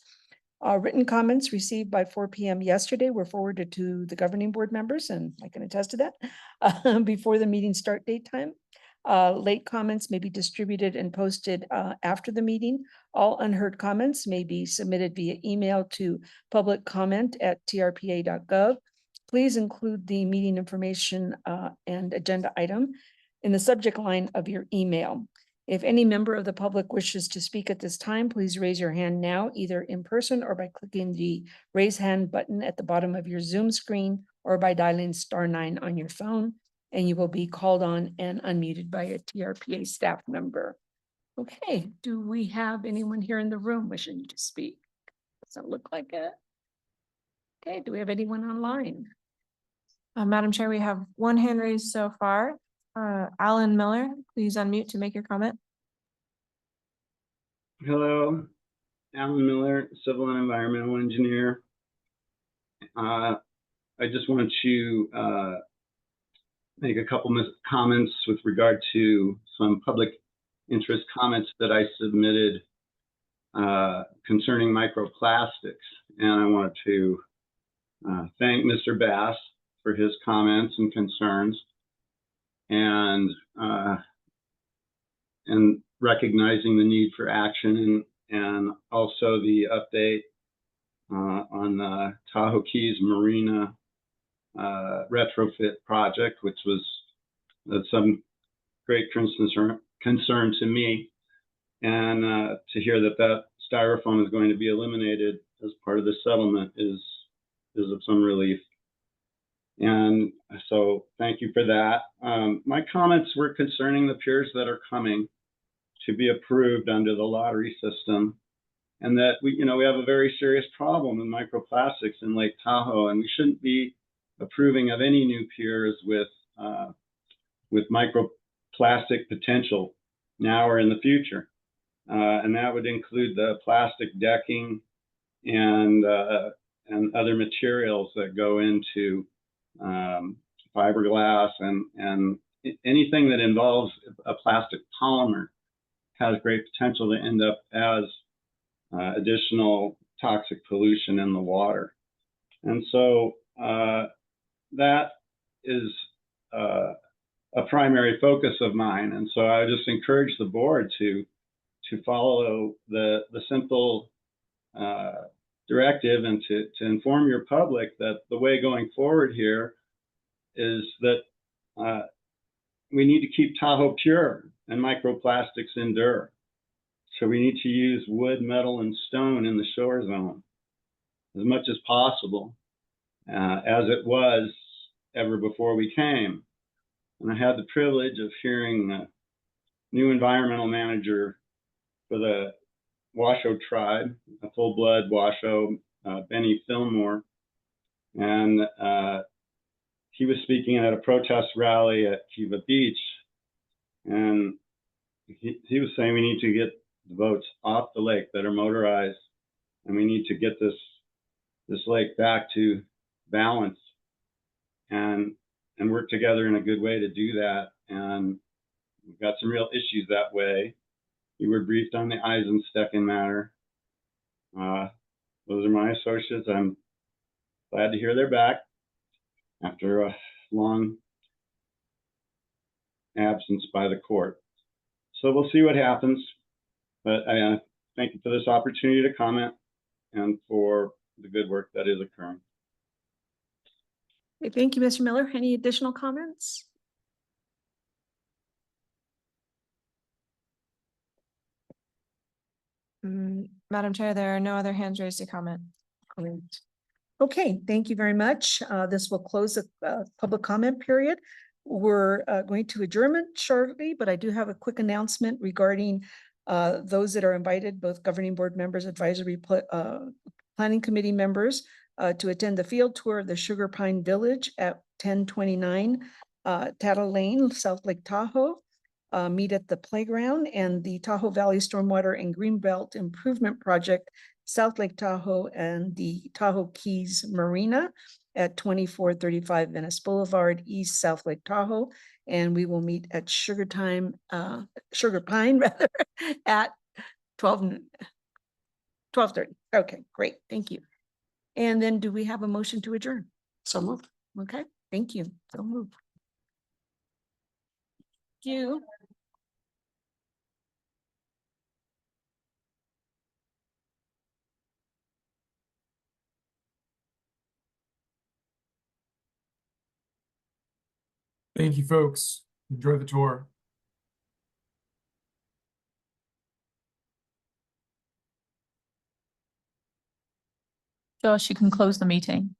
Written comments received by 4 p.m. yesterday were forwarded to the governing board members, and I can attest to that, before the meeting start date time. Late comments may be distributed and posted after the meeting. All unheard comments may be submitted via email to publiccomment@trpa.gov. Please include the meeting information and agenda item in the subject line of your email. If any member of the public wishes to speak at this time, please raise your hand now, either in person or by clicking the raise hand button at the bottom of your Zoom screen or by dialing *9 on your phone, and you will be called on and unmuted by a TRPA staff member. Okay, do we have anyone here in the room wishing to speak? Doesn't look like it. Okay, do we have anyone online? Madam Chair, we have one hand raised so far. Alan Miller, please unmute to make your comment. Hello, Alan Miller, Civil and Environmental Engineer. I just wanted to make a couple comments with regard to some public interest comments that I submitted concerning microplastics. And I wanted to thank Mr. Bass for his comments and concerns, and recognizing the need for action, and also the update on the Tahoe Keys Marina retrofit project, which was some great concern to me, and to hear that styrofoam is going to be eliminated as part of the settlement is of some relief. And so thank you for that. My comments were concerning the piers that are coming to be approved under the lottery system, and that we have a very serious problem in microplastics in Lake Tahoe, and we shouldn't be approving of any new piers with microplastic potential now or in the future. And that would include the plastic decking and other materials that go into fiberglass, and anything that involves a plastic polymer has great potential to end up as additional toxic pollution in the water. And so that is a primary focus of mine. And so I just encourage the board to follow the simple directive, and to inform your public that the way going forward here is that we need to keep Tahoe pure and microplastics endure. So we need to use wood, metal, and stone in the shore zone as much as possible, as it was ever before we came. And I had the privilege of hearing the new environmental manager for the Washoe tribe, a full-blood Washoe, Benny Fillmore, and he was speaking at a protest rally at Kiva Beach, and he was saying we need to get the boats off the lake that are motorized, and we need to get this lake back to balance, and work together in a good way to do that. And we've got some real issues that way. You were briefed on the Eisenstecken matter. Those are my associates. I'm glad to hear they're back after a long absence by the court. So we'll see what happens. But I thank you for this opportunity to comment and for the good work that is occurring. Okay, thank you, Mr. Miller. Any additional comments? Madam Chair, there are no other hands raised to comment. Great. Okay, thank you very much. This will close the public comment period. We're going to adjourn shortly, but I do have a quick announcement regarding those that are invited, both governing board members, advisory planning committee members, to attend the field tour of the Sugar Pine Village at 1029 Tattle Lane, South Lake Tahoe. Meet at the playground, and the Tahoe Valley Stormwater and Greenbelt Improvement Project, South Lake Tahoe, and the Tahoe Keys Marina at 2435 Venice Boulevard, East South Lake Tahoe. And we will meet at Sugar Pine rather, at 12:30. Okay, great. Thank you. And then do we have a motion to adjourn? So moved. Okay, thank you. So moved. Thank you. Thank you, folks. Enjoy the tour. Josh, you can close the meeting.